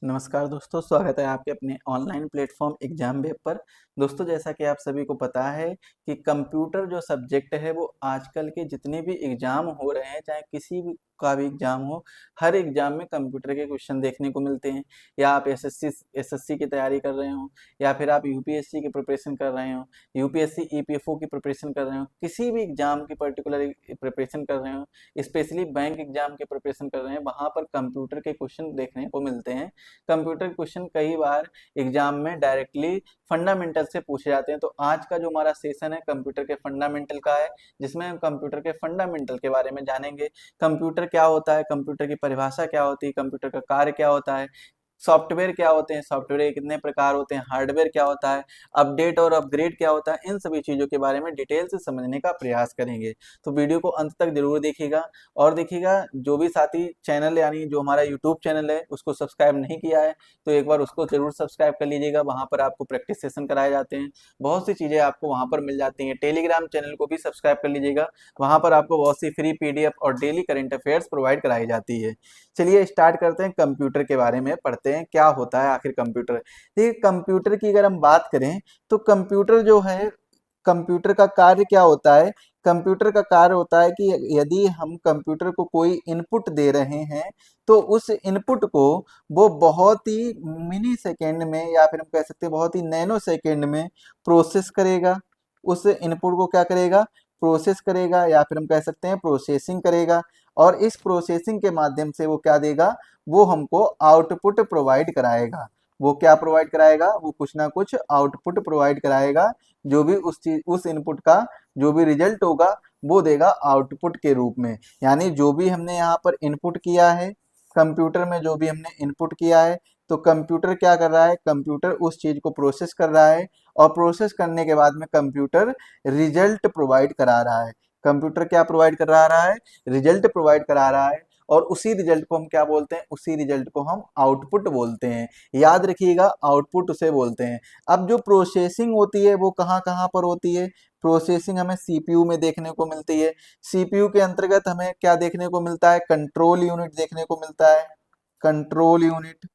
नमस्कार दोस्तों, स्वागत है आपके अपने ऑनलाइन प्लेटफॉर्म एग्जाम वेब पर। दोस्तों, जैसा कि आप सभी को पता है कि कंप्यूटर जो सब्जेक्ट है वो आजकल के जितने भी एग्जाम हो रहे हैं, चाहे किसी भी का भी एग्जाम हो, हर एग्जाम में कंप्यूटर के क्वेश्चन देखने को मिलते हैं। या आप एसएससी की तैयारी कर रहे हो, या फिर आप यूपीएससी की प्रिपरेशन कर रहे हो, यूपीएससी ईपीएफओ की प्रिपरेशन कर रहे हो, किसी भी एग्जाम की पर्टिकुलर प्रिपरेशन कर रहे हो, स्पेशली बैंक एग्जाम की प्रिपरेशन कर रहे हैं, वहाँ पर कंप्यूटर के क्वेश्चन देखने को मिलते हैं। कंप्यूटर क्वेश्चन कई बार एग्जाम में डायरेक्टली फंडामेंटल से पूछे जाते हैं। तो आज का जो हमारा सेशन है कंप्यूटर के फंडामेंटल का है, जिसमें हम कंप्यूटर के फंडामेंटल के बारे में जानेंगे। कंप्यूटर क्या होता है, कंप्यूटर की परिभाषा क्या होती है, कंप्यूटर का कार्य क्या होता है, सॉफ्टवेयर क्या होते हैं, सॉफ्टवेयर के कितने प्रकार होते हैं, हार्डवेयर क्या होता है, अपडेट और अपग्रेड क्या होता है, इन सभी चीज़ों के बारे में डिटेल से समझने का प्रयास करेंगे। तो वीडियो को अंत तक जरूर देखिएगा। और देखिएगा, जो भी साथी चैनल यानी जो हमारा यूट्यूब चैनल है उसको सब्सक्राइब नहीं किया है तो एक बार उसको जरूर सब्सक्राइब कर लीजिएगा। वहाँ पर आपको प्रैक्टिस सेशन कराए जाते हैं, बहुत सी चीज़ें आपको वहाँ पर मिल जाती हैं। टेलीग्राम चैनल को भी सब्सक्राइब कर लीजिएगा, वहाँ पर आपको बहुत सी फ्री पीडीएफ और डेली करंट अफेयर्स प्रोवाइड कराई जाती है। चलिए स्टार्ट करते हैं, कंप्यूटर के बारे में पढ़ते हैं, क्या होता है आखिर कंप्यूटर। देखिए, कंप्यूटर की अगर हम बात करें तो कंप्यूटर जो है, कंप्यूटर का कार्य क्या होता है। कंप्यूटर का कार्य होता है कि यदि हम कंप्यूटर को कोई इनपुट दे रहे हैं तो उस इनपुट को वो बहुत ही मिनी सेकेंड में, या फिर हम कह सकते हैं बहुत ही नैनो सेकेंड में प्रोसेस करेगा। उस इनपुट को क्या करेगा, प्रोसेस करेगा, या फिर हम कह सकते हैं प्रोसेसिंग करेगा। और इस प्रोसेसिंग के माध्यम से वो क्या देगा, वो हमको आउटपुट प्रोवाइड कराएगा। वो क्या प्रोवाइड कराएगा, वो कुछ ना कुछ आउटपुट प्रोवाइड कराएगा। जो भी उस चीज, उस इनपुट का जो भी रिजल्ट होगा वो देगा आउटपुट के रूप में। यानी जो भी हमने यहाँ पर इनपुट किया है, कंप्यूटर में जो भी हमने इनपुट किया है, तो कंप्यूटर क्या कर रहा है, कंप्यूटर उस चीज को प्रोसेस कर रहा है। और प्रोसेस करने के बाद में कंप्यूटर रिजल्ट प्रोवाइड करा रहा है। कंप्यूटर क्या प्रोवाइड करा रहा है, रिजल्ट प्रोवाइड करा रहा है। और उसी रिजल्ट को हम क्या बोलते हैं, उसी रिजल्ट को हम आउटपुट बोलते हैं। याद रखिएगा, आउटपुट उसे बोलते हैं। अब जो प्रोसेसिंग होती है वो कहाँ कहाँ पर होती है। प्रोसेसिंग हमें सीपीयू में देखने को मिलती है। सीपीयू के अंतर्गत हमें क्या देखने को मिलता है, कंट्रोल यूनिट देखने को मिलता है। Control unit,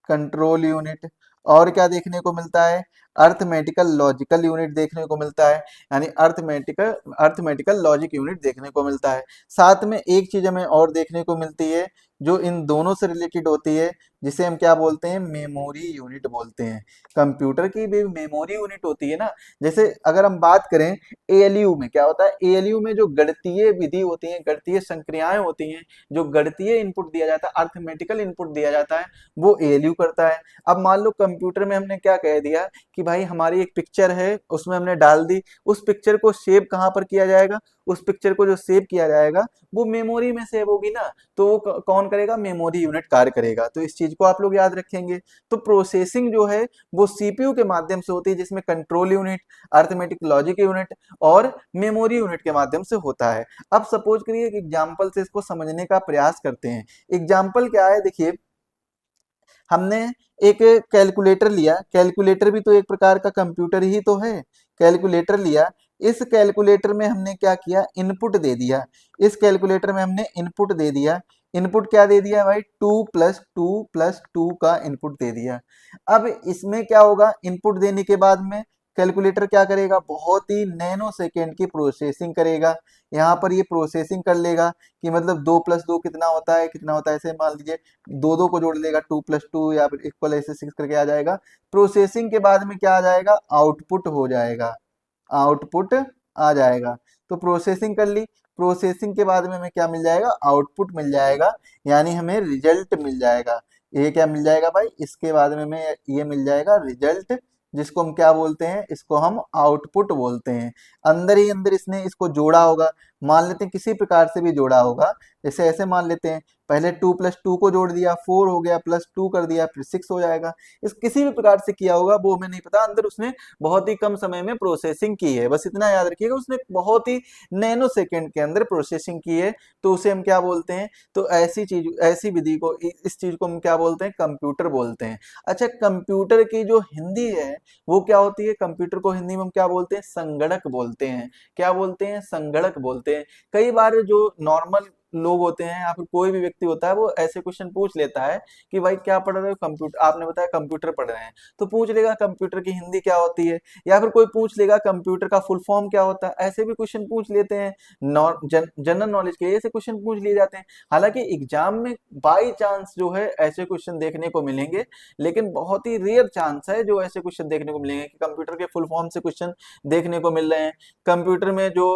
control unit. और क्या देखने को मिलता है, अर्थमेटिकल लॉजिकल यूनिट देखने को मिलता है। यानी अर्थमेटिकल अर्थमेटिकल लॉजिक यूनिट देखने को मिलता है। साथ में एक चीज हमें और देखने को मिलती है जो इन दोनों से रिलेटेड होती है, जिसे हम क्या बोलते हैं, मेमोरी यूनिट बोलते हैं। कंप्यूटर की भी मेमोरी यूनिट होती है ना। जैसे अगर हम बात करें एएलयू में, क्या होता है, एएलयू में जो गणितीय विधि होती है, गणितीय संक्रियाएं होती हैं, जो गणितीय इनपुट दिया जाता है, अर्थमेटिकल इनपुट दिया जाता है, वो एएलयू करता है। अब मान लो कंप्यूटर में हमने क्या कह दिया कि भाई हमारी एक पिक्चर है, उसमें हमने डाल दी, उस पिक्चर को सेव कहाँ पर किया जाएगा, उस पिक्चर को जो सेव किया जाएगा वो मेमोरी में सेव होगी ना। तो वो कौन करेगा, मेमोरी यूनिट कार्य करेगा। तो इस चीज को आप लोग याद रखेंगे। तो प्रोसेसिंग जो है वो सीपीयू के माध्यम से होती है, जिसमें control unit, arithmetic logic unit और मेमोरी यूनिट के माध्यम से होता है। अब सपोज करिए कि एग्जाम्पल से इसको समझने का प्रयास करते हैं। एग्जाम्पल क्या है, देखिए हमने एक कैलकुलेटर लिया। कैलकुलेटर भी तो एक प्रकार का कंप्यूटर ही तो है। कैलकुलेटर लिया, इस कैलकुलेटर में हमने क्या किया, इनपुट दे दिया। इस कैलकुलेटर में हमने इनपुट दे दिया। इनपुट क्या दे दिया भाई, 2 + 2 + 2 का इनपुट दे दिया। अब इसमें क्या होगा, इनपुट देने के बाद में कैलकुलेटर क्या करेगा, बहुत ही नैनो सेकेंड की प्रोसेसिंग करेगा। यहाँ पर ये प्रोसेसिंग कर लेगा कि मतलब 2 + 2 कितना होता है, कितना होता है, ऐसे मान लीजिए दो दो को जोड़ लेगा, 2 + 2 या फिर इक्वल ऐसे 6 करके आ जाएगा। प्रोसेसिंग के बाद में क्या आ जाएगा, आउटपुट हो जाएगा, आउटपुट आ जाएगा। तो प्रोसेसिंग कर ली, प्रोसेसिंग के बाद में हमें क्या मिल जाएगा, आउटपुट मिल जाएगा, यानी हमें रिजल्ट मिल जाएगा। ये क्या मिल जाएगा भाई, इसके बाद में हमें ये मिल जाएगा रिजल्ट, जिसको हम क्या बोलते हैं, इसको हम आउटपुट बोलते हैं। अंदर ही अंदर इसने इसको जोड़ा होगा, मान लेते हैं किसी प्रकार से भी जोड़ा होगा। जैसे ऐसे मान लेते हैं, पहले 2 + 2 को जोड़ दिया, 4 हो गया, +2 कर दिया, फिर 6 हो जाएगा। इस किसी भी प्रकार से किया होगा वो हमें नहीं पता, अंदर उसने बहुत ही कम समय में प्रोसेसिंग की है। बस इतना याद रखिएगा, उसने बहुत ही नैनो सेकेंड के अंदर प्रोसेसिंग की है। तो उसे हम क्या बोलते हैं, तो ऐसी चीज, ऐसी विधि को, इस चीज को हम क्या बोलते हैं, कंप्यूटर बोलते हैं। अच्छा, कंप्यूटर की जो हिंदी है वो क्या होती है, कंप्यूटर को हिंदी में हम क्या बोलते हैं, संगणक बोलते हैं। क्या बोलते हैं, संगणक बोलते हैं। कई बार जो नॉर्मल लोग होते हैं या फिर कोई भी व्यक्ति होता है वो ऐसे क्वेश्चन पूछ लेता है कि भाई क्या पढ़ रहे हो, कंप्यूटर, आपने बताया कंप्यूटर पढ़ रहे हैं, तो पूछ लेगा कंप्यूटर की हिंदी क्या होती है, या फिर कोई पूछ लेगा कंप्यूटर का फुल फॉर्म क्या होता है, ऐसे भी क्वेश्चन पूछ लेते हैं। जनरल नॉलेज के ऐसे क्वेश्चन पूछ लिए जाते हैं। हालांकि एग्जाम में बाई चांस जो है ऐसे क्वेश्चन देखने को मिलेंगे, लेकिन बहुत ही रेयर चांस है जो ऐसे क्वेश्चन देखने को मिलेंगे कि कंप्यूटर के फुल फॉर्म से क्वेश्चन देखने को मिल रहे हैं, कंप्यूटर में जो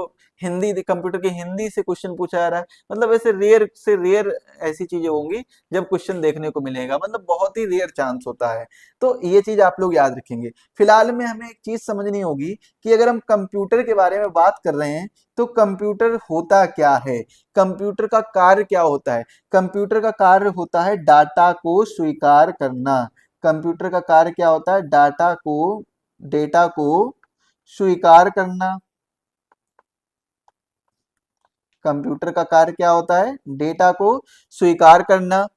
कंप्यूटर की हिंदी से क्वेश्चन पूछा जा रहा है, मतलब ऐसे रेयर से रेयर ऐसी चीजें होंगी जब क्वेश्चन देखने को मिलेगा, मतलब बहुत ही रेयर चांस होता है। तो ये चीज आप लोग याद रखेंगे। फिलहाल में हमें एक चीज समझनी होगी कि अगर हम कंप्यूटर के बारे में बात कर रहे हैं तो कंप्यूटर होता क्या है, कंप्यूटर का कार्य क्या होता है। कंप्यूटर का कार्य होता है डाटा को स्वीकार करना। कंप्यूटर का कार्य क्या होता है, डेटा को स्वीकार करना। कंप्यूटर का कार्य क्या होता है, डेटा को स्वीकार करना।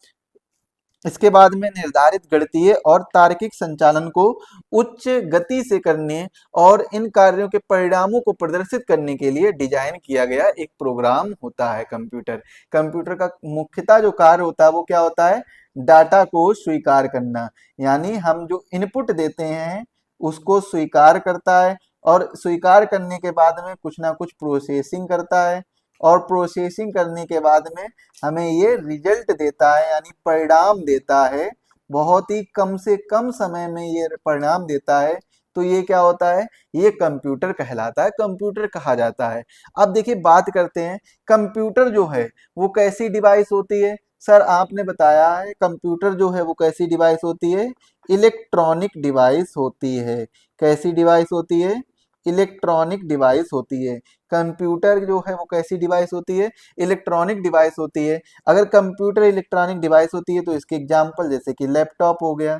इसके बाद में निर्धारित गणितीय और तार्किक संचालन को उच्च गति से करने और इन कार्यों के परिणामों को प्रदर्शित करने के लिए डिजाइन किया गया एक प्रोग्राम होता है कंप्यूटर। कंप्यूटर का मुख्यतः जो कार्य होता है वो क्या होता है, डाटा को स्वीकार करना, यानी हम जो इनपुट देते हैं उसको स्वीकार करता है, और स्वीकार करने के बाद में कुछ ना कुछ प्रोसेसिंग करता है, और प्रोसेसिंग करने के बाद में हमें ये रिजल्ट देता है, यानी परिणाम देता है। बहुत ही कम से कम समय में ये परिणाम देता है। तो ये क्या होता है, ये कंप्यूटर कहलाता है, कंप्यूटर कहा जाता है। अब देखिए बात करते हैं कंप्यूटर जो है वो कैसी डिवाइस होती है। सर आपने बताया है कंप्यूटर जो है वो कैसी डिवाइस होती है, इलेक्ट्रॉनिक डिवाइस होती है। कैसी डिवाइस होती है, इलेक्ट्रॉनिक डिवाइस होती है। कंप्यूटर जो है वो कैसी डिवाइस होती है, इलेक्ट्रॉनिक डिवाइस होती है। अगर कंप्यूटर इलेक्ट्रॉनिक डिवाइस होती है तो इसके एग्जांपल जैसे कि लैपटॉप हो गया,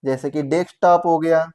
जैसे कि डेस्कटॉप हो गया,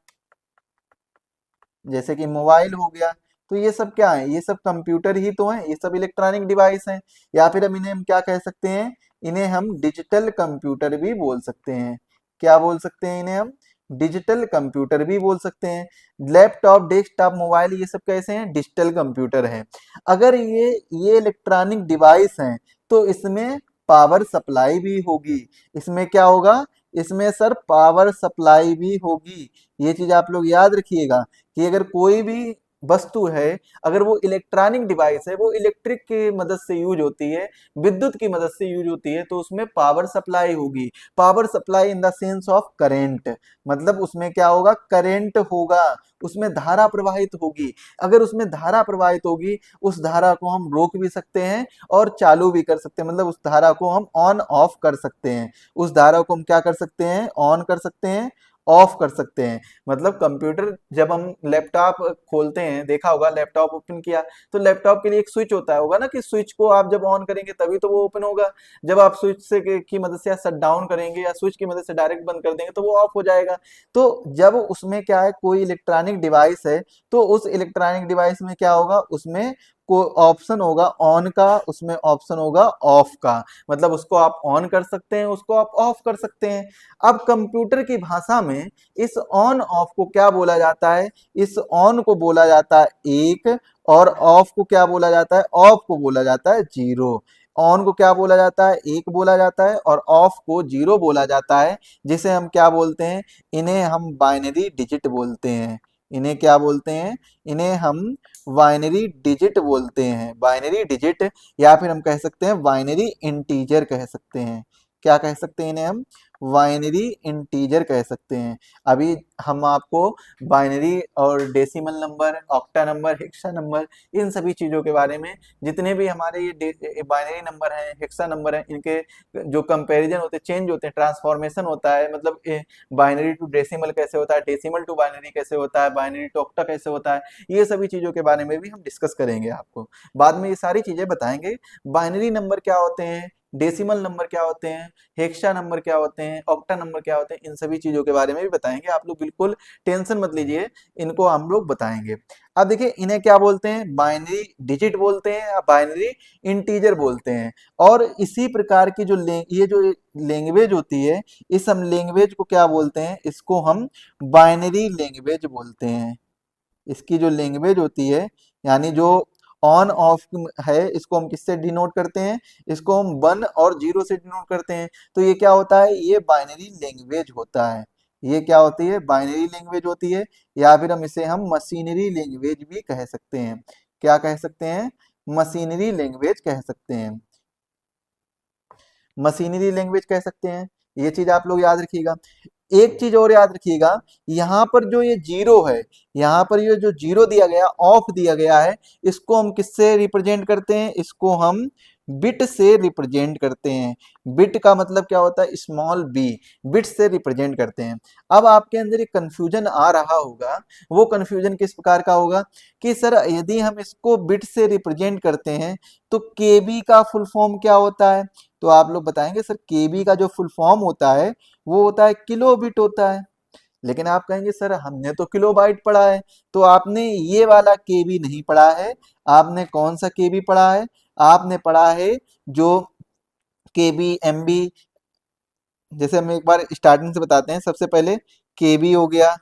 जैसे कि मोबाइल हो गया, तो ये सब क्या है, ये सब कंप्यूटर ही तो है, ये सब इलेक्ट्रॉनिक डिवाइस हैं। या फिर हम क्या कह सकते हैं, इन्हें हम डिजिटल कंप्यूटर भी बोल सकते हैं। क्या बोल सकते हैं इन्हें हम, डिजिटल कंप्यूटर भी बोल सकते हैं। लैपटॉप, डेस्कटॉप, मोबाइल ये सब कैसे हैं, डिजिटल कंप्यूटर हैं। अगर ये इलेक्ट्रॉनिक डिवाइस हैं तो इसमें पावर सप्लाई भी होगी। इसमें क्या होगा, इसमें सर पावर सप्लाई भी होगी। ये चीज आप लोग याद रखिएगा कि अगर कोई भी वस्तु है, अगर वो इलेक्ट्रॉनिक डिवाइस है, वो इलेक्ट्रिक की मदद से यूज होती है, विद्युत की मदद से यूज होती है, तो उसमें पावर सप्लाई होगी। Power supply in the sense of current, मतलब उसमें क्या होगा, करेंट होगा, उसमें धारा प्रवाहित होगी। अगर उसमें धारा प्रवाहित होगी, उस धारा को हम रोक भी सकते हैं और चालू भी कर सकते हैं, मतलब उस धारा को हम ऑन ऑफ कर सकते हैं। उस धारा को हम क्या कर सकते हैं, ऑन कर सकते हैं, ऑफ कर सकते हैं। मतलब कंप्यूटर जब हम लैपटॉप खोलते हैं, देखा होगा लैपटॉप ओपन किया तो लैपटॉप के लिए एक स्विच होता होगा ना, कि स्विच को आप जब ऑन करेंगे तभी तो वो ओपन होगा। जब आप स्विच से की मदद से शट डाउन करेंगे या स्विच की मदद से डायरेक्ट बंद कर देंगे तो वो ऑफ हो जाएगा। तो जब उसमें क्या है, कोई इलेक्ट्रॉनिक डिवाइस है, तो उस इलेक्ट्रॉनिक डिवाइस में क्या होगा, उसमें को ऑप्शन होगा ऑन का, उसमें ऑप्शन होगा ऑफ का, मतलब उसको आप ऑन कर सकते हैं, उसको आप ऑफ कर सकते हैं। अब कंप्यूटर की भाषा में इस ऑन ऑफ को क्या बोला जाता है, इस ऑन को बोला जाता है एक, और ऑफ को क्या बोला जाता है, ऑफ को बोला जाता है जीरो। ऑन को क्या बोला जाता है, एक बोला जाता है, और ऑफ को जीरो बोला जाता है, जिसे हम क्या बोलते हैं, इन्हें हम बाइनरी डिजिट बोलते हैं। इन्हें क्या बोलते हैं, इन्हें हम बाइनरी डिजिट बोलते हैं, बाइनरी डिजिट, या फिर हम कह सकते हैं बाइनरी इंटीजर कह सकते हैं। क्या कह सकते हैं इन्हें हम, बाइनरी इंटीजर कह सकते हैं। अभी हम आपको बाइनरी और decimal number, octa number, hexa number, इन सभी चीजों के बारे में, जितने भी हमारे ये बाइनरी नंबर हैं, हेक्सा नंबर हैं, इनके जो कंपैरिजन होते हैं, चेंज होते हैं, ट्रांसफॉर्मेशन होता है, मतलब बाइनरी टू डेसिमल कैसे होता है, डेसिमल टू बाइनरी कैसे होता है, बाइनरी टू ऑक्टा कैसे होता है, ये सभी चीजों के बारे में भी हम डिस्कस करेंगे। आपको बाद में ये सारी चीजें बताएंगे। बाइनरी नंबर क्या होते हैं, डेसिमल नंबर क्या होते हैं, हेक्सा नंबर क्या होते हैं, ऑक्टा नंबर क्या होते हैं, इन सभी चीजों के बारे में भी बताएंगे। आप लोग बिल्कुल टेंशन मत लीजिए, इनको हम लोग बताएंगे। अब देखिए इन्हें क्या बोलते हैं, बाइनरी डिजिट बोलते हैं या बाइनरी इंटीजर बोलते हैं। और इसी प्रकार की जो ये जो लैंग्वेज होती है, इस हम लैंग्वेज को क्या बोलते हैं, इसको हम बाइनरी लैंग्वेज बोलते हैं। इसकी जो लैंग्वेज होती है, यानी जो ऑन ऑफ है, इसको हम किससे डिनोट करते हैं, इसको हम 1 और 0 से डिनोट करते हैं। तो ये क्या होता है, ये बाइनरी लैंग्वेज होता है। ये क्या होती है, बाइनरी लैंग्वेज होती है, या फिर हम इसे हम मशीनरी लैंग्वेज भी कह सकते हैं। क्या कह सकते हैं, मशीनरी लैंग्वेज कह सकते हैं, मशीनरी लैंग्वेज कह सकते हैं। ये चीज आप लोग याद रखिएगा। एक चीज और याद रखिएगा, यहाँ पर जो ये जीरो है, यहाँ पर ये जो जीरो दिया गया, ऑफ दिया गया है, इसको हम किससे रिप्रेजेंट करते हैं, इसको हम बिट से रिप्रेजेंट करते हैं। बिट का मतलब क्या होता है, स्मॉल बी, बिट से रिप्रेजेंट करते हैं। अब आपके अंदर एक कंफ्यूजन आ रहा होगा, वो कंफ्यूजन किस प्रकार का होगा कि सर यदि हम इसको बिट से रिप्रेजेंट करते हैं तो केबी का फुल फॉर्म क्या होता है। तो आप लोग बताएंगे सर केबी का जो फुल फॉर्म होता है वो होता है किलो बिट होता है। लेकिन आप कहेंगे सर हमने तो किलो बाइट पढ़ा है। तो आपने ये वाला केबी नहीं पढ़ा है। आपने कौन सा केबी पढ़ा है, आपने पढ़ा है जो केबी एमबी। जैसे हम एक बार स्टार्टिंग से बताते हैं, सबसे पहले केबी हो गया,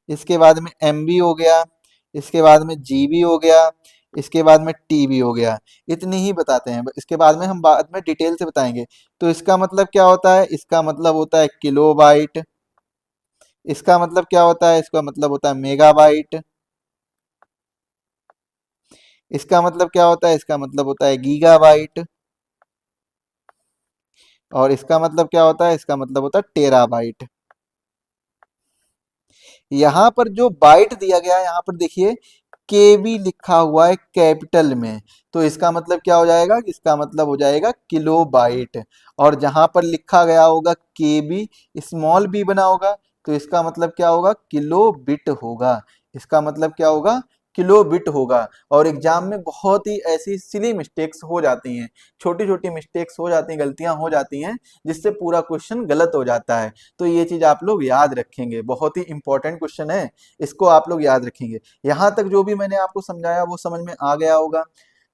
इसके बाद में एमबी हो गया, इसके बाद में जीबी हो गया, इसके बाद में टीबी हो गया। इतनी ही बताते हैं, इसके बाद में हम बाद में डिटेल से बताएंगे। तो इसका मतलब क्या होता है, इसका मतलब होता है किलोबाइट। इसका मतलब क्या होता है, इसका मतलब होता है मेगाबाइट। इसका मतलब क्या होता है, इसका मतलब होता है गीगाबाइट। और इसका मतलब क्या होता है, इसका मतलब होता है टेराबाइट। यहाँ पर जो बाइट दिया गया है, यहाँ पर देखिए केबी लिखा हुआ है कैपिटल में, तो इसका मतलब क्या हो जाएगा, इसका मतलब हो जाएगा किलो बाइट। और जहां पर लिखा गया होगा केबी, स्मॉल बी बना होगा, तो इसका मतलब क्या होगा, किलो बिट होगा। इसका मतलब क्या होगा, किलो बिट होगा। और एग्जाम में बहुत ही ऐसी सिली मिस्टेक्स हो जाती हैं, छोटी छोटी मिस्टेक्स हो जाती हैं, गलतियां हो जाती हैं, जिससे पूरा क्वेश्चन गलत हो जाता है। तो ये चीज आप लोग याद रखेंगे, बहुत ही इंपॉर्टेंट क्वेश्चन है, इसको आप लोग याद रखेंगे। यहाँ तक जो भी मैंने आपको समझाया वो समझ में आ गया होगा।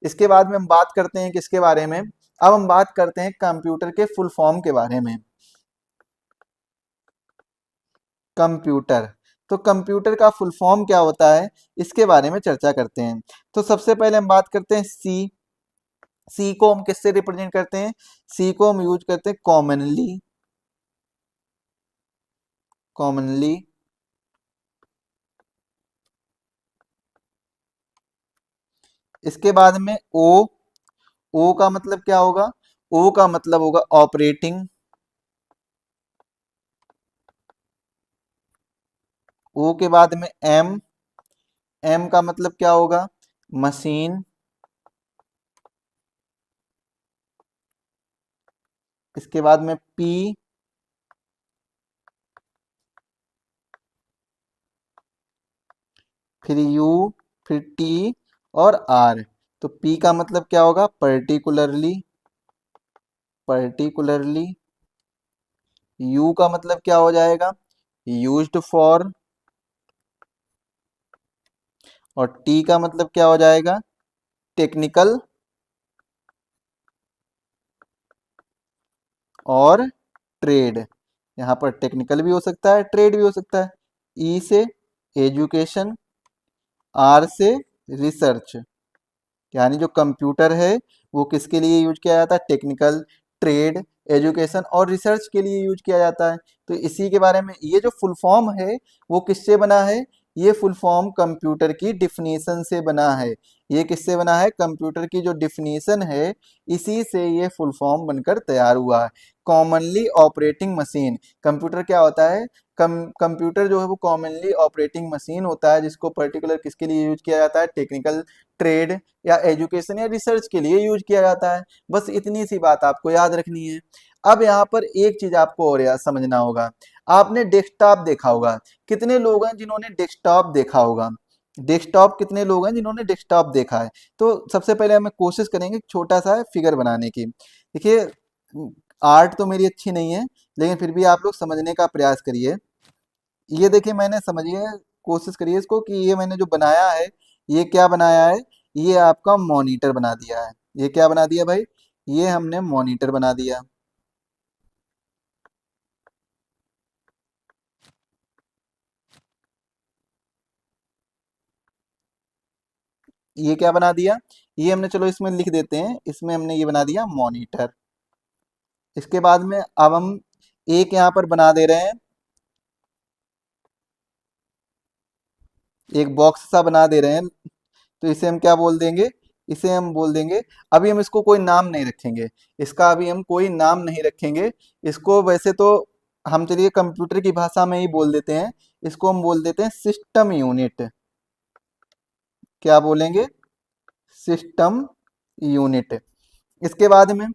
इसके बाद में हम बात करते हैं किसके बारे में, अब हम बात करते हैं कंप्यूटर के फुल फॉर्म के बारे में। कंप्यूटर, तो कंप्यूटर का फुल फॉर्म क्या होता है, इसके बारे में चर्चा करते हैं। तो सबसे पहले हम बात करते हैं सी। सी को हम किससे रिप्रेजेंट करते हैं, सी को हम यूज करते हैं कॉमनली, कॉमनली। इसके बाद में ओ, ओ का मतलब क्या होगा, ओ का मतलब होगा ऑपरेटिंग। ओ के बाद में एम, एम का मतलब क्या होगा, मशीन। इसके बाद में पी, फिर यू, फिर टी और आर। तो पी का मतलब क्या होगा, पर्टिकुलरली, पर्टिकुलरली। यू का मतलब क्या हो जाएगा, यूज्ड फॉर। और टी का मतलब क्या हो जाएगा, टेक्निकल और ट्रेड। यहाँ पर टेक्निकल भी हो सकता है, ट्रेड भी हो सकता है। ई से एजुकेशन, आर से रिसर्च। यानी जो कंप्यूटर है वो किसके लिए यूज किया जाता है, टेक्निकल, ट्रेड, एजुकेशन और रिसर्च के लिए यूज किया जाता है। तो इसी के बारे में, ये जो फुल फॉर्म है वो किससे बना है, ये फुल फॉर्म कंप्यूटर की डिफिनीशन से बना है। ये किससे बना है, कंप्यूटर की जो डिफिनीशन है इसी से ये फुल फॉर्म बनकर तैयार हुआ है। कॉमनली ऑपरेटिंग मशीन, कंप्यूटर क्या होता है, कंप्यूटर जो है वो कॉमनली ऑपरेटिंग मशीन होता है, जिसको पर्टिकुलर किसके लिए यूज किया जाता है, टेक्निकल, ट्रेड या एजुकेशन या रिसर्च के लिए यूज किया जाता है। बस इतनी सी बात आपको याद रखनी है। अब यहाँ पर एक चीज आपको और याद समझना होगा, आपने डेस्कटॉप देखा होगा, कितने लोग हैं जिन्होंने डेस्कटॉप देखा होगा, डेस्कटॉप कितने लोग हैं जिन्होंने डेस्कटॉप देखा है। तो सबसे पहले हमें कोशिश करेंगे छोटा सा फिगर बनाने की। देखिए आर्ट तो मेरी अच्छी नहीं है, लेकिन फिर भी आप लोग समझने का प्रयास करिए। ये देखिए मैंने, समझिए, कोशिश करिए इसको कि ये मैंने जो बनाया है, ये क्या बनाया है, ये आपका मॉनिटर बना दिया है। ये क्या बना दिया भाई, ये हमने मॉनिटर बना दिया। ये क्या बना दिया, ये हमने, चलो इसमें लिख देते हैं, इसमें हमने ये बना दिया मॉनिटर। इसके बाद में अब हम एक यहाँ पर बना दे रहे हैं, एक बॉक्स सा बना दे रहे हैं, तो इसे हम क्या बोल देंगे, इसे हम बोल देंगे, अभी हम इसको कोई नाम नहीं रखेंगे, इसका अभी हम कोई नाम नहीं रखेंगे। इसको वैसे तो हम, चलिए कंप्यूटर की भाषा में ही बोल देते हैं, इसको हम बोल देते हैं सिस्टम यूनिट। क्या बोलेंगे, सिस्टम यूनिट। इसके बाद में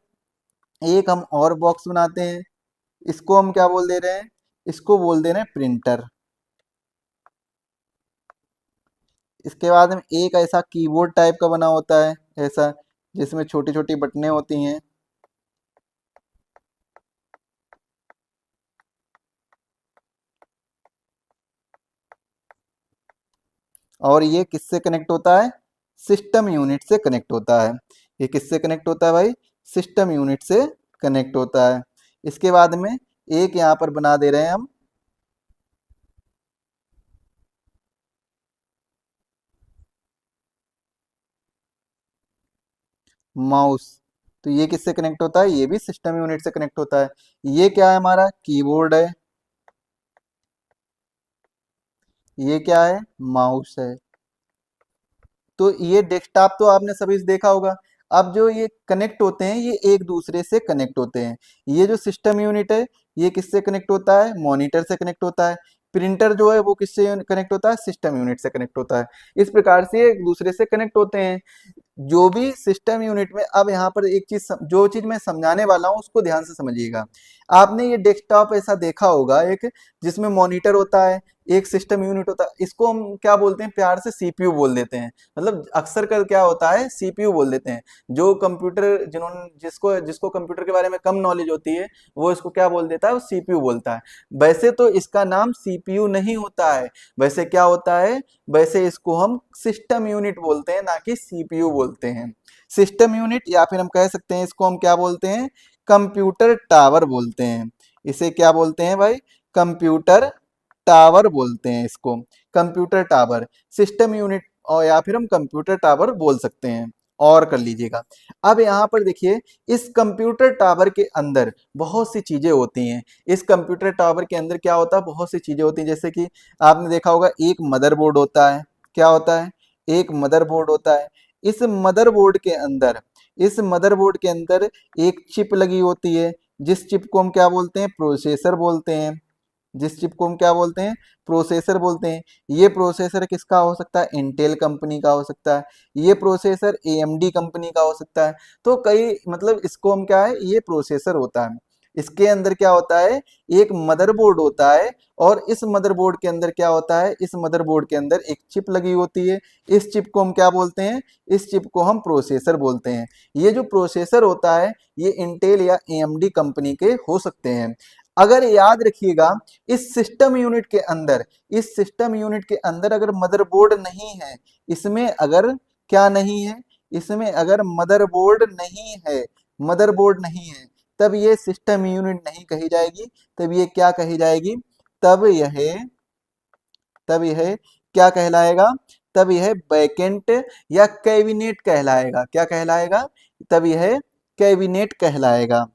एक हम और बॉक्स बनाते हैं, इसको हम क्या बोल दे रहे हैं, इसको बोल दे रहे हैं प्रिंटर। इसके बाद में एक ऐसा कीबोर्ड टाइप का बना होता है, ऐसा जिसमें छोटी छोटी बटनें होती हैं, और ये किससे कनेक्ट होता है, सिस्टम यूनिट से कनेक्ट होता है। ये किससे कनेक्ट होता है भाई, सिस्टम यूनिट से कनेक्ट होता है। इसके बाद में एक यहाँ पर बना दे रहे हैं हम माउस। तो ये किससे कनेक्ट होता है, ये भी सिस्टम यूनिट से कनेक्ट होता है। ये क्या है, हमारा कीबोर्ड है, ये क्या है, माउस है। तो ये डेस्कटॉप तो आपने सभी से देखा होगा। अब जो ये कनेक्ट होते हैं, ये एक दूसरे से कनेक्ट होते हैं। ये जो सिस्टम यूनिट है, ये किससे कनेक्ट होता है, मॉनिटर से कनेक्ट होता है। प्रिंटर जो है वो किससे कनेक्ट होता है, सिस्टम यूनिट से कनेक्ट होता है। इस प्रकार से ये एक दूसरे से कनेक्ट होते हैं। जो भी सिस्टम यूनिट में, अब यहाँ पर एक चीज, जो चीज मैं समझाने वाला हूँ उसको ध्यान से समझिएगा। आपने ये डेस्कटॉप ऐसा देखा होगा, एक जिसमें मॉनिटर होता है, एक सिस्टम यूनिट होता है, इसको हम क्या बोलते हैं, प्यार से सीपीयू बोल देते हैं। मतलब अक्सर कर क्या होता है, सीपीयू बोल देते हैं। जो कंप्यूटर, जिन्होंने जिसको जिसको कंप्यूटर के बारे में कम नॉलेज होती है, वो इसको क्या बोल देता है, वो सीपीयू बोलता है। वैसे तो इसका नाम सीपीयू नहीं होता है, वैसे क्या होता है, वैसे इसको हम सिस्टम यूनिट बोलते हैं, ना कि सीपीयू बोलते हैं। सिस्टम यूनिट, या फिर हम कह सकते हैं इसको हम क्या बोलते हैं, कंप्यूटर टावर बोलते हैं। इसे क्या बोलते हैं भाई, कंप्यूटर टावर बोलते हैं इसको, कंप्यूटर टावर, सिस्टम यूनिट, और या फिर हम कंप्यूटर टावर बोल सकते हैं। और कर लीजिएगा। अब यहाँ पर देखिए, इस कंप्यूटर टावर के अंदर बहुत सी चीजें होती हैं। इस कंप्यूटर टावर के अंदर क्या होता है, बहुत सी चीजें होती हैं, जैसे कि आपने देखा होगा एक मदरबोर्ड होता है। क्या होता है, एक मदरबोर्ड होता है। इस मदरबोर्ड के अंदर, इस मदरबोर्ड के अंदर एक चिप लगी होती है, जिस चिप को हम क्या बोलते हैं, प्रोसेसर बोलते हैं। जिस चिप को हम क्या बोलते हैं, प्रोसेसर बोलते हैं। ये प्रोसेसर किसका हो सकता है, इंटेल कंपनी का हो सकता है, ये प्रोसेसर एएमडी कंपनी का हो सकता है। तो कई, मतलब इसको हम क्या है, ये प्रोसेसर होता है। इसके अंदर क्या होता है, एक मदरबोर्ड होता है, और इस मदरबोर्ड के अंदर क्या होता है, इस मदरबोर्ड के अंदर एक चिप लगी होती है। इस चिप को हम क्या बोलते हैं, इस चिप को हम प्रोसेसर बोलते हैं। ये जो प्रोसेसर होता है, ये इंटेल या एएमडी कंपनी के हो सकते हैं। अगर याद रखिएगा, इस सिस्टम यूनिट के अंदर, इस सिस्टम यूनिट के अंदर अगर मदरबोर्ड नहीं है, इसमें अगर क्या नहीं है, इसमें अगर मदरबोर्ड नहीं है, मदरबोर्ड नहीं है, तब ये सिस्टम यूनिट नहीं कही जाएगी। तब ये क्या कही जाएगी, तब यह तब यह क्या कहलाएगा, तब यह बैकेंट या कैबिनेट कहलाएगा। क्या कहलाएगा, तब यह कैबिनेट कहलाएगा।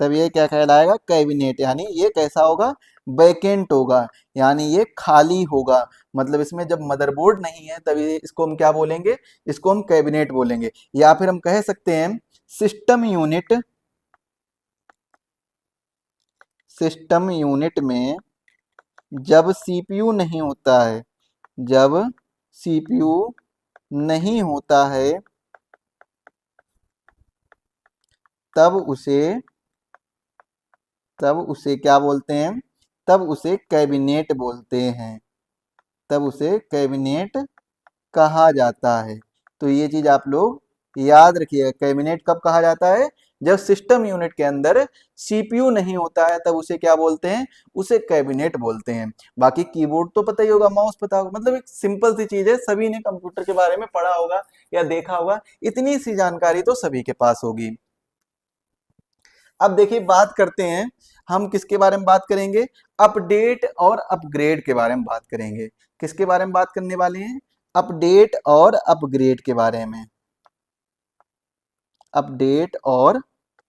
तब ये क्या कहलाएगा, कैबिनेट। यानी ये कैसा होगा, वैकेंट होगा, यानी ये खाली होगा। मतलब इसमें जब मदरबोर्ड नहीं है, तब ये, इसको हम क्या बोलेंगे, इसको हम कैबिनेट बोलेंगे। या फिर हम कह सकते हैं सिस्टम यूनिट, सिस्टम यूनिट में जब सीपीयू नहीं होता है, जब सीपीयू नहीं होता है, तब उसे तब उसे क्या बोलते हैं, तब उसे कैबिनेट बोलते हैं। तब उसे कैबिनेट कहा जाता है। तो ये चीज आप लोग याद रखिएगा, कैबिनेट कब कहा जाता है, जब सिस्टम यूनिट के अंदर सीपीयू नहीं होता है, तब उसे क्या बोलते हैं, उसे कैबिनेट बोलते हैं। बाकी कीबोर्ड तो पता ही होगा, माउस पता होगा, मतलब एक सिंपल सी चीज है, सभी ने कंप्यूटर के बारे में पढ़ा होगा या देखा होगा, इतनी सी जानकारी तो सभी के पास होगी। अब देखिए बात करते हैं, हम किसके बारे में बात करेंगे, अपडेट और अपग्रेड के बारे में बात करेंगे। किसके बारे में बात करने वाले हैं, अपडेट और अपग्रेड के बारे में। अपडेट और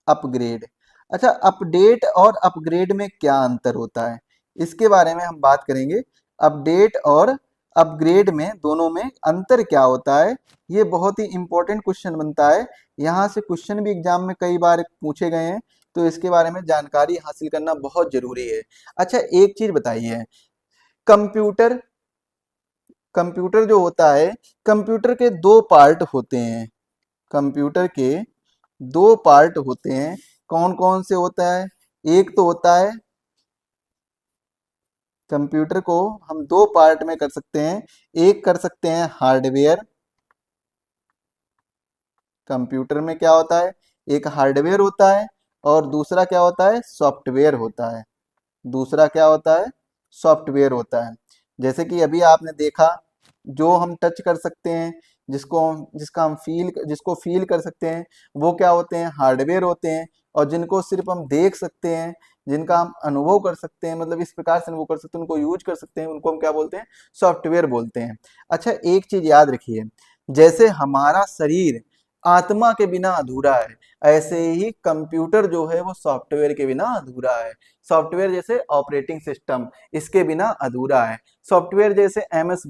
अपग्रेड। अच्छा, अपडेट और अपग्रेड में क्या अंतर होता है, इसके बारे में हम बात करेंगे। अपडेट और अपग्रेड में, दोनों में अंतर क्या होता है, ये बहुत ही इंपॉर्टेंट क्वेश्चन बनता है। यहाँ से क्वेश्चन भी एग्जाम में कई बार पूछे गए हैं, तो इसके बारे में जानकारी हासिल करना बहुत जरूरी है। अच्छा, एक चीज बताइए, कंप्यूटर कंप्यूटर जो होता है, कंप्यूटर के दो पार्ट होते हैं। कंप्यूटर के दो पार्ट होते हैं, कौन कौन से होता है, एक तो होता है, कंप्यूटर को हम दो पार्ट में कर सकते हैं। एक कर सकते हैं हार्डवेयर, कंप्यूटर में क्या होता है, एक हार्डवेयर होता है, और दूसरा क्या होता है, सॉफ्टवेयर होता है। दूसरा क्या होता है, सॉफ्टवेयर होता है। जैसे कि अभी आपने देखा, जो हम टच कर सकते हैं, जिसको फील कर सकते हैं, वो क्या होते हैं, हार्डवेयर होते हैं। और जिनको सिर्फ हम देख सकते हैं, जिनका हम अनुभव कर सकते हैं, मतलब इस प्रकार से अनुभव कर सकते हैं, उनको यूज कर सकते हैं, उनको हम क्या बोलते हैं, सॉफ्टवेयर बोलते हैं। अच्छा, एक चीज याद रखिए, जैसे हमारा शरीर आत्मा के बिना अधूरा है, ऐसे ही कंप्यूटर जो है वो सॉफ्टवेयर के बिना अधूरा है। सॉफ्टवेयर जैसे ऑपरेटिंग सिस्टम, इसके बिना अधूरा है। सॉफ्टवेयर जैसे एमएस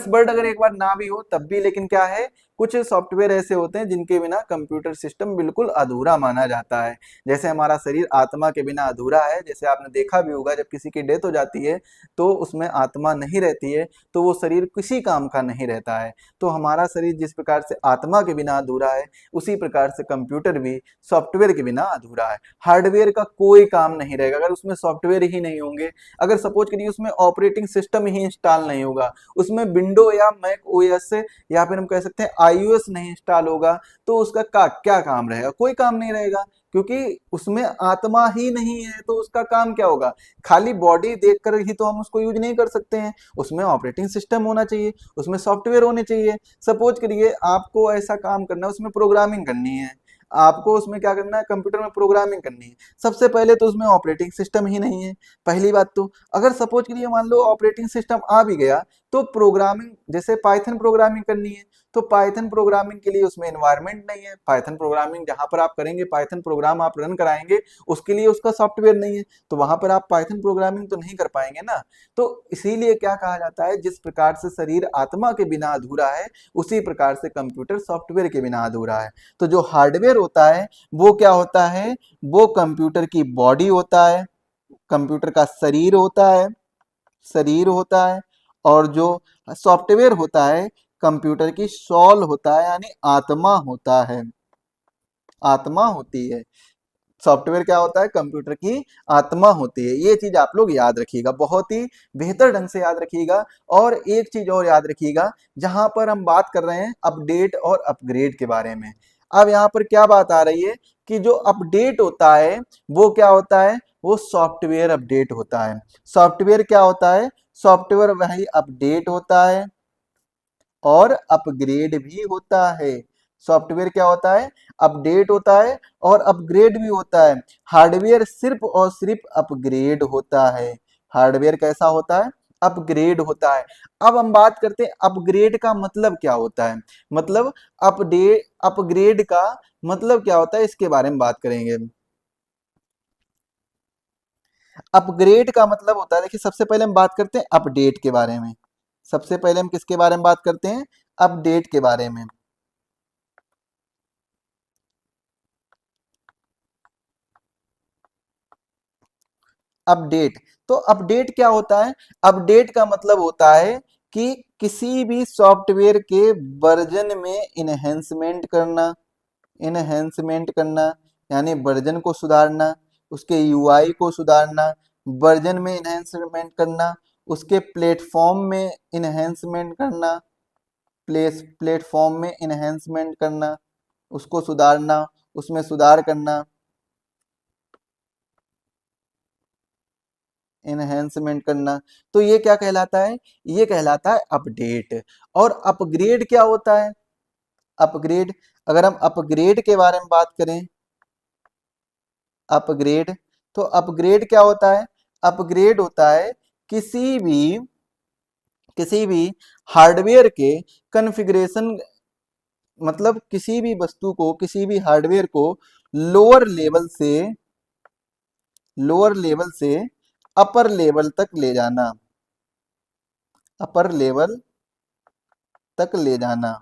वर्ड अगर एक बार ना भी हो तब भी, लेकिन क्या है, कुछ सॉफ्टवेयर ऐसे होते हैं जिनके बिना कंप्यूटर सिस्टम बिल्कुल अधूरा माना जाता है। जैसे हमारा शरीर आत्मा के बिना अधूरा है, जैसे आपने देखा भी होगा, जब किसी की डेथ हो जाती है तो उसमें आत्मा नहीं रहती है, तो वो शरीर किसी काम का नहीं रहता है। तो हमारा शरीर जिस प्रकार से आत्मा के बिना अधूरा है, उसी प्रकार से कंप्यूटर भी सॉफ्टवेयर के बिना अधूरा है। हार्डवेयर का कोई काम नहीं रहेगा अगर उसमें सॉफ्टवेयर ही नहीं होंगे। अगर सपोज करिए उसमें ऑपरेटिंग सिस्टम ही इंस्टॉल नहीं होगा, उसमें विंडो या मैक ओएस या फिर हम कह सकते हैं आईओएस नहीं इंस्टॉल होगा, तो उसका क्या काम रहेगा, कोई काम नहीं रहेगा, क्योंकि उसमें आत्मा ही नहीं है, तो उसका काम क्या होगा। खाली बॉडी देखकर ही तो हम उसको यूज नहीं कर सकते हैं, उसमें ऑपरेटिंग सिस्टम होना चाहिए, उसमें सॉफ्टवेयर होने चाहिए। सपोज करिए आपको ऐसा काम करना है, उसमें प्रोग्रामिंग करनी है, आपको उसमें क्या करना है, कंप्यूटर में प्रोग्रामिंग करनी है। सबसे पहले तो उसमें ऑपरेटिंग सिस्टम ही नहीं है, पहली बात तो। अगर सपोज करिए मान लो ऑपरेटिंग सिस्टम आ भी गया, तो प्रोग्रामिंग, जैसे पाइथन प्रोग्रामिंग करनी है, तो पाइथन प्रोग्रामिंग के लिए उसमें एनवायरनमेंट नहीं है। पाइथन प्रोग्रामिंग जहां पर आप करेंगे, पाइथन प्रोग्राम आप रन कराएंगे, उसके लिए उसका सॉफ्टवेयर नहीं है, तो वहां पर आप पाइथन प्रोग्रामिंग तो नहीं कर पाएंगे ना। तो इसीलिए क्या कहा जाता है, जिस प्रकार से शरीर आत्मा के बिना अधूरा है, उसी प्रकार से कंप्यूटर सॉफ्टवेयर के बिना अधूरा है। तो जो हार्डवेयर होता है वो क्या होता है, वो कंप्यूटर की बॉडी होता है, कंप्यूटर का शरीर होता है। और जो सॉफ्टवेयर होता है, कंप्यूटर की सॉल होता है, यानी आत्मा होता है, आत्मा होती है। सॉफ्टवेयर क्या होता है, कंप्यूटर की आत्मा होती है। ये चीज आप लोग याद रखिएगा, बहुत ही बेहतर ढंग से याद रखिएगा। और एक चीज और याद रखिएगा, जहां पर हम बात कर रहे हैं अपडेट और अपग्रेड के बारे में, अब यहाँ पर क्या बात आ रही है कि जो अपडेट होता है वो क्या होता है, वो सॉफ्टवेयर अपडेट होता है। सॉफ्टवेयर क्या होता है, सॉफ्टवेयर वही अपडेट होता है और अपग्रेड भी होता है। सॉफ्टवेयर क्या होता है, अपडेट होता है और अपग्रेड भी होता है। हार्डवेयर सिर्फ और सिर्फ अपग्रेड होता है। हार्डवेयर कैसा होता है, अपग्रेड होता है। अब हम बात करते हैं अपग्रेड का मतलब क्या होता है, मतलब अपग्रेड का मतलब क्या होता है, इसके बारे में बात करेंगे। अपग्रेड का मतलब होता है, देखिए सबसे पहले हम बात करते हैं अपडेट के बारे में। सबसे पहले हम किसके बारे में बात करते हैं, अपडेट के बारे में। अपडेट, तो अपडेट क्या होता है, अपडेट का मतलब होता है कि किसी भी सॉफ्टवेयर के वर्जन में इनहेंसमेंट करना, यानी वर्जन को सुधारना, उसके यूआई को सुधारना, वर्जन में इनहेंसमेंट करना, उसके प्लेटफॉर्म में इनहेंसमेंट करना, उसको सुधारना, उसमें सुधार करना, इनहेंसमेंट करना। तो ये क्या कहलाता है, ये कहलाता है अपडेट। और अपग्रेड क्या होता है, अपग्रेड, अगर हम अपग्रेड के बारे में बात करें, अपग्रेड। तो अपग्रेड क्या होता है? अपग्रेड होता है किसी भी हार्डवेयर के कॉन्फ़िगरेशन, मतलब किसी भी वस्तु को, किसी भी हार्डवेयर को लोअर लेवल से लोअर लेवल से अपर लेवल तक ले जाना, अपर लेवल तक ले जाना,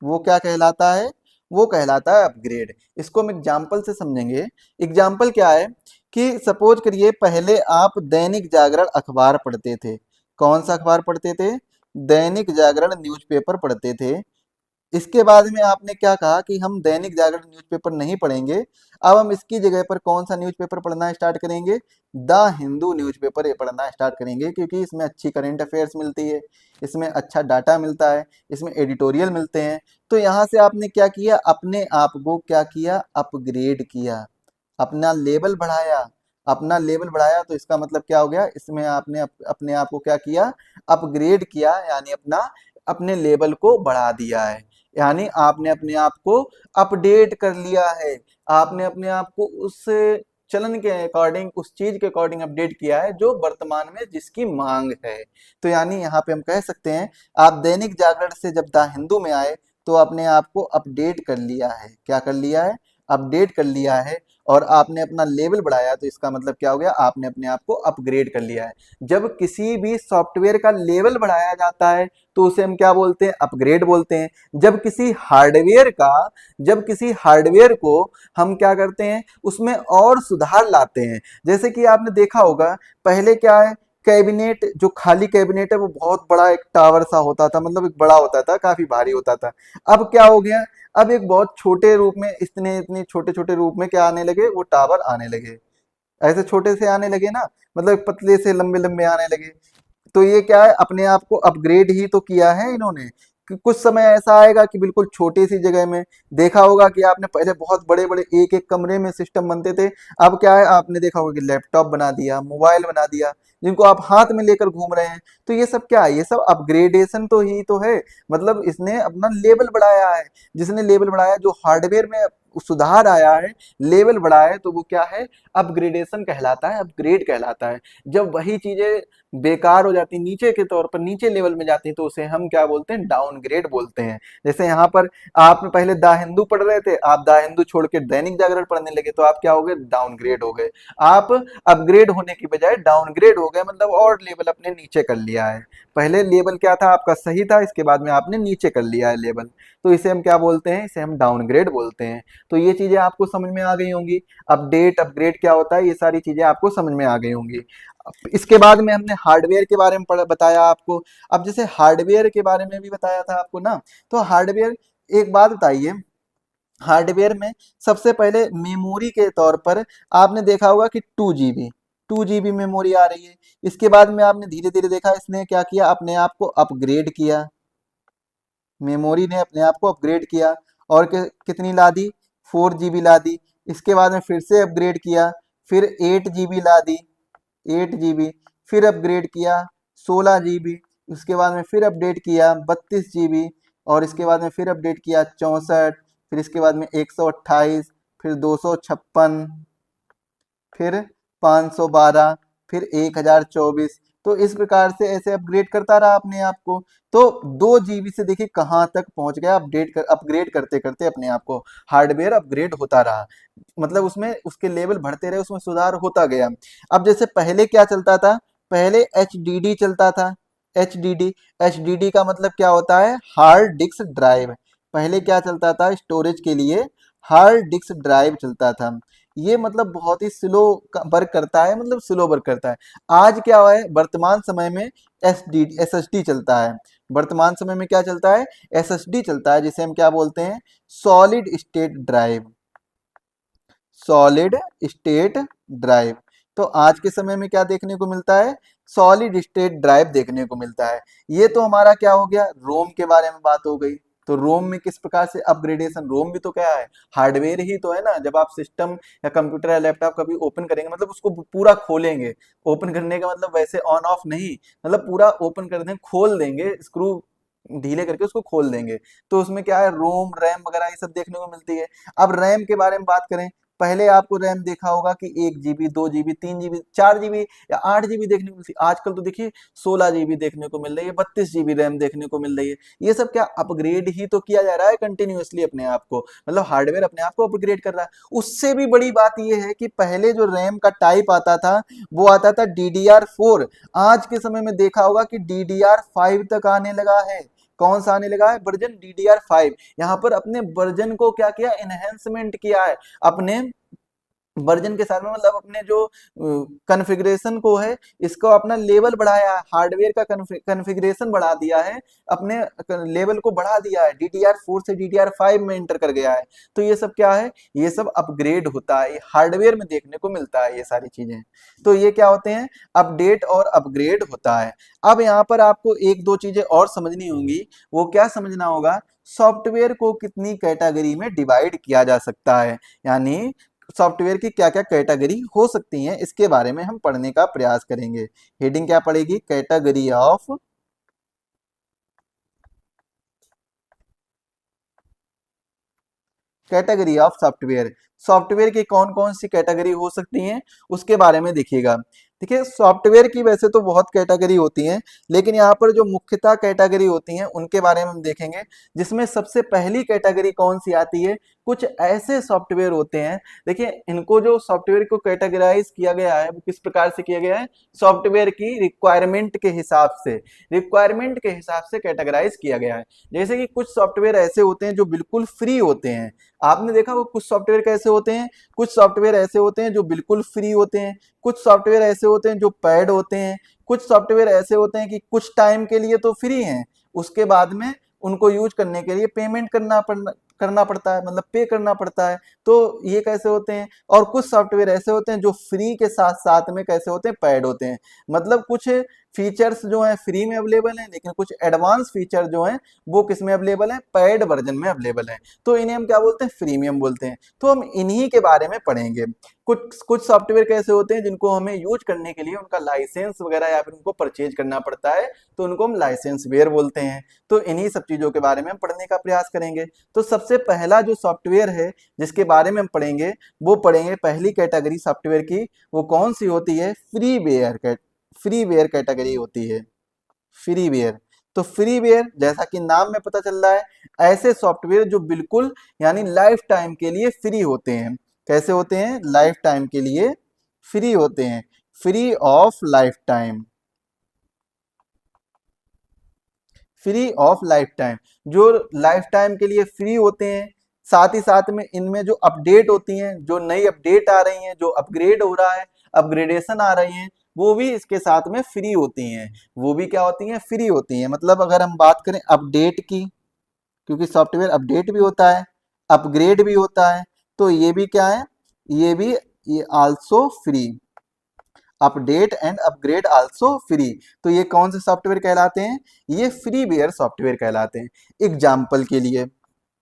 वो क्या कहलाता है? वो कहलाता है अपग्रेड। इसको हम एग्जाम्पल से समझेंगे। एग्जाम्पल क्या है कि सपोज करिए पहले आप दैनिक जागरण अखबार पढ़ते थे। कौन सा अखबार पढ़ते थे? दैनिक जागरण न्यूज़पेपर पढ़ते थे। इसके बाद में आपने क्या कहा कि हम दैनिक जागरण न्यूज़पेपर नहीं पढ़ेंगे, अब हम इसकी जगह पर कौन सा न्यूज़पेपर पढ़ना स्टार्ट करेंगे? द हिंदू न्यूज़पेपर ये पढ़ना स्टार्ट करेंगे, क्योंकि इसमें अच्छी करंट अफेयर्स मिलती है, इसमें अच्छा डाटा मिलता है, इसमें एडिटोरियल मिलते हैं। तो यहाँ से आपने क्या किया? अपने आप को क्या किया? अपग्रेड किया, अपना लेवल बढ़ाया। अपना लेवल बढ़ाया तो इसका मतलब क्या हो गया? इसमें आपने अपने आप को क्या किया? अपग्रेड किया, यानी अपने लेवल को बढ़ा दिया है, यानी आपने अपने आप को अपडेट कर लिया है। आपने अपने आप को उस चलन के अकॉर्डिंग, उस चीज के अकॉर्डिंग अपडेट किया है जो वर्तमान में जिसकी मांग है। तो यानी यहाँ पे हम कह सकते हैं आप दैनिक जागरण से जब द हिंदू में आए तो अपने आप को अपडेट कर लिया है। क्या कर लिया है? अपडेट कर लिया है। और आपने अपना लेवल बढ़ाया तो इसका मतलब क्या हो गया? आपने अपने आप को अपग्रेड कर लिया है। जब किसी भी सॉफ्टवेयर का लेवल बढ़ाया जाता है तो उसे हम क्या बोलते हैं? अपग्रेड बोलते हैं। जब किसी हार्डवेयर का जब किसी हार्डवेयर को हम क्या करते हैं? उसमें और सुधार लाते हैं। जैसे कि आपने देखा होगा पहले क्या है, कैबिनेट, जो खाली कैबिनेट है वो बहुत बड़ा एक टावर सा होता था, मतलब एक बड़ा होता था, काफी भारी होता था। अब क्या हो गया? अब एक बहुत छोटे रूप में, इतने इतने छोटे छोटे रूप में क्या आने लगे? वो टावर आने लगे। ऐसे छोटे से आने लगे ना, मतलब पतले से लंबे लंबे आने लगे। तो ये क्या है? अपने आप को अपग्रेड ही तो किया है इन्होंने। कि कुछ समय ऐसा आएगा कि बिल्कुल छोटी सी जगह में, देखा होगा कि आपने पहले बहुत बड़े बड़े एक एक कमरे में सिस्टम बनते थे, अब क्या है? आपने देखा होगा कि लैपटॉप बना दिया, मोबाइल बना दिया, जिनको आप हाथ में लेकर घूम रहे हैं। तो ये सब क्या है? ये सब अपग्रेडेशन तो ही तो है। मतलब इसने अपना लेवल बढ़ाया है। जिसने लेवल बढ़ाया, जो हार्डवेयर में सुधार आया है, लेवल बढ़ाया है, तो वो क्या है? अपग्रेडेशन कहलाता है, अपग्रेड कहलाता है। जब वही चीजें बेकार हो जाती, नीचे के तौर पर नीचे लेवल में जाती, तो उसे हम क्या बोलते हैं? डाउनग्रेड बोलते हैं। जैसे यहाँ पर आप पहले द हिंदू पढ़ रहे थे, आप द हिंदू छोड़ के दैनिक जागरण पढ़ने लगे, तो आप क्या हो गए? डाउनग्रेड हो गए। आप अपग्रेड होने की बजाय डाउनग्रेड हो गए, मतलब और लेवल अपने नीचे कर लिया है। पहले लेवल क्या था आपका? सही था, इसके बाद में आपने नीचे कर लिया है लेवल, तो इसे हम क्या बोलते हैं? इसे हम डाउनग्रेड बोलते हैं। तो ये चीजें आपको समझ में आ गई होंगी। अपडेट, अपग्रेड क्या होता है, ये सारी चीजें आपको समझ में आ गई होंगी। इसके बाद में हमने हार्डवेयर के बारे में बताया आपको। अब जैसे हार्डवेयर के बारे में भी बताया था आपको ना, तो हार्डवेयर, एक बात बताइए, हार्डवेयर में सबसे पहले मेमोरी के तौर पर आपने देखा होगा कि 2 GB मेमोरी आ रही है। इसके बाद में आपने धीरे धीरे देखा इसने क्या किया? अपने आप को अपग्रेड किया, मेमोरी ने अपने आप को अपग्रेड किया, और कितनी ला दी? 4 GB ला दी। इसके बाद में फिर से अपग्रेड किया, फिर 8 GB ला दी, 8 GB, फिर अपग्रेड किया 16 GB, उसके बाद में फिर अपडेट किया 32 GB, और इसके बाद में फिर अपडेट किया 64, फिर इसके बाद में 128, फिर 256, फिर 512, फिर 1024। तो इस प्रकार से ऐसे अपग्रेड करता रहा अपने आप को। तो 2 GB से देखिए कहाँ तक पहुंच गया, अपग्रेड करते करते अपने आप को। हार्डवेयर अपग्रेड होता रहा, मतलब उसमें उसके लेवल बढ़ते रहे, उसमें सुधार होता गया। अब जैसे पहले क्या चलता था? पहले HDD चलता था। एच डी डी का मतलब क्या होता है? Hard disk drive. पहले क्या चलता था? स्टोरेज के लिए हार्ड डिस्क ड्राइव चलता था। ये मतलब बहुत ही स्लो वर्क करता है, मतलब स्लो वर्क करता है। आज क्या है? वर्तमान समय में SSD चलता है। वर्तमान समय में क्या चलता है? SSD चलता है, जिसे हम क्या बोलते हैं? Solid state drive. Solid state drive. तो आज के समय में क्या देखने को मिलता है? सॉलिड स्टेट ड्राइव देखने को मिलता है। ये तो हमारा क्या हो गया? रोम के बारे में बात हो गई। तो रोम में किस प्रकार से अपग्रेडेशन? रोम भी तो क्या है? हार्डवेयर ही तो है ना। जब आप सिस्टम या कंप्यूटर या लैपटॉप कभी ओपन करेंगे, मतलब उसको पूरा खोलेंगे, ओपन करने का मतलब वैसे ऑन ऑफ नहीं, मतलब पूरा ओपन कर देंगे, खोल देंगे, स्क्रू ढीले करके उसको खोल देंगे, तो उसमें क्या है? रोम, रैम वगैरह ये सब देखने को मिलती है। अब रैम के बारे में बात करें, पहले आपको रैम देखा होगा कि 1 GB 2 GB 3 GB 4 GB या 8 GB देखने को मिलती, आजकल तो देखिए 16 GB देखने को मिल रही है, 32 GB रैम देखने को मिल रही है। ये सब क्या अपग्रेड ही तो किया जा रहा है कंटिन्यूअसली अपने आप को, मतलब हार्डवेयर अपने आप को अपग्रेड कर रहा है। उससे भी बड़ी बात ये है कि पहले जो रैम का टाइप आता था वो आता था DDR4, आज के समय में देखा होगा कि DDR5 तक आने लगा है। कौन सा आने लगा है? Version DDR5। यहाँ पर अपने वर्जन को क्या किया? एनहेंसमेंट किया है अपने वर्जन के साथ में, मतलब अपने जो कॉन्फ़िगरेशन को है इसको अपना लेवल बढ़ाया है, हार्डवेयर का कॉन्फ़िगरेशन बढ़ा दिया है, अपने लेवल को बढ़ा दिया है, DDR4 से DDR5 में एंटर कर गया है। तो ये सब क्या है? ये सब अपग्रेड होता है, ये हार्डवेयर में देखने को मिलता है ये सारी चीजें। तो ये क्या होते हैं? अपडेट और अपग्रेड होता है। अब यहाँ पर आपको एक दो चीजें और समझनी होंगी। वो क्या समझना होगा? सॉफ्टवेयर को कितनी कैटेगरी में डिवाइड किया जा सकता है, यानी सॉफ्टवेयर की क्या क्या कैटेगरी हो सकती हैं, इसके बारे में हम पढ़ने का प्रयास करेंगे। हेडिंग क्या पड़ेगी? Category of software. सॉफ्टवेयर की कौन कौन सी कैटेगरी हो सकती हैं उसके बारे में देखिएगा। देखिए, सॉफ्टवेयर की वैसे तो बहुत कैटेगरी होती हैं, लेकिन यहाँ पर जो मुख्यतः कैटेगरी होती हैं उनके बारे में हम देखेंगे। जिसमें सबसे पहली कैटेगरी कौन सी आती है? कुछ ऐसे सॉफ्टवेयर होते हैं, देखिए इनको जो सॉफ्टवेयर को कैटेगराइज किया गया है वो किस प्रकार से किया गया है? सॉफ्टवेयर की रिक्वायरमेंट के हिसाब से, रिक्वायरमेंट के हिसाब से कैटेगराइज किया गया है। जैसे कि कुछ सॉफ्टवेयर ऐसे होते हैं जो बिल्कुल फ्री होते हैं। आपने देखा वो कुछ सॉफ्टवेयर कैसे होते हैं? कुछ सॉफ्टवेयर ऐसे होते हैं जो बिल्कुल फ्री होते हैं, कुछ सॉफ्टवेयर ऐसे होते हैं जो पेड होते हैं, कुछ सॉफ्टवेयर ऐसे होते हैं कि कुछ टाइम के लिए तो फ्री हैं, उसके बाद में उनको यूज करने के लिए पेमेंट करना पड़ता है, मतलब पे करना पड़ता है। तो ये कैसे होते हैं? और कुछ सॉफ्टवेयर ऐसे होते हैं जो फ्री के साथ साथ में कैसे होते हैं? पेड होते हैं। मतलब कुछ फीचर्स जो हैं फ्री में अवेलेबल हैं, लेकिन कुछ एडवांस फीचर जो हैं वो किस में अवेलेबल है? पेड वर्जन में अवेलेबल है। तो इन्हें हम क्या बोलते हैं? फ्रीमियम बोलते हैं। तो हम इन्हीं के बारे में पढ़ेंगे। कुछ कुछ सॉफ्टवेयर कैसे होते हैं जिनको हमें यूज करने के लिए उनका लाइसेंस वगैरह या फिर उनको परचेज करना पड़ता है, तो उनको हम लाइसेंस वेयर बोलते हैं। तो इन्हीं सब चीजों के बारे में हम पढ़ने का प्रयास करेंगे। तो सबसे पहला जो सॉफ्टवेयर है जिसके बारे में हम पढ़ेंगे, वो पढ़ेंगे पहली कैटेगरी सॉफ्टवेयर की, वो कौन सी होती है? फ्रीवेयर कैटेगरी होती है, फ्रीवेयर। तो फ्रीवेयर जैसा कि नाम में पता चल रहा है, ऐसे सॉफ्टवेयर जो बिल्कुल यानी लाइफ टाइम के लिए फ्री होते हैं। कैसे होते हैं? लाइफ टाइम के लिए फ्री होते हैं, free of life time, free of life time. जो लाइफ टाइम के लिए फ्री होते हैं, साथ ही साथ में इनमें जो अपडेट होती हैं, जो नई अपडेट आ रही हैं, जो अपग्रेड हो रहा है, अपग्रेडेशन आ रही हैं, वो भी इसके साथ में फ्री होती हैं। वो भी क्या होती हैं? फ्री होती हैं। मतलब अगर हम बात करें अपडेट की, क्योंकि सॉफ्टवेयर अपडेट भी होता है, अपग्रेड भी होता है, तो ये भी क्या है? ये भी ये also free, update and upgrade also free. तो ये कौन से सॉफ्टवेयर कहलाते हैं? ये फ्रीवेयर सॉफ्टवेयर कहलाते हैं। एग्जाम्पल के लिए,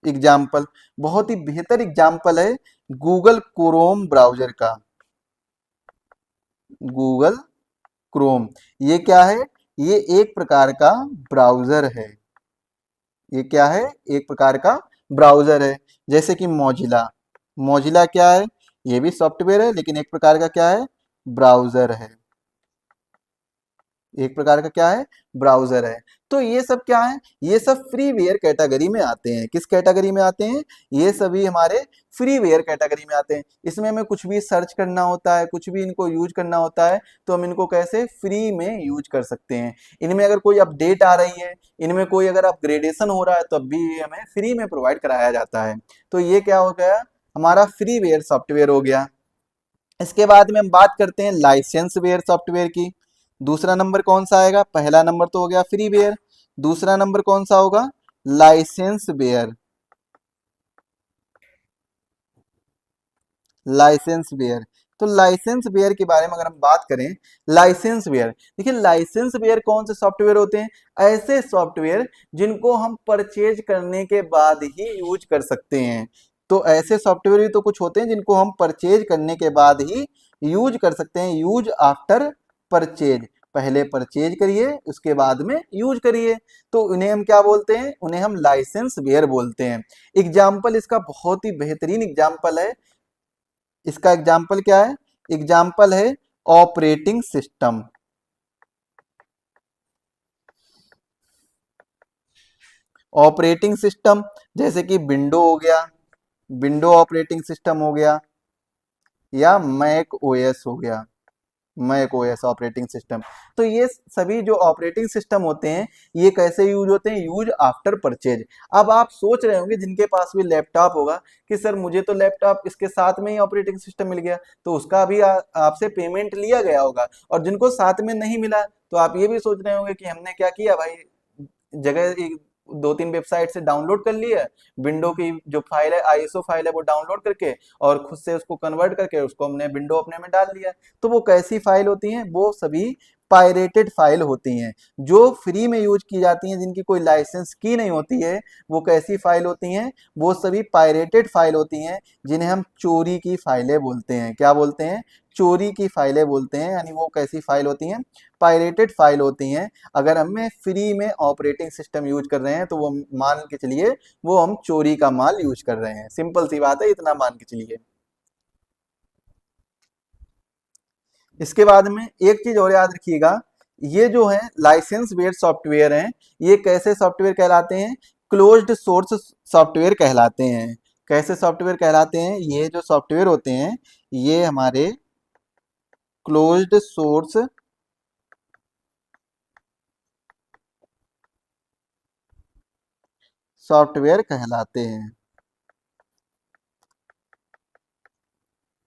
एग्जाम्पल बहुत ही बेहतर एग्जाम्पल है गूगल क्रोम ब्राउजर का। गूगल क्रोम, ये क्या है? ये एक प्रकार का ब्राउजर है। ये क्या है? एक प्रकार का ब्राउजर है। जैसे कि मोजिला, मोजिला क्या है? ये भी सॉफ्टवेयर है, लेकिन एक प्रकार का क्या है? ब्राउजर है। एक प्रकार का क्या है? ब्राउजर है। तो ये सब क्या है? ये सब फ्रीवेयर कैटेगरी में आते हैं। किस कैटेगरी में आते हैं? ये सभी हमारे फ्रीवेयर कैटेगरी में आते हैं। इसमें हमें कुछ भी सर्च करना होता है, कुछ भी इनको यूज करना होता है, तो हम इनको कैसे? फ्री में यूज कर सकते हैं। इनमें अगर कोई अपडेट आ रही है, इनमें कोई अगर अपग्रेडेशन हो रहा है, तब भी ये हमें फ्री में प्रोवाइड कराया जाता है। तो ये क्या हो गया? हमारा फ्रीवेयर सॉफ्टवेयर हो गया। इसके बाद में हम बात करते हैं लाइसेंस वेयर सॉफ्टवेयर की। दूसरा नंबर कौन सा आएगा? पहला नंबर तो हो गया फ्रीवेयर, दूसरा नंबर कौन सा होगा? Licenseware, licenseware. तो लाइसेंस वेयर के बारे में अगर हम बात करें, लाइसेंस वेयर, देखिए लाइसेंस वेयर कौन से सॉफ्टवेयर होते हैं? ऐसे सॉफ्टवेयर जिनको हम परचेज करने के बाद ही यूज कर सकते हैं। तो ऐसे सॉफ्टवेयर भी तो कुछ होते हैं जिनको हम परचेज करने के बाद ही यूज कर सकते हैं, यूज आफ्टर परचेज। पहले परचेज करिए, उसके बाद में यूज करिए। तो उन्हें हम क्या बोलते हैं? उन्हें हम लाइसेंस वेयर बोलते हैं। एग्जाम्पल इसका बहुत ही बेहतरीन एग्जाम्पल है इसका एग्जाम्पल क्या है? एग्जाम्पल है ऑपरेटिंग सिस्टम। ऑपरेटिंग सिस्टम जैसे कि विंडो हो गया, विंडो ऑपरेटिंग सिस्टम हो गया, या मैक ओएस हो गया, मैक ओएस ऑपरेटिंग सिस्टम। तो ये सभी जो ऑपरेटिंग सिस्टम होते हैं ये कैसे यूज होते हैं? Use after purchase. अब आप सोच रहे होंगे जिनके पास भी लैपटॉप होगा कि सर मुझे तो लैपटॉप इसके साथ में ही ऑपरेटिंग सिस्टम मिल गया, तो उसका भी आपसे पेमेंट लिया गया होगा। और जिनको साथ में नहीं मिला तो आप ये भी सोच रहे होंगे कि हमने क्या किया भाई, जगह दो तीन वेबसाइट से डाउनलोड कर लिया, विंडो की जो फाइल है, आईएसओ फाइल है, वो डाउनलोड करके और खुद से उसको कन्वर्ट करके उसको हमने विंडो अपने में डाल लिया। तो वो कैसी फाइल होती हैं? वो सभी पायरेटेड फाइल होती हैं, जो फ्री में यूज की जाती हैं, जिनकी कोई लाइसेंस की नहीं होती है। वो कैसी फाइल होती हैं? वो सभी पायरेटेड फाइल होती हैं, जिन्हें हम चोरी की फाइलें बोलते हैं। क्या बोलते हैं? चोरी की फाइलें बोलते हैं। यानी वो कैसी फाइल होती हैं? पायरेटेड फाइल होती हैं। अगर हमें फ्री में ऑपरेटिंग सिस्टम यूज कर रहे हैं तो वो मान के चलिए वो हम चोरी का माल यूज कर रहे हैं। सिंपल सी बात है, इतना मान के चलिए। इसके बाद में एक चीज और याद रखिएगा, ये जो है लाइसेंस बेस्ड सॉफ्टवेयर हैं, ये कैसे सॉफ्टवेयर कहलाते हैं? क्लोज्ड सोर्स सॉफ्टवेयर कहलाते हैं। कैसे सॉफ्टवेयर कहलाते हैं? ये जो सॉफ्टवेयर होते हैं ये हमारे क्लोज्ड सोर्स सॉफ्टवेयर कहलाते हैं।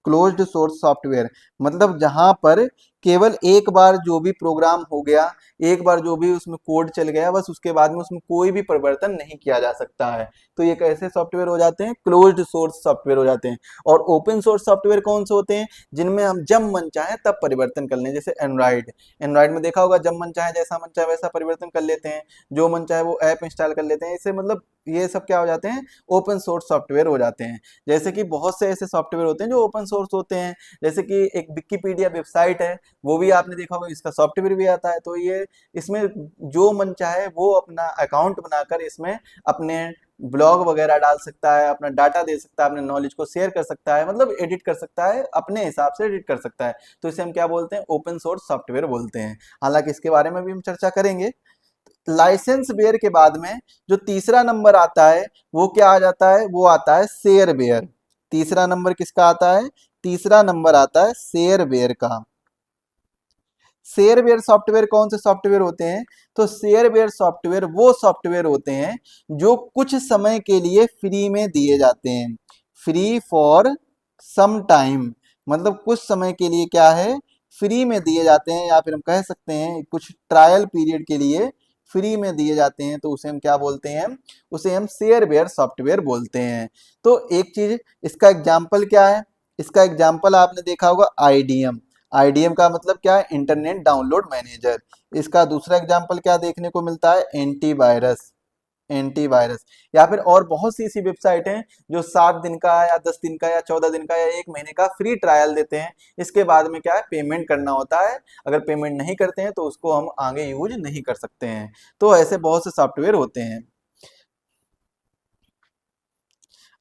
क्लोज्ड सोर्स सॉफ्टवेयर मतलब जहां पर केवल एक बार जो भी प्रोग्राम हो गया, एक बार जो भी उसमें कोड चल गया, बस उसके बाद में उसमें कोई भी परिवर्तन नहीं किया जा सकता है। तो ये कैसे सॉफ्टवेयर हो जाते हैं? क्लोज्ड सोर्स सॉफ्टवेयर हो जाते हैं। और ओपन सोर्स सॉफ्टवेयर कौन से होते हैं? जिनमें हम जब मन चाहे तब परिवर्तन कर लें। जैसे एंड्रॉइड, एंड्रॉइड में देखा होगा जब मन चाहे जैसा मन चाहे वैसा परिवर्तन कर लेते हैं, जो मन चाहे वो ऐप इंस्टॉल कर लेते हैं। इससे मतलब ये सब क्या हो जाते हैं? ओपन सोर्स सॉफ्टवेयर हो जाते हैं। जैसे कि बहुत से ऐसे सॉफ्टवेयर होते हैं जो ओपन सोर्स होते हैं, जैसे कि एक विकिपीडिया वेबसाइट है, वो भी आपने देखा होगा, इसका सॉफ्टवेयर भी आता है। तो ये इसमें जो मन चाहे वो अपना अकाउंट बनाकर इसमें अपने ब्लॉग वगैरह डाल सकता है, अपना डाटा दे सकता है, अपने नॉलेज को शेयर कर सकता है, मतलब एडिट कर सकता है, अपने हिसाब से एडिट कर सकता है। तो इसे हम क्या बोलते हैं? ओपन सोर्स सॉफ्टवेयर बोलते हैं। हालांकि इसके बारे में भी हम चर्चा करेंगे। लाइसेंस बेयर के बाद में जो तीसरा नंबर आता है वो क्या आ जाता है? वो आता है शेयर बेयर। तीसरा नंबर किसका आता है? तीसरा नंबर आता है शेयर बेयर का। शेयरवेयर सॉफ्टवेयर कौन से सॉफ्टवेयर होते हैं? तो शेयरवेयर सॉफ्टवेयर वो सॉफ्टवेयर होते हैं जो कुछ समय के लिए फ्री में दिए जाते हैं। फ्री फॉर सम टाइम, मतलब कुछ समय के लिए क्या है? फ्री में दिए जाते हैं, या फिर हम कह सकते हैं कुछ ट्रायल पीरियड के लिए फ्री में दिए जाते हैं। तो उसे हम क्या बोलते हैं? उसे हम शेयरवेयर सॉफ्टवेयर बोलते हैं। तो एक चीज, इसका एग्जाम्पल क्या है? इसका एग्जाम्पल आपने देखा होगा आईडीएम। आईडीएम का मतलब क्या है? Internet download manager. इसका दूसरा एग्जाम्पल क्या देखने को मिलता है? एंटीवायरस। एंटीवायरस, या फिर और बहुत सी ऐसी वेबसाइट हैं जो 7 दिन का या 10 दिन का या 14 दिन का या 1 महीने का फ्री ट्रायल देते हैं। इसके बाद में क्या है? पेमेंट करना होता है। अगर पेमेंट नहीं करते हैं तो उसको हम आगे यूज नहीं कर सकते हैं। तो ऐसे बहुत से सॉफ्टवेयर होते हैं।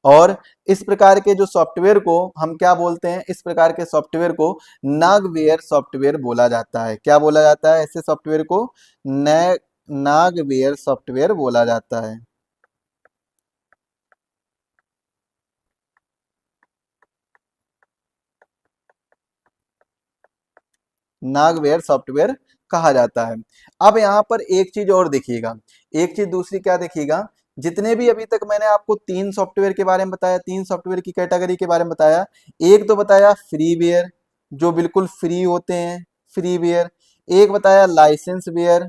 और इस प्रकार के जो सॉफ्टवेयर को हम क्या बोलते हैं? इस प्रकार के सॉफ्टवेयर को नागवेयर सॉफ्टवेयर बोला जाता है। क्या बोला जाता है? ऐसे सॉफ्टवेयर को न नागवेयर सॉफ्टवेयर बोला जाता है। नागवेयर सॉफ्टवेयर कहा जाता है। अब यहाँ पर एक चीज और देखिएगा, एक चीज दूसरी क्या देखिएगा, जितने भी अभी तक मैंने आपको 3 सॉफ्टवेयर के बारे में बताया, 3 सॉफ्टवेयर की कैटेगरी के बारे में बताया। एक तो बताया फ्रीवेयर, जो बिल्कुल फ्री होते हैं, फ्रीवेयर। एक बताया लाइसेंस वेयर,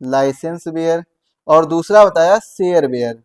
लाइसेंस वेयर। और दूसरा बताया शेयरवेयर।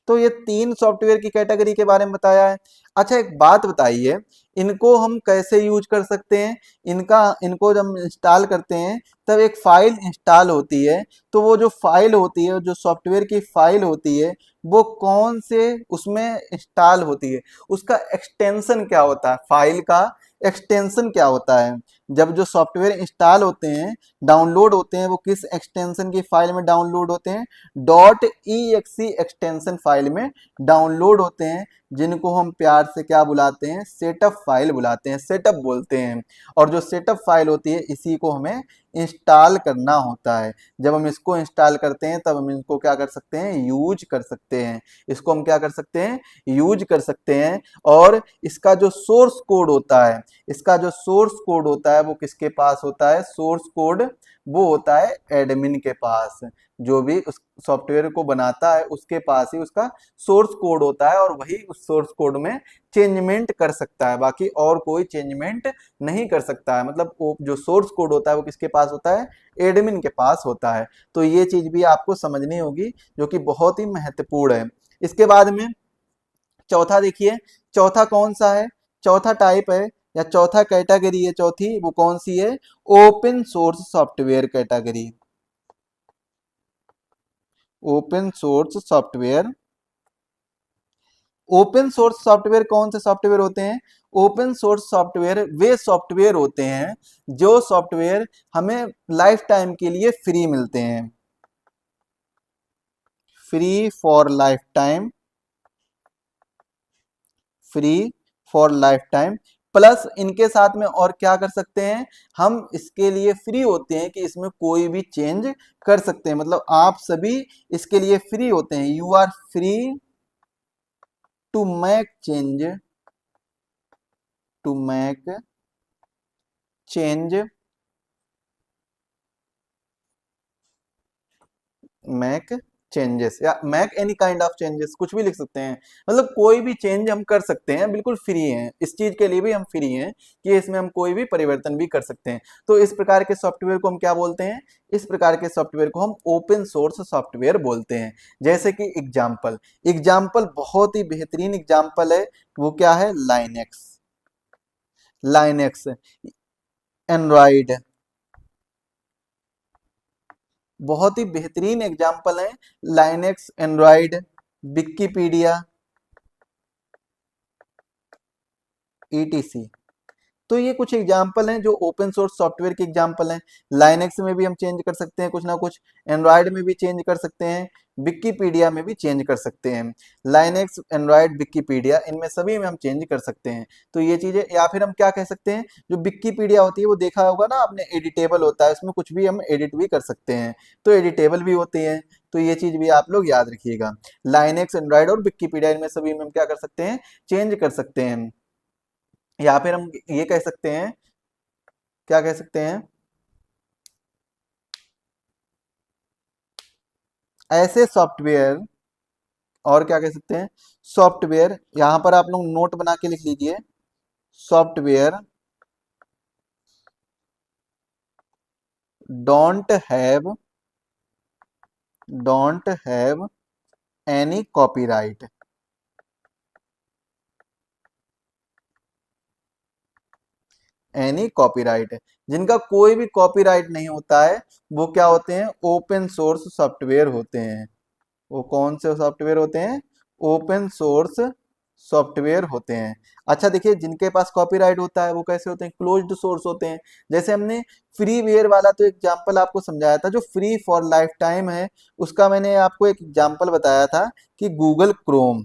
तो ये 3 सॉफ्टवेयर की कैटेगरी के बारे में बताया है। अच्छा एक बात बताइए, इनको हम कैसे यूज कर सकते हैं, इनको जब हम इंस्टॉल करते हैं तब एक फाइल इंस्टॉल होती है, तो वो जो फाइल होती है, जो सॉफ्टवेयर की फाइल होती है, वो कौन से उसमें इंस्टॉल होती है, उसका एक्सटेंशन क्या होता है, फाइल का एक्सटेंशन क्या होता है। जब जो सॉफ्टवेयर इंस्टॉल होते हैं, डाउनलोड होते हैं, वो किस एक्सटेंशन की फाइल में डाउनलोड होते हैं, .exe एक्सटेंशन फाइल में डाउनलोड होते हैं, जिनको हम प्यार से क्या बुलाते हैं, सेटअप फाइल बुलाते हैं, सेटअप बोलते हैं। और जो सेटअप फाइल होती है, इसी को हमें इंस्टॉल करना होता है। जब हम इसको इंस्टॉल करते हैं तब हम इसको क्या कर सकते हैं, यूज कर सकते हैं। इसको हम क्या कर सकते हैं, यूज कर सकते हैं। और इसका जो सोर्स कोड होता है, इसका जो सोर्स कोड होता है वो किसके पास होता है, सोर्स कोड वो होता है एडमिन के पास। जो भी उस सॉफ्टवेयर को बनाता है उसके पास ही उसका सोर्स कोड होता है, और वही उस सोर्स कोड में चेंजमेंट कर सकता है, बाकी और कोई चेंजमेंट नहीं कर सकता है। मतलब वो जो सोर्स कोड होता है वो किसके पास होता है, एडमिन के पास होता है। तो ये चीज भी आपको समझनी होगी, जो कि बहुत ही महत्वपूर्ण है। इसके बाद में चौथा देखिए, चौथा कौन सा है, चौथा टाइप है या चौथा कैटेगरी है, चौथी वो कौन सी है, open source software category. Open source software, open source software कौन से सॉफ्टवेयर होते हैं, ओपन सोर्स सॉफ्टवेयर वे सॉफ्टवेयर होते हैं जो सॉफ्टवेयर हमें लाइफ टाइम के लिए फ्री मिलते हैं, free for life time, free for life time. Plus इनके साथ में और क्या कर सकते हैं, हम इसके लिए फ्री होते हैं कि इसमें कोई भी चेंज कर सकते हैं। मतलब आप सभी इसके लिए फ्री होते हैं, you are free to make change, to make change, make changes या make any kind of changes, कुछ भी लिख सकते हैं। मतलब कोई भी चेंज हम कर सकते हैं, बिल्कुल फ्री हैं, इस चीज के लिए भी हम फ्री हैं कि इसमें हम कोई भी परिवर्तन भी कर सकते हैं। तो इस प्रकार के सॉफ्टवेयर को हम क्या बोलते हैं, इस प्रकार के सॉफ्टवेयर को हम ओपन सोर्स सॉफ्टवेयर बोलते हैं। जैसे कि एग्जाम्पल, एग्जाम्पल बहुत ही बेहतरीन एग्जाम्पल है, वो क्या है, लाइनेक्स, लाइनेक्स, एंड्रॉइड, बहुत ही बेहतरीन एग्जाम्पल है लाइनेक्स, एंड्रॉइड, विकिपीडिया, ईटीसी। तो ये कुछ एग्जाम्पल हैं जो ओपन सोर्स सॉफ्टवेयर के एग्जाम्पल हैं। लाइनेक्स में भी हम चेंज कर सकते हैं कुछ ना कुछ, एंड्रॉइड में भी चेंज कर सकते हैं, विकिपीडिया में भी चेंज कर सकते हैं। लाइनेक्स, एंड्रॉइड, विकिपीडिया, इनमें सभी में हम चेंज कर सकते हैं। तो ये चीजें, या फिर हम क्या कह सकते हैं, जो विकिपीडिया होती है वो देखा होगा ना आपने, एडिटेबल होता है, उसमें कुछ भी हम एडिट भी कर सकते हैं, तो एडिटेबल भी होती है। तो ये चीज भी आप लोग याद रखिएगा, लाइनेक्स, एंड्रॉइड और विकिपीडिया, इनमें सभी में हम क्या कर सकते हैं, चेंज कर सकते हैं। या फिर हम ये कह सकते हैं, क्या कह सकते हैं, ऐसे सॉफ्टवेयर, और क्या कह सकते हैं, सॉफ्टवेयर, यहां पर आप लोग नोट बना के लिख लीजिए, software don't have, don't have any copyright, any copyright, जिनका कोई भी कॉपीराइट नहीं होता है, वो क्या होते हैं, ओपन सोर्स सॉफ्टवेयर होते हैं। वो कौन से सॉफ्टवेयर होते हैं, ओपन सोर्स सॉफ्टवेयर होते हैं। अच्छा देखिए, जिनके पास कॉपीराइट होता है वो कैसे होते हैं, क्लोज्ड सोर्स होते हैं। जैसे हमने फ्रीवेयर वाला तो एग्जांपल आपको समझाया था, जो फ्री फॉर लाइफ टाइम है, उसका मैंने आपको एक एग्जांपल बताया था कि गूगल क्रोम,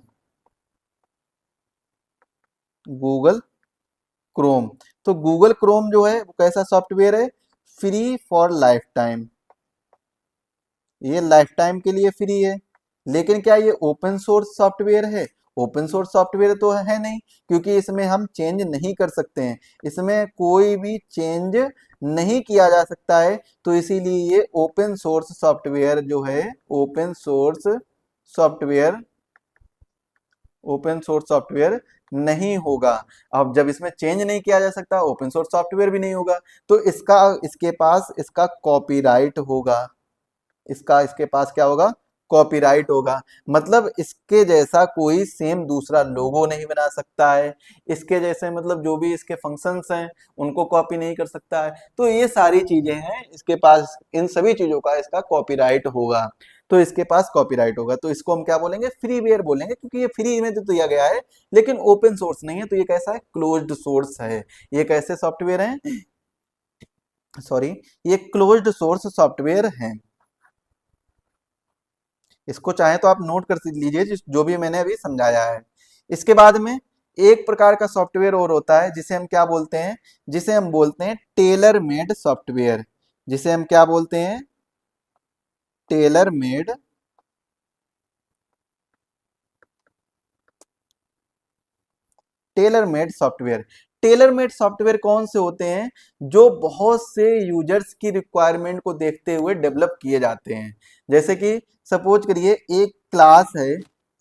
गूगल क्रोम। तो गूगल क्रोम जो है वो कैसा सॉफ्टवेयर है, फ्री फॉर लाइफ टाइम, ये लाइफ टाइम के लिए फ्री है। लेकिन क्या ये ओपन सोर्स सॉफ्टवेयर है, ओपन सोर्स सॉफ्टवेयर तो है नहीं, क्योंकि इसमें हम चेंज नहीं कर सकते हैं, इसमें कोई भी चेंज नहीं किया जा सकता है। तो इसीलिए ये ओपन सोर्स सॉफ्टवेयर जो है, open source software, open source software नहीं होगा। अब जब इसमें चेंज नहीं किया जा सकता, ओपन सोर्स सॉफ्टवेयर भी नहीं होगा, तो इसका, इसके पास इसका कॉपीराइट होगा, इसका, इसके पास क्या होगा, कॉपीराइट होगा। मतलब इसके जैसा कोई सेम दूसरा लोगो नहीं बना सकता है, इसके जैसे मतलब जो भी इसके फंक्शंस हैं उनको कॉपी नहीं कर सकता है। तो ये सारी चीजें हैं इसके पास, इन सभी चीजों का इसका कॉपीराइट होगा। तो इसके पास कॉपीराइट होगा, तो इसको हम क्या बोलेंगे, फ्रीवेयर बोलेंगे, क्योंकि ये फ्री में तो दिया गया है लेकिन ओपन सोर्स नहीं है। तो ये कैसा है, क्लोज्ड सोर्स है। ये कैसे सॉफ्टवेयर है, सॉरी, ये क्लोज्ड सोर्स सॉफ्टवेयर है। इसको चाहे तो आप नोट कर लीजिए जो भी मैंने अभी समझाया है। इसके बाद में एक प्रकार का सॉफ्टवेयर और होता है जिसे हम क्या बोलते हैं, जिसे हम बोलते हैं टेलर मेड सॉफ्टवेयर। जिसे हम क्या बोलते हैं, tailor made tailor made software. Tailor made software कौन से होते हैं, जो बहुत से यूजर्स की रिक्वायरमेंट को देखते हुए डेवलप किए जाते हैं। जैसे कि सपोज करिए एक क्लास है,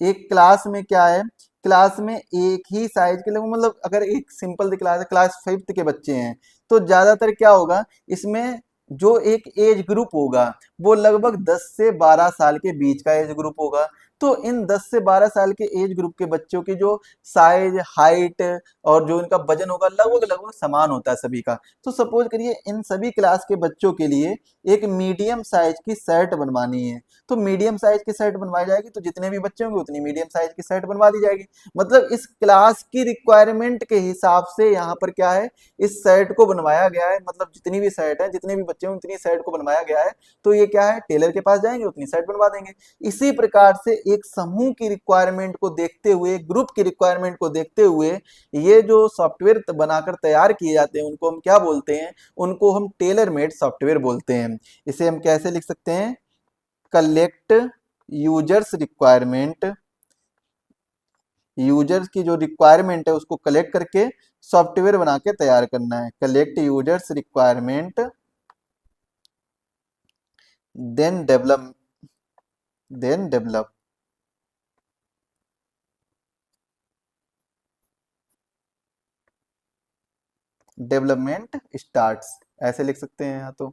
एक क्लास में क्या है, क्लास में एक ही साइज के लोग, मतलब अगर एक सिंपल सी क्लास है, क्लास 5th के बच्चे हैं, तो ज्यादातर क्या होगा इसमें, जो एक एज ग्रुप होगा वो लगभग 10 से 12 साल के बीच का एज ग्रुप होगा। तो इन 10 से 12 साल के एज ग्रुप के बच्चों की जो साइज, हाइट और जो इनका वजन होगा लगभग लगभग समान होता है सभी का। तो सपोज करिए इन सभी क्लास के बच्चों के लिए एक मीडियम साइज की शर्ट बनवानी है। तो मीडियम साइज की शर्ट बनवाई जाएगी, तो जितने भी बच्चे होंगे उतनी मीडियम साइज की शर्ट बनवा दी जाएगी। मतलब इस क्लास की रिक्वायरमेंट के हिसाब से यहाँ पर क्या है, इस शर्ट को बनवाया गया है। मतलब जितनी भी शर्ट है, जितने भी बच्चे हैं उतनी शर्ट को बनवाया गया है। तो ये क्या है, टेलर के पास जाएंगे उतनी शर्ट बनवा देंगे। इसी प्रकार से एक समूह की रिक्वायरमेंट को देखते हुए, ग्रुप की रिक्वायरमेंट को देखते हुए ये जो सॉफ्टवेयर बनाकर तैयार किए जाते हैं उनको हम क्या बोलते हैं, उनको हम टेलर मेड सॉफ्टवेयर बोलते हैं। इसे हम कैसे लिख सकते हैं, कलेक्ट यूजर्स रिक्वायरमेंट, यूजर्स की जो रिक्वायरमेंट है उसको कलेक्ट करके सॉफ्टवेयर बना के तैयार करना है। Collect users requirement then develop, then develop, development starts, ऐसे लिख सकते हैं यहाँ। तो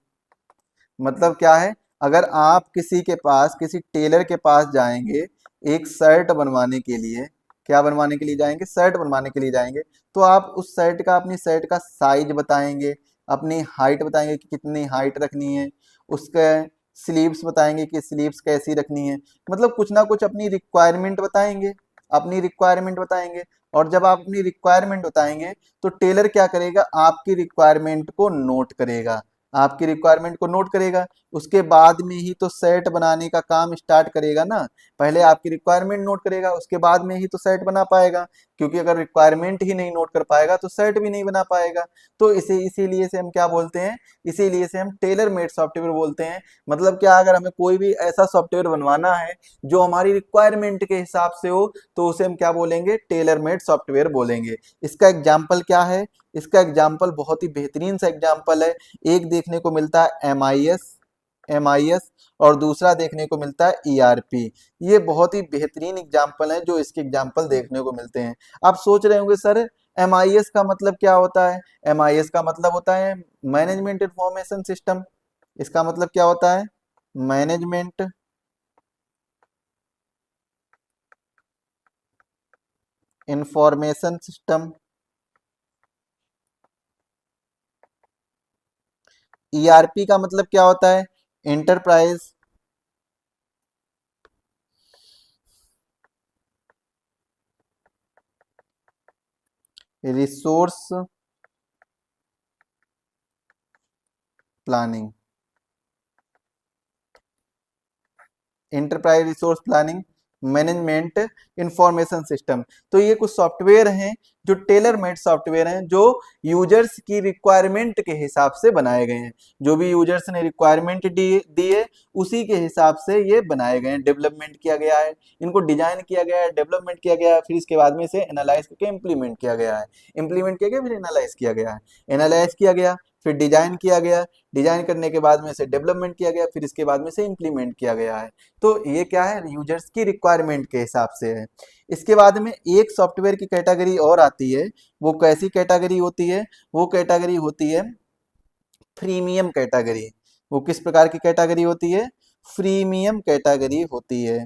मतलब क्या है, अगर आप किसी के पास, किसी टेलर के पास जाएंगे एक शर्ट बनवाने के लिए, क्या बनवाने के लिए जाएंगे, शर्ट बनवाने के लिए जाएंगे, तो आप उस शर्ट का, अपनी शर्ट का साइज बताएंगे, अपनी हाइट बताएंगे कि कितनी हाइट रखनी है, उसके स्लीव्स बताएंगे कि स्लीव्स कैसी रखनी है। मतलब कुछ ना कुछ अपनी रिक्वायरमेंट बताएंगे, अपनी रिक्वायरमेंट बताएंगे। और जब आप अपनी रिक्वायरमेंट बताएंगे तो टेलर क्या करेगा, आपकी रिक्वायरमेंट को नोट करेगा, आपकी रिक्वायरमेंट को नोट करेगा। उसके बाद में ही तो सेट बनाने का काम स्टार्ट करेगा ना। पहले आपकी रिक्वायरमेंट नोट करेगा, उसके बाद में ही तो सेट बना पाएगा, क्योंकि अगर रिक्वायरमेंट ही नहीं नोट कर पाएगा तो सेट भी नहीं बना पाएगा। तो इसीलिए से हम क्या बोलते हैं, इसीलिए से हम टेलर मेड सॉफ्टवेयर बोलते हैं। मतलब क्या, अगर हमें कोई भी ऐसा सॉफ्टवेयर बनवाना है जो हमारी रिक्वायरमेंट के हिसाब से हो, तो उसे हम क्या बोलेंगे, टेलर मेड सॉफ्टवेयर बोलेंगे। इसका एग्जाम्पल क्या है, इसका एग्जाम्पल बहुत ही बेहतरीन सा एग्जाम्पल है। एक देखने को मिलता है एमआईएस और दूसरा देखने को मिलता है ईआरपी। ये बहुत ही बेहतरीन एग्जाम्पल है जो इसके एग्जाम्पल देखने को मिलते हैं। आप सोच रहे होंगे सर एमआईएस का मतलब क्या होता है, एमआईएस का मतलब होता है मैनेजमेंट इंफॉर्मेशन सिस्टम। इसका मतलब क्या होता है, मैनेजमेंट इंफॉर्मेशन सिस्टम। ईआरपी का मतलब क्या होता है, enterprise resource planning, enterprise resource planning, management information system. तो ये कुछ सॉफ्टवेयर हैं जो टेलर मेड सॉफ्टवेयर हैं, जो यूजर्स की रिक्वायरमेंट के हिसाब से बनाए गए हैं। जो भी यूजर्स ने रिक्वायरमेंट दी है उसी के हिसाब से ये बनाए गए हैं, डेवलपमेंट किया गया है, इनको डिजाइन किया गया है, डेवलपमेंट किया गया है, फिर इसके बाद में से एनालाइज करके इम्प्लीमेंट किया गया है, इम्प्लीमेंट किया गया, फिर एनालाइज किया गया है, एनालाइज किया गया, फिर डिजाइन किया गया, डिजाइन करने के बाद में से डेवलपमेंट किया गया, फिर इसके बाद में से इम्प्लीमेंट किया गया है। तो ये क्या है, यूजर्स की रिक्वायरमेंट के हिसाब से है। इसके बाद में एक सॉफ्टवेयर की कैटेगरी और आती है। वो कैसी कैटेगरी होती है, वो कैटेगरी होती है प्रीमियम कैटेगरी। वो किस प्रकार की कैटेगरी होती है, फ्रीमियम कैटेगरी होती है।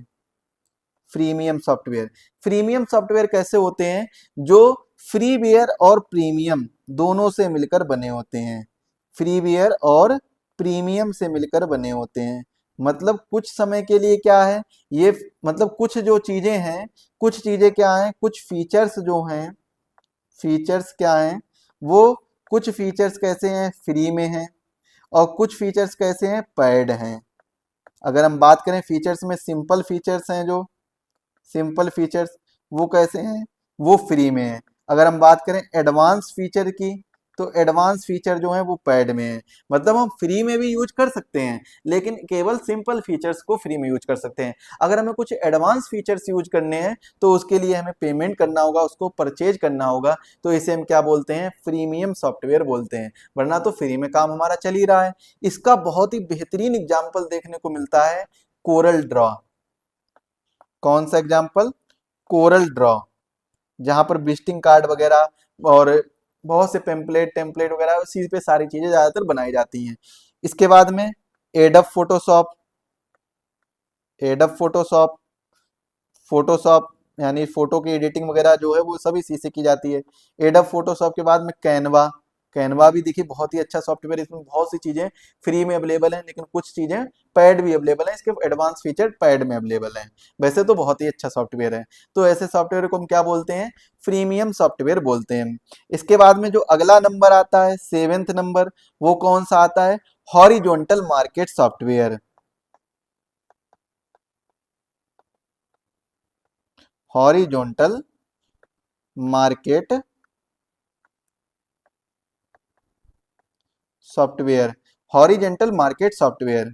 फ्रीमियम सॉफ्टवेयर, फ्रीमियम सॉफ्टवेयर कैसे होते हैं? जो फ्रीवेयर और प्रीमियम दोनों से मिलकर बने होते हैं। फ्रीवेयर और प्रीमियम से मिलकर बने होते हैं। मतलब कुछ समय के लिए क्या है ये, मतलब कुछ जो चीजें हैं, कुछ चीजें क्या हैं, कुछ फीचर्स जो हैं, फीचर्स क्या हैं वो, कुछ फीचर्स कैसे हैं, फ्री में हैं, और कुछ फीचर्स कैसे हैं, पेड हैं। अगर हम बात करें फीचर्स में, सिंपल फीचर्स हैं जो, सिंपल फीचर्स वो कैसे हैं, वो फ्री में है। अगर हम बात करें एडवांस फीचर की, तो एडवांस फीचर जो है वो पेड में है। मतलब हम फ्री में भी यूज कर सकते हैं, लेकिन केवल सिंपल फीचर्स को फ्री में यूज कर सकते हैं। अगर हमें कुछ एडवांस फीचर्स यूज करने हैं तो उसके लिए हमें पेमेंट करना होगा, उसको परचेज करना होगा, तो इसे हम क्या बोलते हैं, प्रीमियम सॉफ्टवेयर बोलते हैं। वरना तो फ्री में काम हमारा चल ही रहा है। इसका बहुत ही बेहतरीन एग्जाम्पल देखने को मिलता है कोरल ड्रॉ। कौन सा एग्जाम्पल? कोरल ड्रॉ, जहां पर विजिटिंग कार्ड वगैरह और बहुत से टेम्पलेट टेम्पलेट वगैरह उसी पे सारी चीजें ज्यादातर बनाई जाती हैं। इसके बाद में एडब फोटोशॉप, एडब फोटोशॉप, फोटोशॉप यानी फोटो की एडिटिंग वगैरह जो है वो सब इसी से की जाती है। एडब फोटोशॉप के बाद में कैनवा, कैनवा भी देखिए बहुत ही अच्छा सॉफ्टवेयर, इसमें बहुत सी चीजें फ्री में अवेलेबल हैं, लेकिन कुछ चीजें पेड भी अवेलेबल हैं, इसके एडवांस फीचर पेड में अवेलेबल हैं। वैसे तो बहुत ही अच्छा सॉफ्टवेयर है। तो ऐसे सॉफ्टवेयर को हम क्या बोलते हैं, प्रीमियम सॉफ्टवेयर बोलते हैं। इसके बाद में जो अगला नंबर आता है, सेवेंथ नंबर, वो कौन सा आता है, horizontal market software. Horizontal market software, horizontal market software.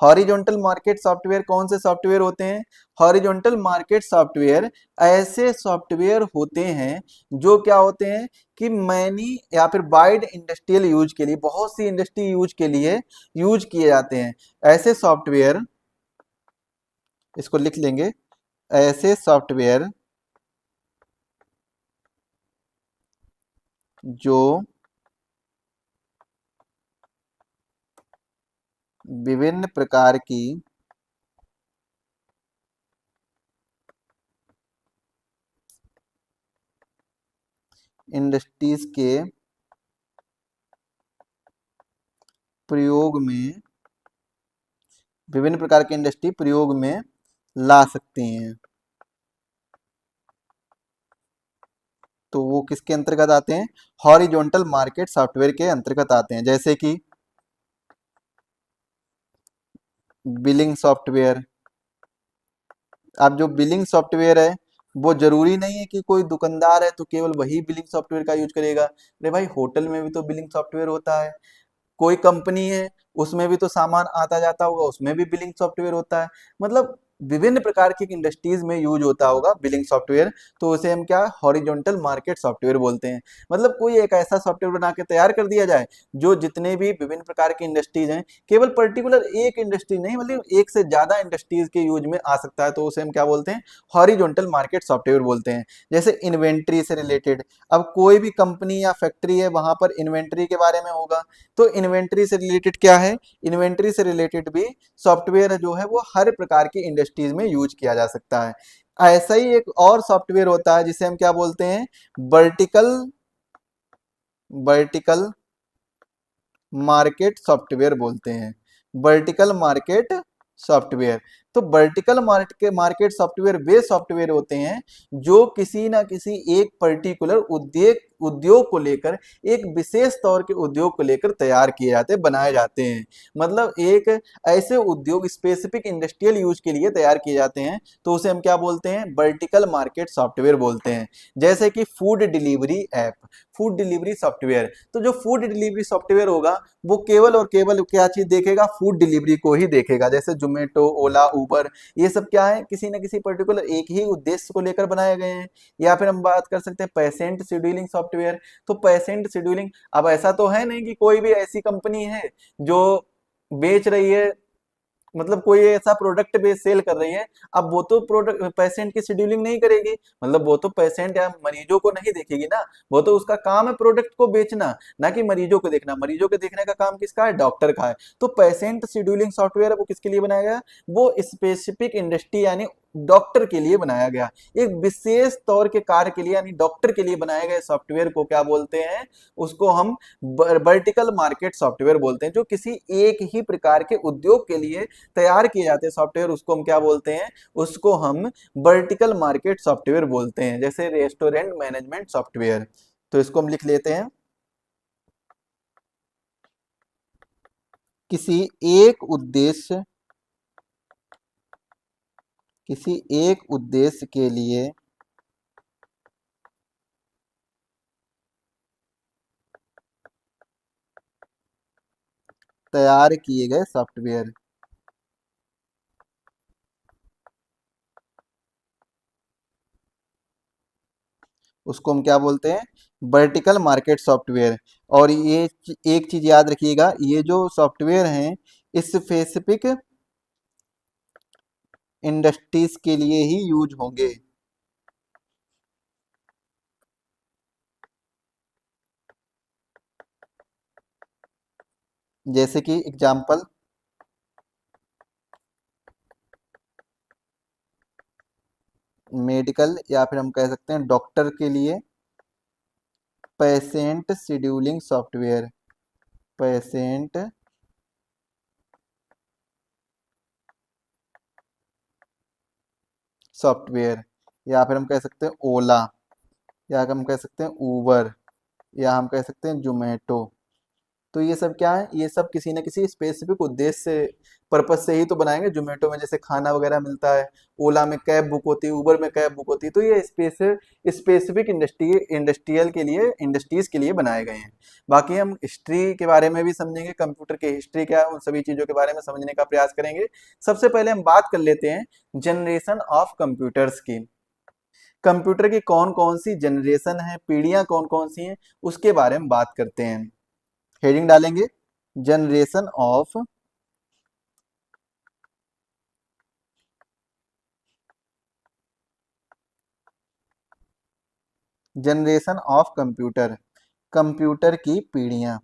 Horizontal market software कौन से सॉफ्टवेयर होते हैं? हॉरिजॉन्टल मार्केट सॉफ्टवेयर ऐसे सॉफ्टवेयर होते हैं जो क्या होते हैं कि मैनी या फिर वाइड इंडस्ट्रियल यूज के लिए, बहुत सी इंडस्ट्री यूज के लिए यूज किए जाते हैं। ऐसे सॉफ्टवेयर, इसको लिख लेंगे, ऐसे सॉफ्टवेयर जो विभिन्न प्रकार की इंडस्ट्रीज के प्रयोग में, विभिन्न प्रकार की इंडस्ट्री प्रयोग में ला सकती हैं। तो वो किसके अंतर्गत आते हैं, हॉरिजॉन्टल मार्केट सॉफ्टवेयर के अंतर्गत आते हैं। जैसे कि बिलिंग सॉफ्टवेयर। अब जो बिलिंग सॉफ्टवेयर है वो जरूरी नहीं है कि कोई दुकानदार है तो केवल वही बिलिंग सॉफ्टवेयर का यूज करेगा। अरे भाई, होटल में भी तो बिलिंग सॉफ्टवेयर होता है। कोई कंपनी है उसमें भी तो सामान आता जाता होगा, उसमें भी बिलिंग सॉफ्टवेयर होता है। मतलब विभिन्न प्रकार की इंडस्ट्रीज में यूज होता होगा बिलिंग सॉफ्टवेयर, तो उसे हम क्या, हॉरिजॉन्टल मार्केट सॉफ्टवेयर बोलते हैं। मतलब कोई एक ऐसा सॉफ्टवेयर बना के तैयार कर दिया जाए जो जितने भी विभिन्न प्रकार की इंडस्ट्रीज हैं, केवल पर्टिकुलर एक इंडस्ट्री नहीं, मतलब एक से ज्यादा इंडस्ट्रीज के यूज में आ सकता है, तो उसे हम क्या बोलते हैं, हॉरिजॉन्टल मार्केट सॉफ्टवेयर बोलते हैं। जैसे इन्वेंट्री से रिलेटेड, अब कोई भी कंपनी या फैक्ट्री है वहां पर इन्वेंट्री के बारे में होगा, तो इन्वेंट्री से रिलेटेड क्या है, इन्वेंट्री से रिलेटेड भी सॉफ्टवेयर जो है वो हर प्रकार की इंडस्ट्रीज में यूज किया जा सकता है। ऐसा ही एक और सॉफ्टवेयर होता है जिसे हम क्या बोलते हैं, वर्टिकल, वर्टिकल मार्केट सॉफ्टवेयर बोलते हैं। वर्टिकल मार्केट सॉफ्टवेयर, तो वर्टिकल मार्केट मार्केट सॉफ्टवेयर वे सॉफ्टवेयर होते हैं जो किसी ना किसी एक पर्टिकुलर उद्योग उद्योग को लेकर, एक विशेष तौर के उद्योग को लेकर तैयार किए जाते हैं, बनाए जाते हैं। मतलब एक ऐसे उद्योग, स्पेसिफिक इंडस्ट्रियल यूज के लिए तैयार किए जाते हैं, तो उसे हम क्या बोलते हैं, वर्टिकल मार्केट सॉफ्टवेयर बोलते हैं। जैसे कि food delivery app, food delivery software, तो जो फूड डिलीवरी सॉफ्टवेयर होगा वो केवल और केवल क्या चीज देखेगा, फूड डिलीवरी को ही देखेगा। जैसे जोमेटो, ओला, उबर, ये सब क्या है, किसी न किसी पर्टिकुलर एक ही उद्देश्य को लेकर बनाए गए हैं। या फिर हम बात कर सकते हैं पेशेंट शेड्यूलिंग सॉफ्टवेयर। तो पेशेंट शेड्यूलिंग, अब ऐसा तो है नहीं कि कोई भी ऐसी कंपनी है जो बेच रही है मतलब कोई ऐसा प्रोडक्ट बेस सेल कर रही है, अब वो तो प्रोडक्ट पेशेंट की शेड्यूलिंग नहीं करेगी, मतलब वो तो पेशेंट या मरीजों को नहीं देखेगी ना, वो तो उसका काम है प्रोडक्ट को बेचना, ना कि मरीजों को देखना। मरीजों को देखने का काम किसका है? डॉक्टर का है। तो पेशेंट शेड्यूलिंग सॉफ्टवेयर है वो किसके लिए बनाया गया? वो स्पेसिफिक इंडस्ट्री यानी डॉक्टर के लिए बनाया गया, एक विशेष तौर के कार्य के लिए यानी डॉक्टर के लिए बनाए गए सॉफ्टवेयर को क्या बोलते हैं? उसको हम वर्टिकल मार्केट सॉफ्टवेयर बोलते हैं। जो किसी एक ही प्रकार के उद्योग के लिए तैयार किए जाते हैं सॉफ्टवेयर, उसको हम क्या बोलते हैं? उसको हम वर्टिकल मार्केट सॉफ्टवेयर बोलते हैं। जैसे रेस्टोरेंट मैनेजमेंट सॉफ्टवेयर, तो इसको हम लिख लेते हैं, किसी एक उद्देश्य किसी एक उद्देश्य के लिए तैयार किए गए सॉफ्टवेयर। उसको हम क्या बोलते हैं? Vertical market software. और ये एक चीज याद रखिएगा, ये जो सॉफ्टवेयर हैं इस स्पेसिफिक इंडस्ट्रीज के लिए ही यूज होंगे। जैसे कि एग्जाम्पल, मेडिकल, या फिर हम कह सकते हैं डॉक्टर के लिए patient scheduling software, patient software, या फिर हम कह सकते हैं ओला, या हम कह सकते हैं ऊबर, या हम कह सकते हैं जोमेटो। तो ये सब क्या है? ये सब किसी न किसी स्पेसिफिक उद्देश्य से, पर्पज से ही तो बनाएंगे। जोमेटो में जैसे खाना वगैरह मिलता है, ओला में कैब बुक होती है, उबर में कैब बुक होती है, तो ये स्पेसिफिक इंडस्ट्रियल के लिए, इंडस्ट्रीज के लिए बनाए गए हैं। बाकी हम हिस्ट्री के बारे में भी समझेंगे, कंप्यूटर की हिस्ट्री क्या है, उन सभी चीजों के बारे में समझने का प्रयास करेंगे। सबसे पहले हम बात कर लेते हैं जनरेशन ऑफ कंप्यूटर्स की। कंप्यूटर की कौन कौन सी जनरेशन है, पीढ़ियां कौन कौन सी हैं, उसके बारे में बात करते हैं। हेडिंग डालेंगे, जनरेशन ऑफ कंप्यूटर, कंप्यूटर की पीढ़ियां।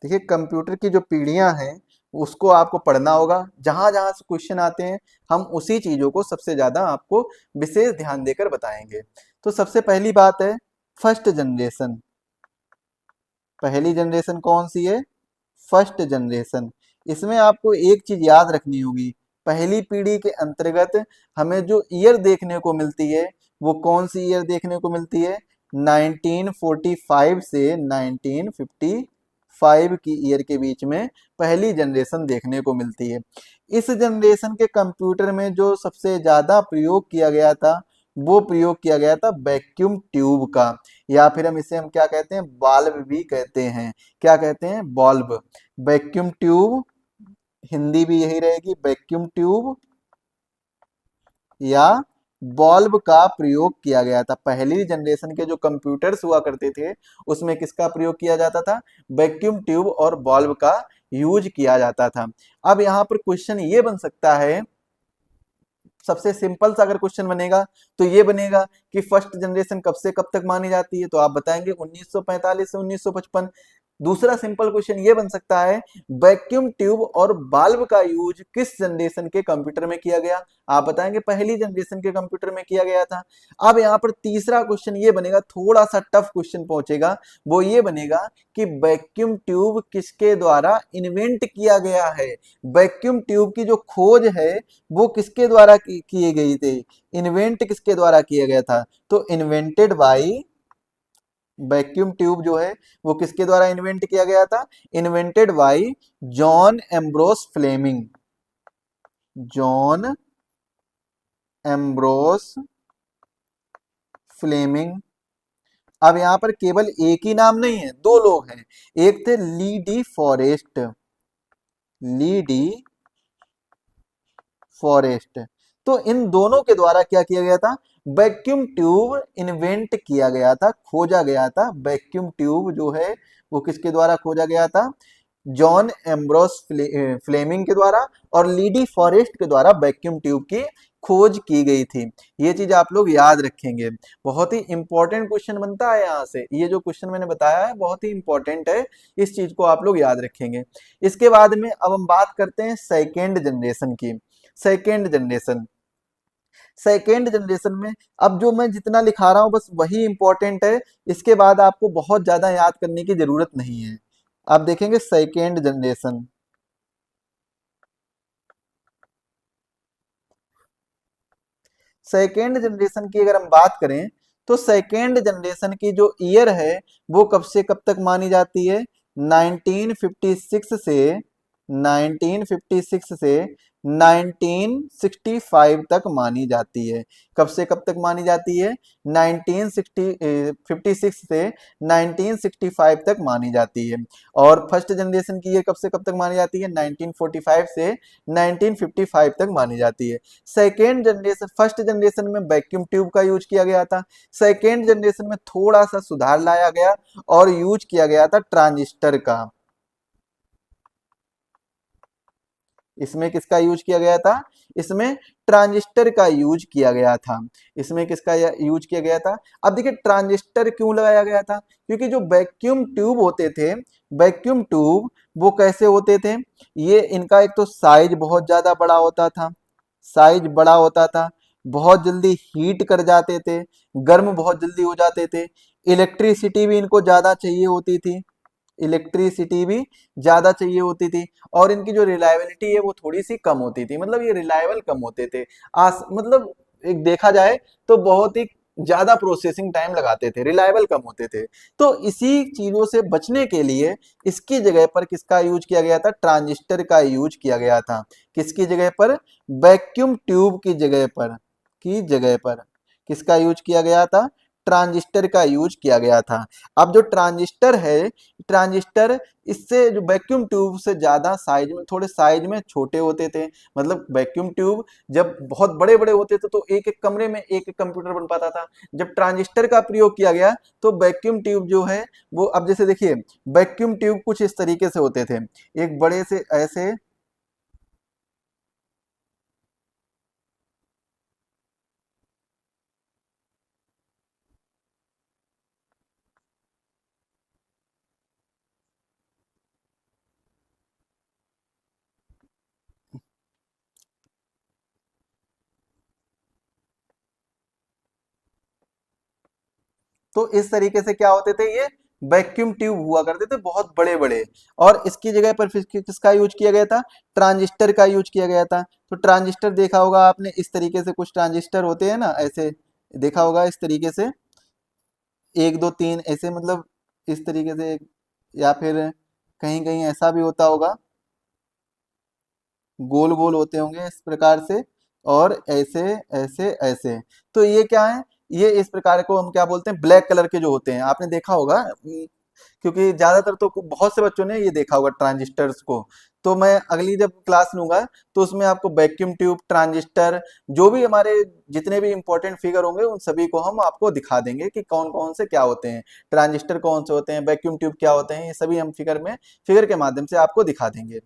देखिए, कंप्यूटर की जो पीढ़ियां हैं उसको आपको पढ़ना होगा। जहां जहां से क्वेश्चन आते हैं हम उसी चीजों को सबसे ज्यादा आपको विशेष ध्यान देकर बताएंगे। तो सबसे पहली बात है फर्स्ट जनरेशन। पहली जनरेशन कौन सी है? First generation. इसमें आपको एक चीज याद रखनी होगी, पहली पीढ़ी के अंतर्गत हमें जो ईयर देखने को मिलती है वो कौन सी ईयर देखने को मिलती है? 1945 से 1955 की ईयर के बीच में पहली जनरेशन देखने को मिलती है। इस जनरेशन के कंप्यूटर में जो सबसे ज्यादा प्रयोग किया गया था वो प्रयोग किया गया था वैक्यूम ट्यूब का, या फिर हम क्या कहते हैं? बाल्ब भी कहते हैं। क्या कहते हैं? बॉल्ब। वैक्यूम ट्यूब, हिंदी भी यही रहेगी, वैक्यूम ट्यूब या बॉल्ब का प्रयोग किया गया था। पहली जनरेशन के जो कंप्यूटर्स हुआ करते थे उसमें किसका प्रयोग किया जाता था? वैक्यूम ट्यूब और बॉल्ब का यूज किया जाता था। अब यहाँ पर क्वेश्चन ये बन सकता है, सबसे सिंपल सा अगर क्वेश्चन बनेगा तो ये बनेगा कि फर्स्ट जनरेशन कब से कब तक मानी जाती है, तो आप बताएंगे 1945 से 1955। दूसरा सिंपल क्वेश्चन ये बन सकता है वैक्यूम ट्यूब और बाल्ब का यूज किस जनरेशन के कंप्यूटर में किया गया, आप बताएंगे पहली जनरेशन के कंप्यूटर में किया गया था। अब यहाँ पर तीसरा क्वेश्चन ये बनेगा, थोड़ा सा टफ क्वेश्चन पहुंचेगा, वो ये बनेगा कि वैक्यूम ट्यूब किसके द्वारा इन्वेंट किया गया है? वैक्यूम ट्यूब की जो खोज है वो किसके द्वारा किए गई थे? इन्वेंट किसके द्वारा किया गया था? तो इन्वेंटेड बाई, वैक्यूम ट्यूब जो है वो किसके द्वारा इन्वेंट किया गया था? Invented by John Ambrose Fleming. John Ambrose Fleming. अब यहां पर केवल एक ही नाम नहीं है, दो लोग हैं। एक थे ली डी फॉरेस्ट, ली डी फॉरेस्ट। तो इन दोनों के द्वारा क्या किया गया था, वैक्यूम ट्यूब इन्वेंट किया गया था, खोजा गया था। वैक्यूम ट्यूब जो है वो किसके द्वारा खोजा गया था, जॉन एम्ब्रोस फ्लेमिंग के द्वारा और लीडी फॉरेस्ट के द्वारा वैक्यूम ट्यूब की खोज की गई थी। ये चीज आप लोग याद रखेंगे, बहुत ही इंपॉर्टेंट क्वेश्चन बनता है यहाँ से। ये जो क्वेश्चन मैंने बताया है बहुत ही इंपॉर्टेंट है, इस चीज को आप लोग याद रखेंगे। इसके बाद में अब हम बात करते हैं सेकेंड जनरेशन की। सेकेंड जनरेशन, सेकेंड जनरेशन में अब जो मैं जितना लिखा रहा हूं बस वही इंपॉर्टेंट है, इसके बाद आपको बहुत ज्यादा याद करने की जरूरत नहीं है। आप देखेंगे सेकेंड जनरेशन, सेकेंड जनरेशन की अगर हम बात करें तो सेकेंड जनरेशन की जो ईयर है वो कब से कब तक मानी जाती है, 1956 से 1956 से 1965 तक मानी जाती है। कब से कब तक मानी जाती है, 1956 से 1965 तक मानी जाती है। और फर्स्ट जनरेशन की ईयर कब से कब तक मानी जाती है, 1945 से 1955 तक मानी जाती है। सेकेंड जनरेशन, फर्स्ट जनरेशन में वैक्यूम ट्यूब का यूज किया गया था, सेकेंड जनरेशन में थोड़ा सा सुधार लाया गया और यूज किया गया था ट्रांजिस्टर का। इसमें किसका यूज किया गया था, इसमें ट्रांजिस्टर का यूज किया गया था। इसमें किसका यूज किया गया था, अब देखिए ट्रांजिस्टर क्यों लगाया गया था, क्योंकि जो वैक्यूम ट्यूब होते थे, वैक्यूम ट्यूब वो कैसे होते थे, ये इनका एक तो साइज बहुत ज्यादा बड़ा होता था, साइज बड़ा होता था, बहुत जल्दी हीट कर जाते थे, गर्म बहुत जल्दी हो जाते थे, इलेक्ट्रिसिटी भी इनको ज्यादा चाहिए होती थी, इलेक्ट्रिसिटी भी ज्यादा चाहिए होती थी, और इनकी जो रिलायबिलिटी है वो थोड़ी सी कम होती थी, मतलब ये रिलायबल कम होते थे। मतलब एक देखा जाए तो बहुत ही ज्यादा प्रोसेसिंग टाइम लगाते थे, रिलायबल कम होते थे। तो इसी चीजों से बचने के लिए इसकी जगह पर किसका यूज किया गया था, ट्रांजिस्टर का यूज किया गया था। किसकी जगह पर, वैक्यूम ट्यूब की जगह पर, की जगह पर किसका यूज किया गया था, ट्रांजिस्टर का यूज किया गया था। अब जो ट्रांजिस्टर है, ट्रांजिस्टर इससे जो वैक्यूम ट्यूब से ज्यादा साइज में, थोड़े साइज में छोटे होते थे। मतलब वैक्यूम ट्यूब जब बहुत बड़े बड़े होते थे तो एक एक कमरे में एक एक कंप्यूटर बन पाता था। जब ट्रांजिस्टर का प्रयोग किया गया तो वैक्यूम ट्यूब जो है वो, अब जैसे देखिए वैक्यूम ट्यूब कुछ इस तरीके से होते थे, एक बड़े से ऐसे, तो इस तरीके से क्या होते थे, ये वैक्यूम ट्यूब हुआ करते थे बहुत बड़े बड़े। और इसकी जगह पर फिर किसका यूज किया गया था, ट्रांजिस्टर का यूज किया गया था। तो ट्रांजिस्टर देखा होगा आपने, इस तरीके से कुछ ट्रांजिस्टर होते हैं ना, ऐसे देखा होगा इस तरीके से, एक दो तीन ऐसे, मतलब इस तरीके से, या फिर कहीं कहीं ऐसा भी होता होगा, गोल गोल होते होंगे इस प्रकार से, और ऐसे ऐसे ऐसे। तो ये क्या है, ये इस प्रकार को हम क्या बोलते हैं, ब्लैक कलर के जो होते हैं, आपने देखा होगा। क्योंकि ज्यादातर तो बहुत से बच्चों ने ये देखा होगा ट्रांजिस्टर्स को। तो मैं अगली जब क्लास लूंगा तो उसमें आपको वैक्यूम ट्यूब, ट्रांजिस्टर, जो भी हमारे जितने भी इंपॉर्टेंट फिगर होंगे उन सभी को हम आपको दिखा देंगे कि कौन कौन से क्या होते हैं, ट्रांजिस्टर कौन से होते हैं, वैक्यूम ट्यूब क्या होते हैं, ये सभी हम फिगर के माध्यम से आपको दिखा देंगे।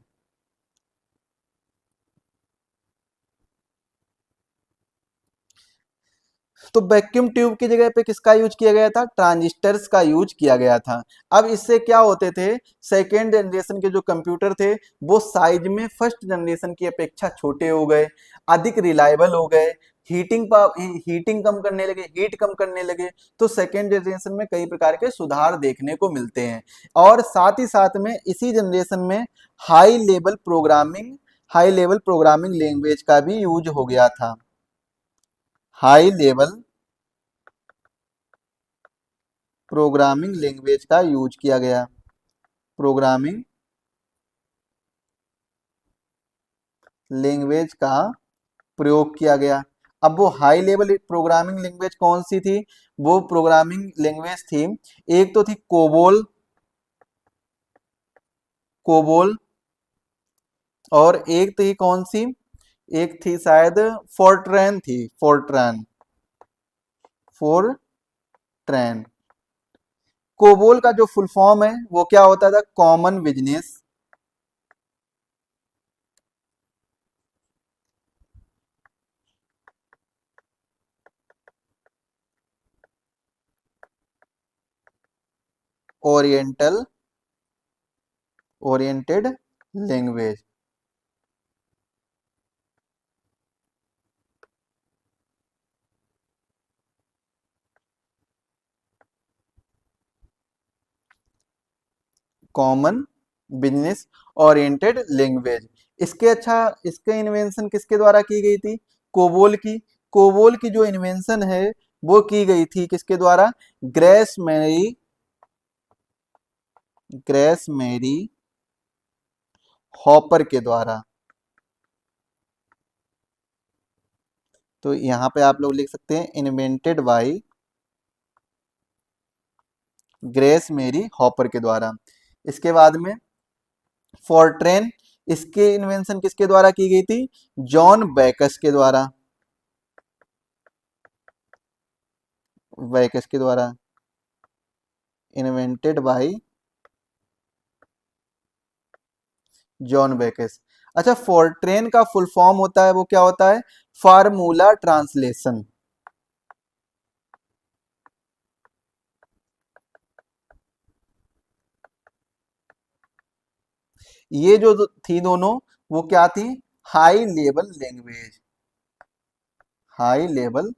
तो वैक्यूम ट्यूब की जगह पे किसका यूज किया गया था, ट्रांजिस्टर्स का यूज किया गया था। अब इससे क्या होते थे, सेकेंड जनरेशन के जो कंप्यूटर थे वो साइज में फर्स्ट जनरेशन की अपेक्षा छोटे हो गए, अधिक रिलायबल हो गए, हीटिंग कम करने लगे, हीट कम करने लगे। तो सेकेंड जनरेशन में कई प्रकार के सुधार देखने को मिलते हैं। और साथ ही साथ में इसी जनरेशन में high level programming, high level programming language का भी यूज हो गया था। हाई लेवल प्रोग्रामिंग लैंग्वेज का यूज किया गया, प्रोग्रामिंग लैंग्वेज का प्रयोग किया गया। अब वो हाई लेवल प्रोग्रामिंग लैंग्वेज कौन सी थी, वो प्रोग्रामिंग लैंग्वेज थी, एक तो थी कोबोल, कोबोल, और एक थी कौन सी, एक थी शायद फोर्ट्रैन थी, फोर्ट्रैन, फोर्ट्रैन। कोबोल का जो फुल फॉर्म है वो क्या होता था? Common business oriental, oriented language. Common business oriented language. इसके अच्छा, इसके इन्वेंशन किसके द्वारा की गई थी? कोबोल की। कोबोल की जो इन्वेंशन है वो की गई थी किसके द्वारा? Grace Mary, Grace Mary Hopper के द्वारा। तो यहां पे आप लोग लिख सकते हैं invented by Grace Mary Hopper के द्वारा। इसके बाद में फोर्ट्रेन, इसके इन्वेंशन किसके द्वारा की गई थी? जॉन बैकस के द्वारा, बैकस के द्वारा इन्वेंटेड बाय जॉन बैकस। अच्छा, फोर्ट्रेन का फुल फॉर्म होता है वो क्या होता है? Formula translation. ये जो थी दोनों, वो क्या थी? High level language, high level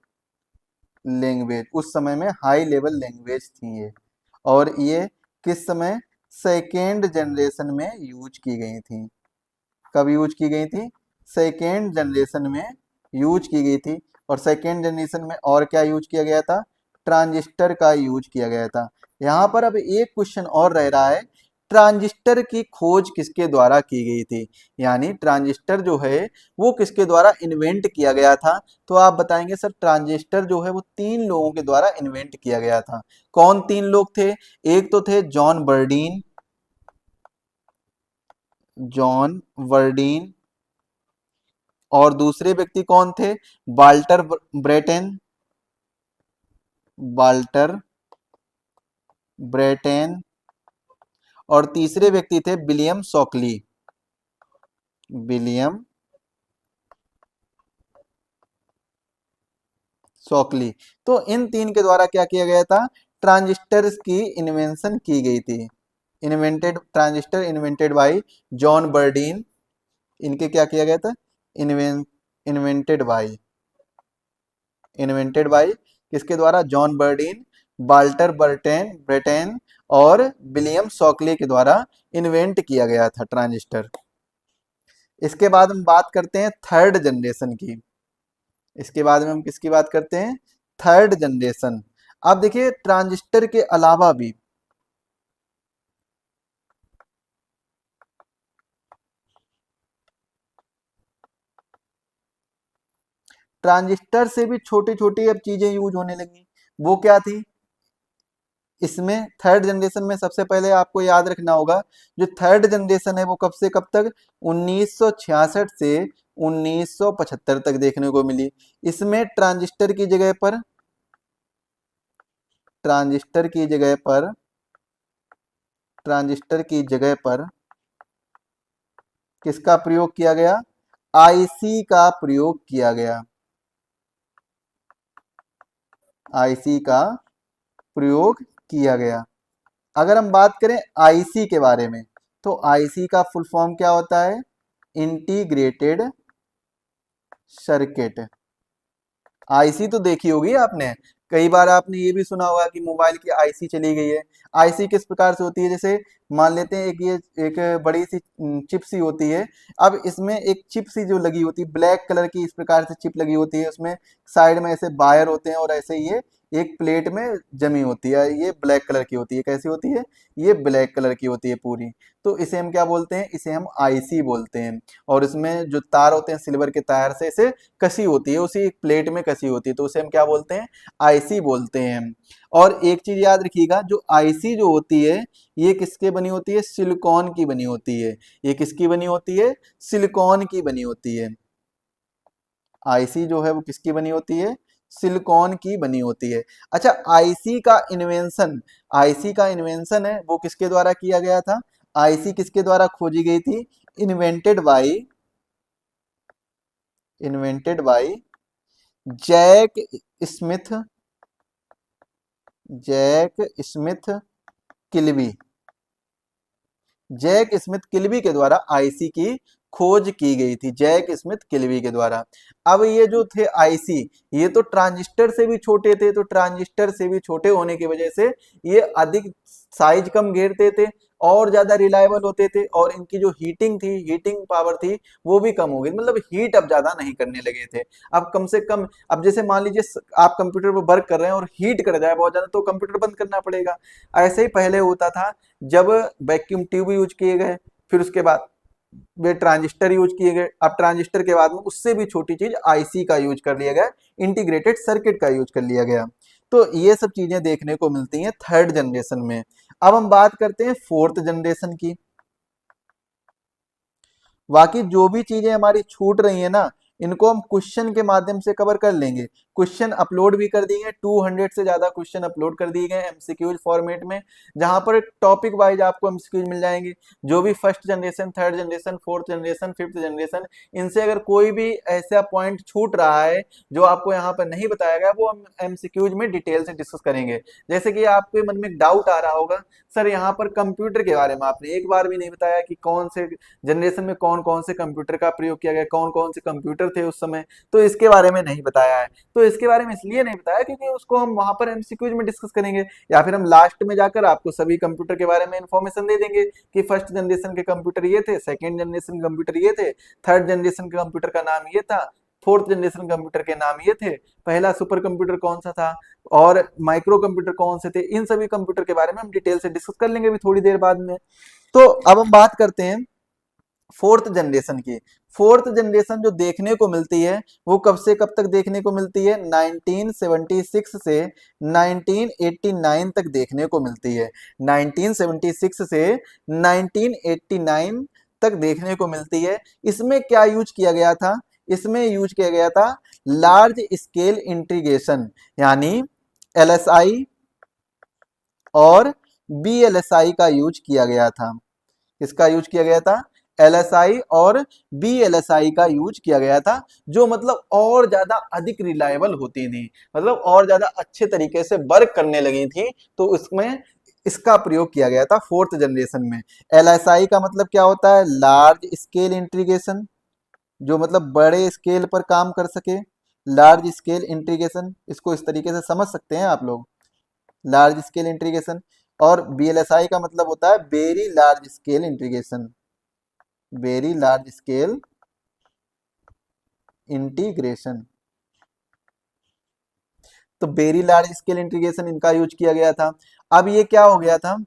language. उस समय में हाई लेवल लैंग्वेज थी ये। और ये किस समय? सेकेंड जनरेशन में यूज की गई थी। कब यूज की गई थी? सेकेंड जनरेशन में यूज की गई थी। और सेकेंड जनरेशन में और क्या यूज किया गया था? ट्रांजिस्टर का यूज किया गया था। यहाँ पर अब एक क्वेश्चन और रह रहा है, ट्रांजिस्टर की खोज किसके द्वारा की गई थी? यानी ट्रांजिस्टर जो है वो किसके द्वारा इन्वेंट किया गया था? तो आप बताएंगे सर ट्रांजिस्टर जो है वो 3 लोगों के द्वारा इन्वेंट किया गया था। कौन 3 लोग थे? एक तो थे जॉन बर्डीन, जॉन वर्डीन। और दूसरे व्यक्ति कौन थे? Walter Brattain, Walter Brattain. और तीसरे व्यक्ति थे विलियम शॉकली, विलियम शॉकली। तो इन 3 के द्वारा क्या किया गया था? ट्रांजिस्टर की इन्वेंशन की गई थी। Invented transistor invented by John Bardeen. इनके क्या किया गया था? इन्वें इन्वेंटेड बाय, इन्वेंटेड बाय किसके द्वारा? John Bardeen, Walter Brattain Brattain और विलियम शॉकली के द्वारा इन्वेंट किया गया था ट्रांजिस्टर। इसके बाद हम बात करते हैं थर्ड जनरेशन की। इसके बाद में हम किसकी बात करते हैं? Third generation. अब देखिए ट्रांजिस्टर के अलावा भी ट्रांजिस्टर से भी छोटी छोटी अब चीजें यूज होने लगी। वो क्या थी? इसमें थर्ड जनरेशन में सबसे पहले आपको याद रखना होगा, जो थर्ड जनरेशन है वो कब से कब तक? 1966 से 1975 तक देखने को मिली। इसमें ट्रांजिस्टर की जगह पर ट्रांजिस्टर की जगह पर किसका प्रयोग किया गया? आईसी का प्रयोग किया गया, आईसी का प्रयोग किया गया। अगर हम बात करें आईसी के बारे में, तो आईसी का फुल फॉर्म क्या होता है? Integrated circuit. आईसी तो देखी होगी आपने, कई बार आपने ये भी सुना होगा कि मोबाइल की आईसी चली गई है। आईसी किस प्रकार से होती है? जैसे मान लेते हैं एक ये एक बड़ी सी चिप सी होती है। अब इसमें एक चिप सी जो लगी होती है, ब्लैक कलर की इस प्रकार से चिप लगी होती है, उसमें साइड में ऐसे वायर होते हैं और ऐसे ये एक प्लेट में जमी होती है। ये ब्लैक कलर की होती है। कैसी होती है? ये ब्लैक कलर की होती है पूरी। तो इसे हम क्या बोलते हैं? इसे हम आईसी बोलते हैं। और इसमें जो तार होते हैं सिल्वर के तार से इसे कसी होती है, उसी प्लेट में कसी होती है, तो उसे हम क्या बोलते हैं? आईसी बोलते हैं। और एक चीज याद रखिएगा, जो आईसी जो होती है ये किसके बनी होती है? सिलिकॉन की बनी होती है। ये किसकी बनी होती है? सिलिकॉन की बनी होती है। आईसी जो है वो किसकी बनी होती है, सिलिकॉन की बनी होती है। अच्छा, आईसी का इन्वेंशन है वो किसके द्वारा किया गया था, आईसी किसके द्वारा खोजी गई थी, invented by Jack Smith Kilby. Jack Smith Kilby के द्वारा आईसी की खोज की गई थी, जैक स्मिथ किल्बी के द्वारा। अब ये जो थे आईसी, ये तो ट्रांजिस्टर से भी छोटे थे, तो ट्रांजिस्टर से भी छोटे होने की वजह से ये अधिक साइज कम घेरते थे और ज्यादा रिलायबल होते थे, और इनकी जो हीटिंग पावर थी वो भी कम हो गई, मतलब हीट अब ज्यादा नहीं करने लगे थे। अब कम से कम, अब जैसे मान लीजिए आप कंप्यूटर पर वर्क कर रहे हैं और हीट कर जाए बहुत ज्यादा, तो कंप्यूटर बंद करना पड़ेगा। ऐसे ही पहले होता था, जब वैक्यूम ट्यूब यूज किए गए, फिर उसके बाद वे ट्रांजिस्टर यूज किए गए, अब ट्रांजिस्टर के बाद में उससे भी छोटी चीज आईसी का यूज कर लिया गया, इंटीग्रेटेड सर्किट का यूज कर लिया गया। तो ये सब चीजें देखने को मिलती हैं थर्ड जनरेशन में। अब हम बात करते हैं फोर्थ जनरेशन की। बाकी जो भी चीजें हमारी छूट रही है ना, इनको हम क्वेश्चन के माध्यम से कवर कर लेंगे। क्वेश्चन अपलोड भी कर दिए, 200 से ज्यादा क्वेश्चन अपलोड कर दिए गए एमसीक्यूज फॉर्मेट में, जहां पर टॉपिक वाइज आपको एमसीक्यूज मिल जाएंगे। जो भी first generation, third generation, fourth generation, fifth generation, इनसे अगर कोई भी ऐसा पॉइंट छूट रहा है जो आपको यहाँ पर नहीं बताया गया, वो हम एमसीक्यूज में डिटेल से डिस्कस करेंगे। जैसे कि आपके मन में डाउट आ रहा होगा, सर यहाँ पर कंप्यूटर के बारे में आपने एक बार भी नहीं बताया कि कौन से जनरेशन में कौन कौन से कंप्यूटर का प्रयोग किया गया, कौन कौन से कंप्यूटर थे उस समय, तो इसके बारे में नहीं बताया है। तो इसके बारे में इसलिए नहीं बताया क्योंकि उसको हम वहां पर एमसीक्यूज में डिस्कस करेंगे, या फिर हम लास्ट में जाकर आपको सभी कंप्यूटर के बारे में इंफॉर्मेशन दे देंगे कि फर्स्ट जनरेशन के कंप्यूटर ये थे, सेकेंड जनरेशन के कंप्यूटर ये थे, थर्ड जनरेशन के कंप्यूटर का नाम ये था, फोर्थ जनरेशन कंप्यूटर के नाम ये थे, पहला सुपर कंप्यूटर कौन सा था, और माइक्रो कंप्यूटर कौन से थे। इन सभी कंप्यूटर के बारे में हम डिटेल से डिस्कस कर लेंगे अभी थोड़ी देर बाद में। तो अब हम बात करते हैं फोर्थ जनरेशन की। फोर्थ जनरेशन जो देखने को मिलती है वो कब से कब तक देखने को मिलती है, 1976 से 1989 तक देखने को मिलती है। 1976 से 1989 तक देखने को मिलती है। इसमें क्या यूज किया गया था, इसमें यूज किया गया था लार्ज स्केल इंटीग्रेशन, यानी एलएसआई और बीएलएसआई का यूज किया गया था। इसका यूज किया गया था, एलएसआई और बीएलएसआई का यूज किया गया था, जो मतलब और ज्यादा अधिक रिलायबल होती थी, मतलब और ज्यादा अच्छे तरीके से वर्क करने लगी थी, तो उसमें इसका प्रयोग किया गया था फोर्थ जनरेशन में। एलएसआई का मतलब क्या होता है, लार्ज स्केल इंटीग्रेशन, जो मतलब बड़े स्केल पर काम कर सके, लार्ज स्केल इंटीग्रेशन, इसको इस तरीके से समझ सकते हैं आप लोग, लार्ज स्केल इंटीग्रेशन। और बीएलएसआई का मतलब होता है very large scale integration, very large scale integration. तो वेरी लार्ज स्केल इंटीग्रेशन इनका यूज किया गया था। अब ये क्या हो गया था,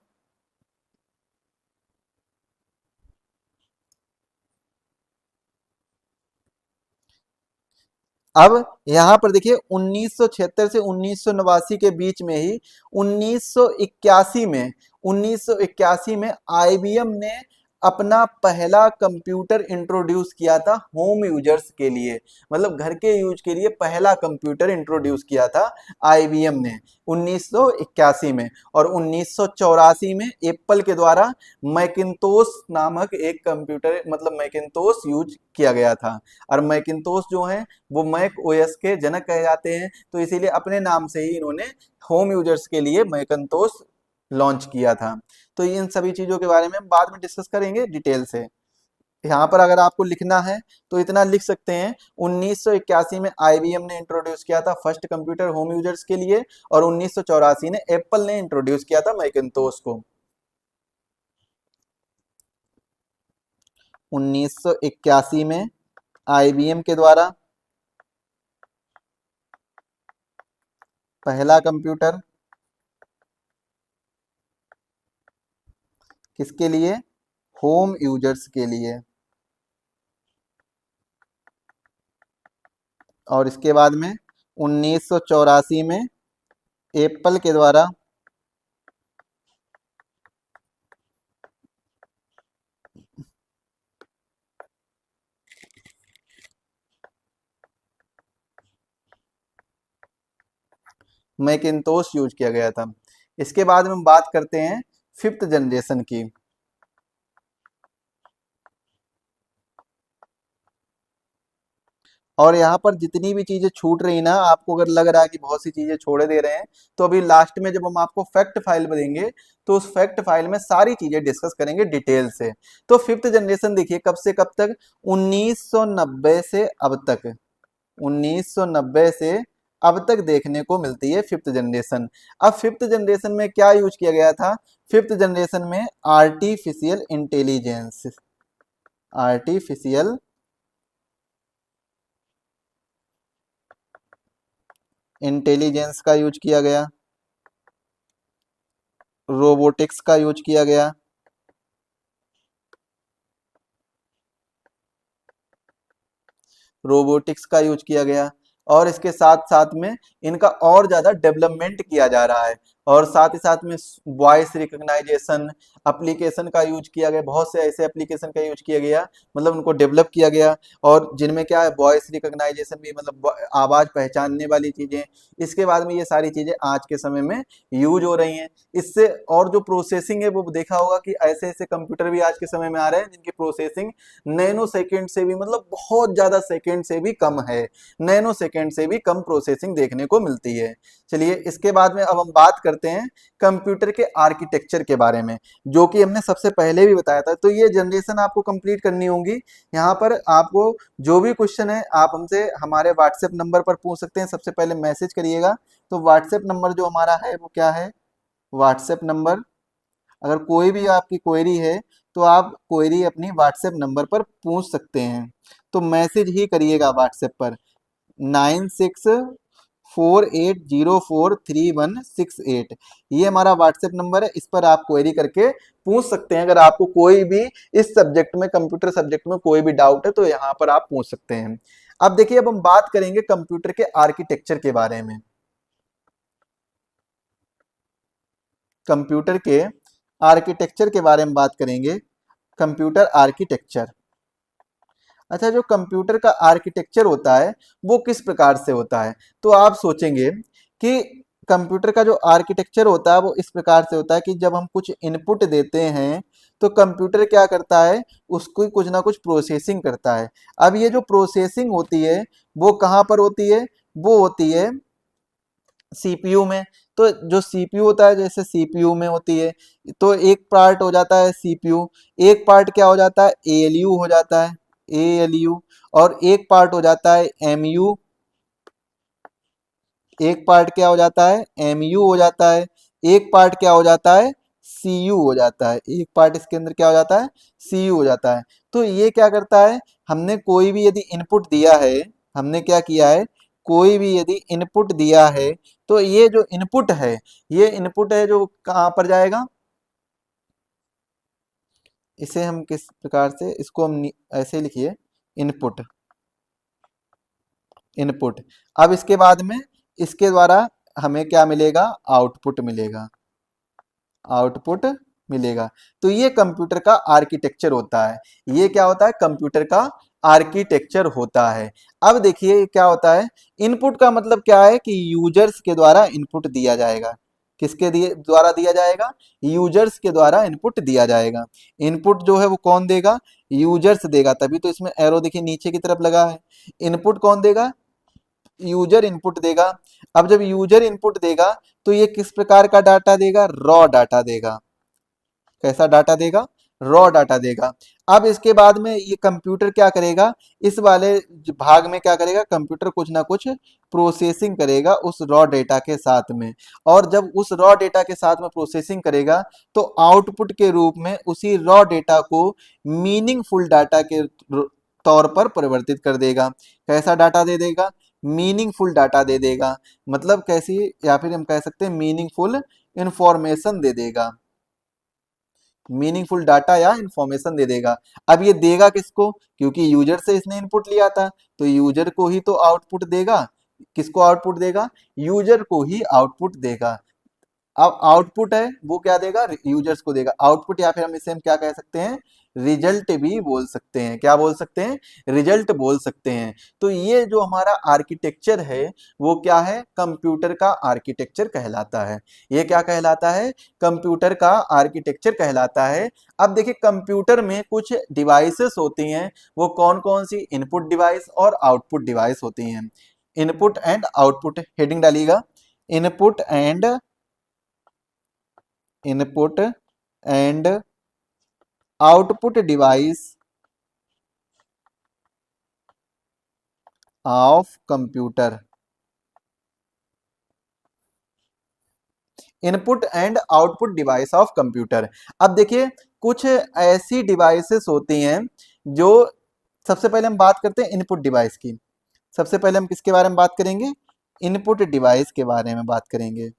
अब यहां पर देखिए 1976 से 1989 के बीच में ही 1981 में आईबीएम ने अपना पहला कंप्यूटर इंट्रोड्यूस किया था होम यूजर्स के लिए, मतलब घर के यूज के लिए पहला कंप्यूटर इंट्रोड्यूस किया था आईबीएम ने 1981 में। और 1984 में एप्पल के द्वारा मैकिन्तोश नामक एक कंप्यूटर, मतलब मैकिन्तोश यूज किया गया था। और मैकिन्तोश जो है वो मैक ओएस के जनक कहे जाते हैं, तो इसीलिए अपने नाम से ही इन्होंने होम यूजर्स के लिए मैकिन्तोश लॉन्च किया था। तो इन सभी चीजों के बारे में हम बाद में डिस्कस करेंगे डिटेल से। यहाँ पर अगर आपको लिखना है तो इतना लिख सकते हैं, 1981 में आईबीएम ने इंट्रोड्यूस किया था फर्स्ट कंप्यूटर होम यूजर्स के लिए, और 1984 ने एप्पल ने इंट्रोड्यूस किया था मैकिन्तोश को। 1981 में आईबीएम के द्वारा पहला कंप्यूटर किसके लिए, होम यूजर्स के लिए। और इसके बाद में 1984 में एप्पल के द्वारा मैकिंतोश यूज किया गया था। इसके बाद में हम बात करते हैं फिफ्थ जनरेशन की। और यहाँ पर जितनी भी चीजें छूट रही ना, आपको अगर लग रहा है कि बहुत सी चीजें छोड़े दे रहे हैं, तो अभी लास्ट में जब हम आपको फैक्ट फाइल में देंगे तो उस फैक्ट फाइल में सारी चीजें डिस्कस करेंगे डिटेल से। तो फिफ्थ जनरेशन देखिए कब से कब तक, 1990 से अब तक, 1990 से अब तक देखने को मिलती है फिफ्थ जनरेशन। अब फिफ्थ जनरेशन में क्या यूज किया गया था, फिफ्थ जनरेशन में आर्टिफिशियल इंटेलिजेंस, आर्टिफिशियल इंटेलिजेंस का यूज किया गया, रोबोटिक्स का यूज किया गया, रोबोटिक्स का यूज किया गया, और इसके साथ साथ में इनका और ज्यादा डेवलपमेंट किया जा रहा है। और साथ ही साथ में वॉइस रिकॉग्नाइजेशन एप्लीकेशन का यूज किया गया, बहुत से ऐसे एप्लीकेशन का यूज किया गया, मतलब उनको डेवलप किया गया, और जिनमें क्या है वॉइस रिकॉग्नाइजेशन भी, मतलब आवाज पहचानने वाली चीजें। इसके बाद में ये सारी चीजें आज के समय में यूज हो रही हैं। इससे और जो प्रोसेसिंग है वो देखा होगा कि ऐसे ऐसे कंप्यूटर भी आज के समय में आ रहे हैं जिनकी प्रोसेसिंग नैनो सेकेंड से भी, मतलब बहुत ज्यादा सेकेंड से भी कम है, नैनो सेकेंड से भी कम प्रोसेसिंग देखने को मिलती है। चलिए इसके बाद में अब हम बात करते हैं कंप्यूटर के आर्किटेक्चर के बारे में, जो कि हमने सबसे पहले भी बताया था। तो ये जनरेशन आपको कंप्लीट करनी होगी। यहाँ पर आपको जो भी क्वेश्चन है आप हमसे हमारे व्हाट्सएप नंबर पर पूछ सकते हैं। सबसे पहले मैसेज करिएगा। तो व्हाट्सएप नंबर जो हमारा है वो क्या है, व्हाट्सएप नंबर, अगर कोई भी आपकी क्वेरी है तो आप क्वेरी अपनी व्हाट्सएप नंबर पर पूछ सकते हैं। तो मैसेज ही करिएगा व्हाट्सएप पर 9648043168। ये हमारा व्हाट्सएप नंबर है, इस पर आप क्वेरी करके पूछ सकते हैं। अगर आपको कोई भी इस सब्जेक्ट में, कंप्यूटर सब्जेक्ट में कोई भी डाउट है तो यहाँ पर आप पूछ सकते हैं। अब देखिए, अब हम बात करेंगे कंप्यूटर के आर्किटेक्चर के बारे में। कंप्यूटर के आर्किटेक्चर के बारे में बात करेंगे। कंप्यूटर आर्किटेक्चर, अच्छा, जो कंप्यूटर का आर्किटेक्चर होता है वो किस प्रकार से होता है। तो आप सोचेंगे कि कंप्यूटर का जो आर्किटेक्चर होता है वो इस प्रकार से होता है कि जब हम कुछ इनपुट देते हैं तो कंप्यूटर क्या करता है, उसको कुछ ना कुछ प्रोसेसिंग करता है। अब ये जो प्रोसेसिंग होती है वो कहाँ पर होती है, वो होती है सीपीयू में। तो जो सीपीयू होता है, जैसे सीपीयू में होती है, तो एक पार्ट हो जाता है सीपीयू, एक पार्ट क्या हो जाता है, एएलयू हो जाता है, एएलयू, और एक पार्ट हो जाता है एमयू, एक पार्ट क्या हो जाता है, एमयू हो जाता है, एक पार्ट क्या हो जाता है, सीयू हो जाता है, एक पार्ट इसके अंदर क्या हो जाता है, सीयू हो जाता है। तो ये क्या करता है, हमने कोई भी यदि इनपुट दिया है, हमने क्या किया है, कोई भी यदि इनपुट दिया है तो ये जो इनपुट है, ये इनपुट है जो कहाँ पर जाएगा, इसे हम किस प्रकार से, इसको हम ऐसे लिखिए, इनपुट, इनपुट। अब इसके बाद में इसके द्वारा हमें क्या मिलेगा, आउटपुट मिलेगा, आउटपुट मिलेगा। तो ये कंप्यूटर का आर्किटेक्चर होता है। ये क्या होता है, कंप्यूटर का आर्किटेक्चर होता है। अब देखिए क्या होता है, इनपुट का मतलब क्या है कि यूजर्स के द्वारा इनपुट दिया जाएगा। किसके दिए द्वारा दिया जाएगा, यूजर्स के द्वारा इनपुट दिया जाएगा। इनपुट जो है वो कौन देगा, यूजर्स देगा, तभी तो इसमें एरो देखिए नीचे की तरफ लगा है। इनपुट कौन देगा, यूजर इनपुट देगा। अब जब यूजर इनपुट देगा तो ये किस प्रकार का डाटा देगा, रॉ डाटा देगा। कैसा डाटा देगा, रॉ डाटा देगा। अब इसके बाद में ये कंप्यूटर क्या करेगा, इस वाले भाग में क्या करेगा, कंप्यूटर कुछ ना कुछ प्रोसेसिंग करेगा उस रॉ डेटा के साथ में। और जब उस रॉ डेटा के साथ में प्रोसेसिंग करेगा तो आउटपुट के रूप में उसी रॉ डेटा को मीनिंगफुल डाटा के तौर पर परिवर्तित कर देगा। कैसा डाटा दे देगा, मीनिंगफुल डाटा दे देगा। मतलब कैसी, या फिर हम कह सकते हैं मीनिंगफुल इंफॉर्मेशन दे देगा, मीनिंगफुल डाटा या इंफॉर्मेशन दे देगा। अब ये देगा किसको, क्योंकि यूजर से इसने इनपुट लिया था तो यूजर को ही तो आउटपुट देगा। किसको आउटपुट देगा, यूजर को ही आउटपुट देगा। अब आउटपुट है वो क्या देगा, यूजर्स को देगा आउटपुट, या फिर हम इसे हम क्या कह सकते हैं, रिजल्ट भी बोल सकते हैं। क्या बोल सकते हैं? रिजल्ट बोल सकते हैं। तो ये जो हमारा आर्किटेक्चर है वो क्या है? कंप्यूटर का आर्किटेक्चर कहलाता है। ये क्या कहलाता है? कंप्यूटर का आर्किटेक्चर कहलाता है। अब देखिए कंप्यूटर में कुछ डिवाइसेस होती हैं, वो कौन कौन सी? इनपुट डिवाइस और आउटपुट डिवाइस होती हैं। इनपुट एंड आउटपुट, हेडिंग डालिएगा, input and output device of computer. Input and output device of computer. अब देखिए कुछ ऐसी डिवाइसेस होती हैं जो, सबसे पहले हम बात करते हैं इनपुट डिवाइस की। सबसे पहले हम किसके बारे में बात करेंगे? इनपुट डिवाइस के बारे में बात करेंगे।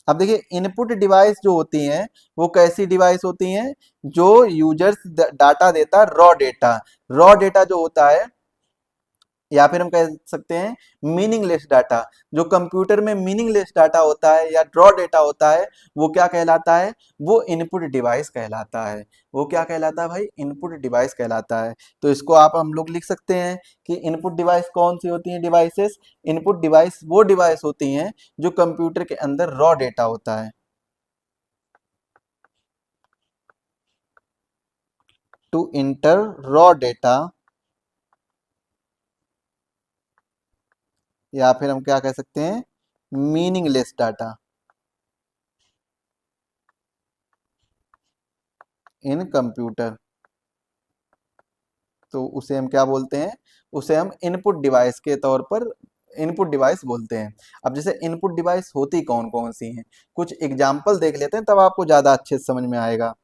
अब देखिए इनपुट डिवाइस जो होती हैं वो कैसी डिवाइस होती हैं? जो यूजर्स डाटा देता, रॉ डेटा जो होता है, या फिर हम कह सकते हैं मीनिंगलेस डाटा। जो कंप्यूटर में मीनिंगलेस डाटा होता है या ड्रॉ डेटा होता है, वो क्या कहलाता है? वो इनपुट डिवाइस कहलाता है। वो क्या कहलाता है भाई? इनपुट डिवाइस कहलाता है। तो इसको आप हम लोग लिख सकते हैं कि इनपुट डिवाइस कौन सी होती हैं? डिवाइसेस, इनपुट डिवाइस वो डिवाइस होती हैं जो कंप्यूटर के अंदर रॉ डेटा होता है। टू इंटर रॉ डेटा, या फिर हम क्या कह सकते हैं? Meaningless data in computer. तो उसे हम क्या बोलते हैं? उसे हम इनपुट डिवाइस के तौर पर इनपुट डिवाइस बोलते हैं। अब जैसे इनपुट डिवाइस होती कौन कौन सी हैं, कुछ एग्जाम्पल देख लेते हैं, तब आपको ज्यादा अच्छे से समझ में आएगा।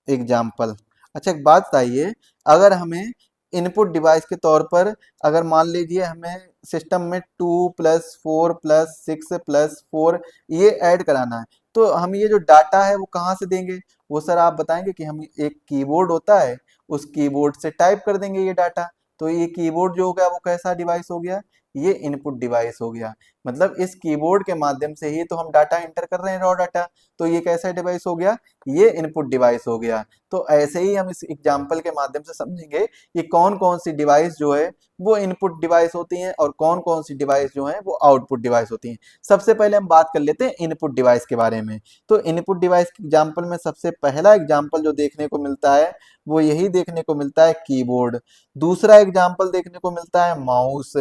एग्जाम्पल, अच्छा एक बात बताइए, अगर हमें इनपुट डिवाइस के तौर पर, अगर मान लीजिए हमें सिस्टम में 2+4+6+4 ये ऐड कराना है, तो हम ये जो डाटा है वो कहाँ से देंगे? वो सर आप बताएंगे कि हम, एक कीबोर्ड होता है, उस कीबोर्ड से टाइप कर देंगे ये डाटा। तो ये कीबोर्ड जो हो गया वो कैसा डिवाइस हो गया? ये इनपुट डिवाइस हो गया। मतलब इस कीबोर्ड के माध्यम से ही तो हम डाटा एंटर कर रहे हैं, रॉ डाटा। तो ये कैसा डिवाइस हो गया? ये इनपुट डिवाइस हो गया। तो ऐसे ही हम इस एग्जाम्पल के माध्यम से समझेंगे कि कौन कौन सी डिवाइस जो है वो इनपुट डिवाइस होती हैं और कौन कौन सी डिवाइस जो है वो आउटपुट डिवाइस होती हैं। सबसे पहले हम बात कर लेते हैं इनपुट डिवाइस के बारे में। तो इनपुट डिवाइस के एग्जाम्पल में सबसे पहला एग्जाम्पल जो देखने को मिलता है वो यही देखने को मिलता है, कीबोर्ड। दूसरा एग्जाम्पल देखने को मिलता है माउस।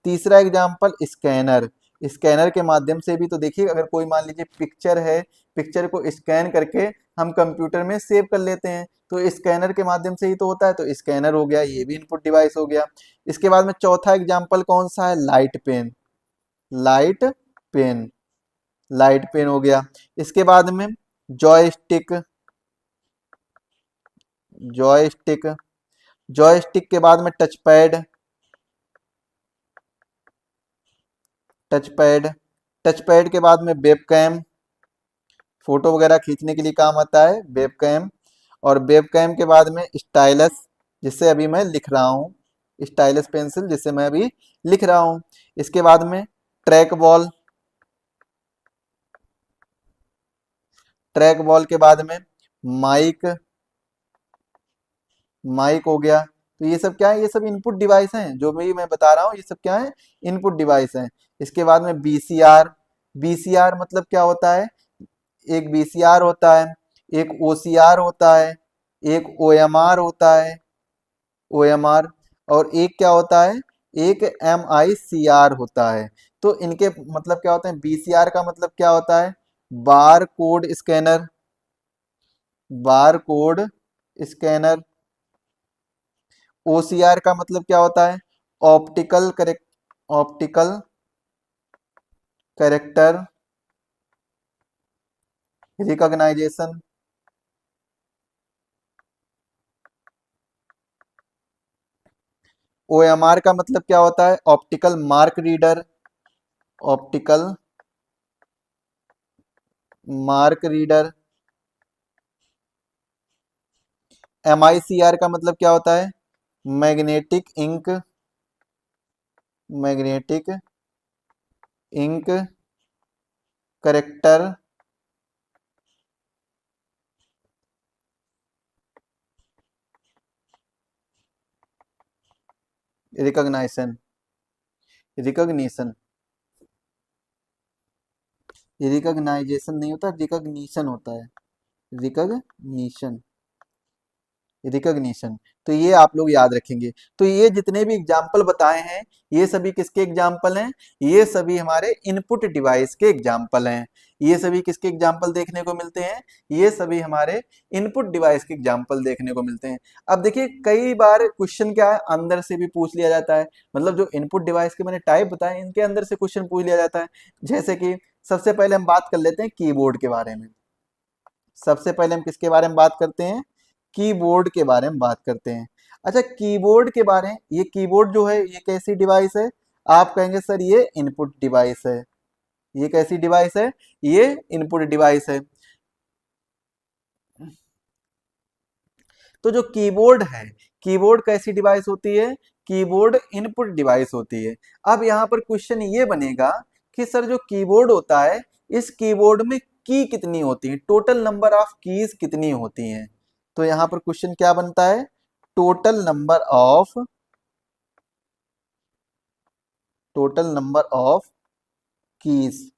तीसरा एग्जाम्पल स्कैनर। स्कैनर के माध्यम से भी तो देखिए, अगर कोई मान लीजिए पिक्चर है, पिक्चर को स्कैन करके हम कंप्यूटर में सेव कर लेते हैं, तो स्कैनर के माध्यम से ही तो होता है। तो स्कैनर हो गया, ये भी इनपुट डिवाइस हो गया। इसके बाद में चौथा एग्जांपल कौन सा है? Light pen. Light pen, light pen हो गया। इसके बाद में जॉयस्टिक। जॉयस्टिक, जॉयस्टिक के बाद में touch pad. Touch pad, touch pad के बाद में वेबकैम, फोटो वगैरह खींचने के लिए काम आता है वेबकैम। और वेबकैम के बाद में स्टाइलस, जिससे अभी मैं लिख रहा हूँ, स्टाइलस पेंसिल जिससे मैं अभी लिख रहा हूँ। इसके बाद में ट्रैक बॉल। ट्रैक बॉल के बाद में माइक। माइक हो गया। तो ये सब क्या है? ये सब इनपुट डिवाइस हैं, जो भी मैं बता रहा हूँ ये सब क्या है? इनपुट डिवाइस हैं। इसके बाद में बीसीआर। बीसीआर मतलब क्या होता है? एक बीसीआर होता है, एक ओसीआर होता है, एक ओएमआर होता है, ओएमआर, और एक क्या होता है? एक एमआईसीआर होता है। तो इनके मतलब क्या होते हैं? बीसीआर का मतलब क्या होता है? Bar code scanner. Bar code scanner. OCR का मतलब क्या होता है? Optical correct, optical character recognization. OMR का मतलब क्या होता है? Optical mark reader. Optical mark reader. MICR का मतलब क्या होता है? Magnetic ink magnetic ink character recognition recognition recognization नहीं होता, रिकॉग्निशन होता है, रिकॉग्निशन रिकॉग्निशन। तो ये आप लोग याद रखेंगे। तो ये जितने भी एग्जाम्पल बताए हैं, ये सभी किसके एग्जाम्पल हैं? ये सभी हमारे इनपुट डिवाइस के एग्जाम्पल हैं। ये सभी किसके एग्जाम्पल देखने को मिलते हैं? ये सभी हमारे इनपुट डिवाइस के एग्जाम्पल देखने को मिलते हैं। अब देखिए, कई बार क्वेश्चन क्या है, अंदर से भी पूछ लिया जाता है। मतलब जो इनपुट डिवाइस के मैंने टाइप बताए, इनके अंदर से क्वेश्चन पूछ लिया जाता है। जैसे कि सबसे पहले हम बात कर लेते हैं कीबोर्ड के बारे में। सबसे पहले हम किसके बारे में बात करते हैं? कीबोर्ड के बारे में बात करते हैं। अच्छा, कीबोर्ड के बारे में, ये कीबोर्ड जो है ये कैसी डिवाइस है? आप कहेंगे सर ये इनपुट डिवाइस है। ये कैसी डिवाइस है? ये इनपुट डिवाइस है। तो जो कीबोर्ड है, कीबोर्ड कैसी डिवाइस होती है? कीबोर्ड इनपुट डिवाइस होती है। अब यहाँ पर क्वेश्चन ये बनेगा कि सर जो कीबोर्ड होता है, इस कीबोर्ड में की कितनी होती है, टोटल नंबर ऑफ कीज कितनी होती हैं? तो यहाँ पर क्वेश्चन क्या बनता है? Total number of keys.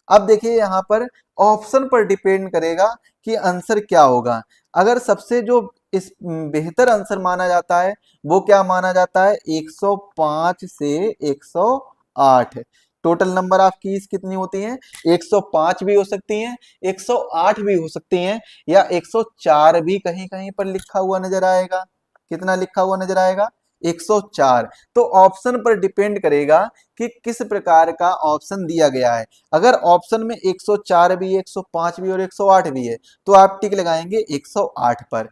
अब देखिए यहाँ पर ऑप्शन पर डिपेंड करेगा कि आंसर क्या होगा। अगर सबसे जो इस बेहतर आंसर माना जाता है, वो क्या माना जाता है? 105 से 108। टोटल नंबर ऑफ कीज कितनी होती हैं? 105 भी हो सकती हैं, 108 भी हो सकती हैं, या 104 भी कहीं कहीं पर लिखा हुआ नजर आएगा। कितना लिखा हुआ नजर आएगा? 104। तो ऑप्शन पर डिपेंड करेगा कि किस प्रकार का ऑप्शन दिया गया है। अगर ऑप्शन में 104 भी, 105 भी और 108 भी है, तो आप टिक लगाएंगे 108 पर।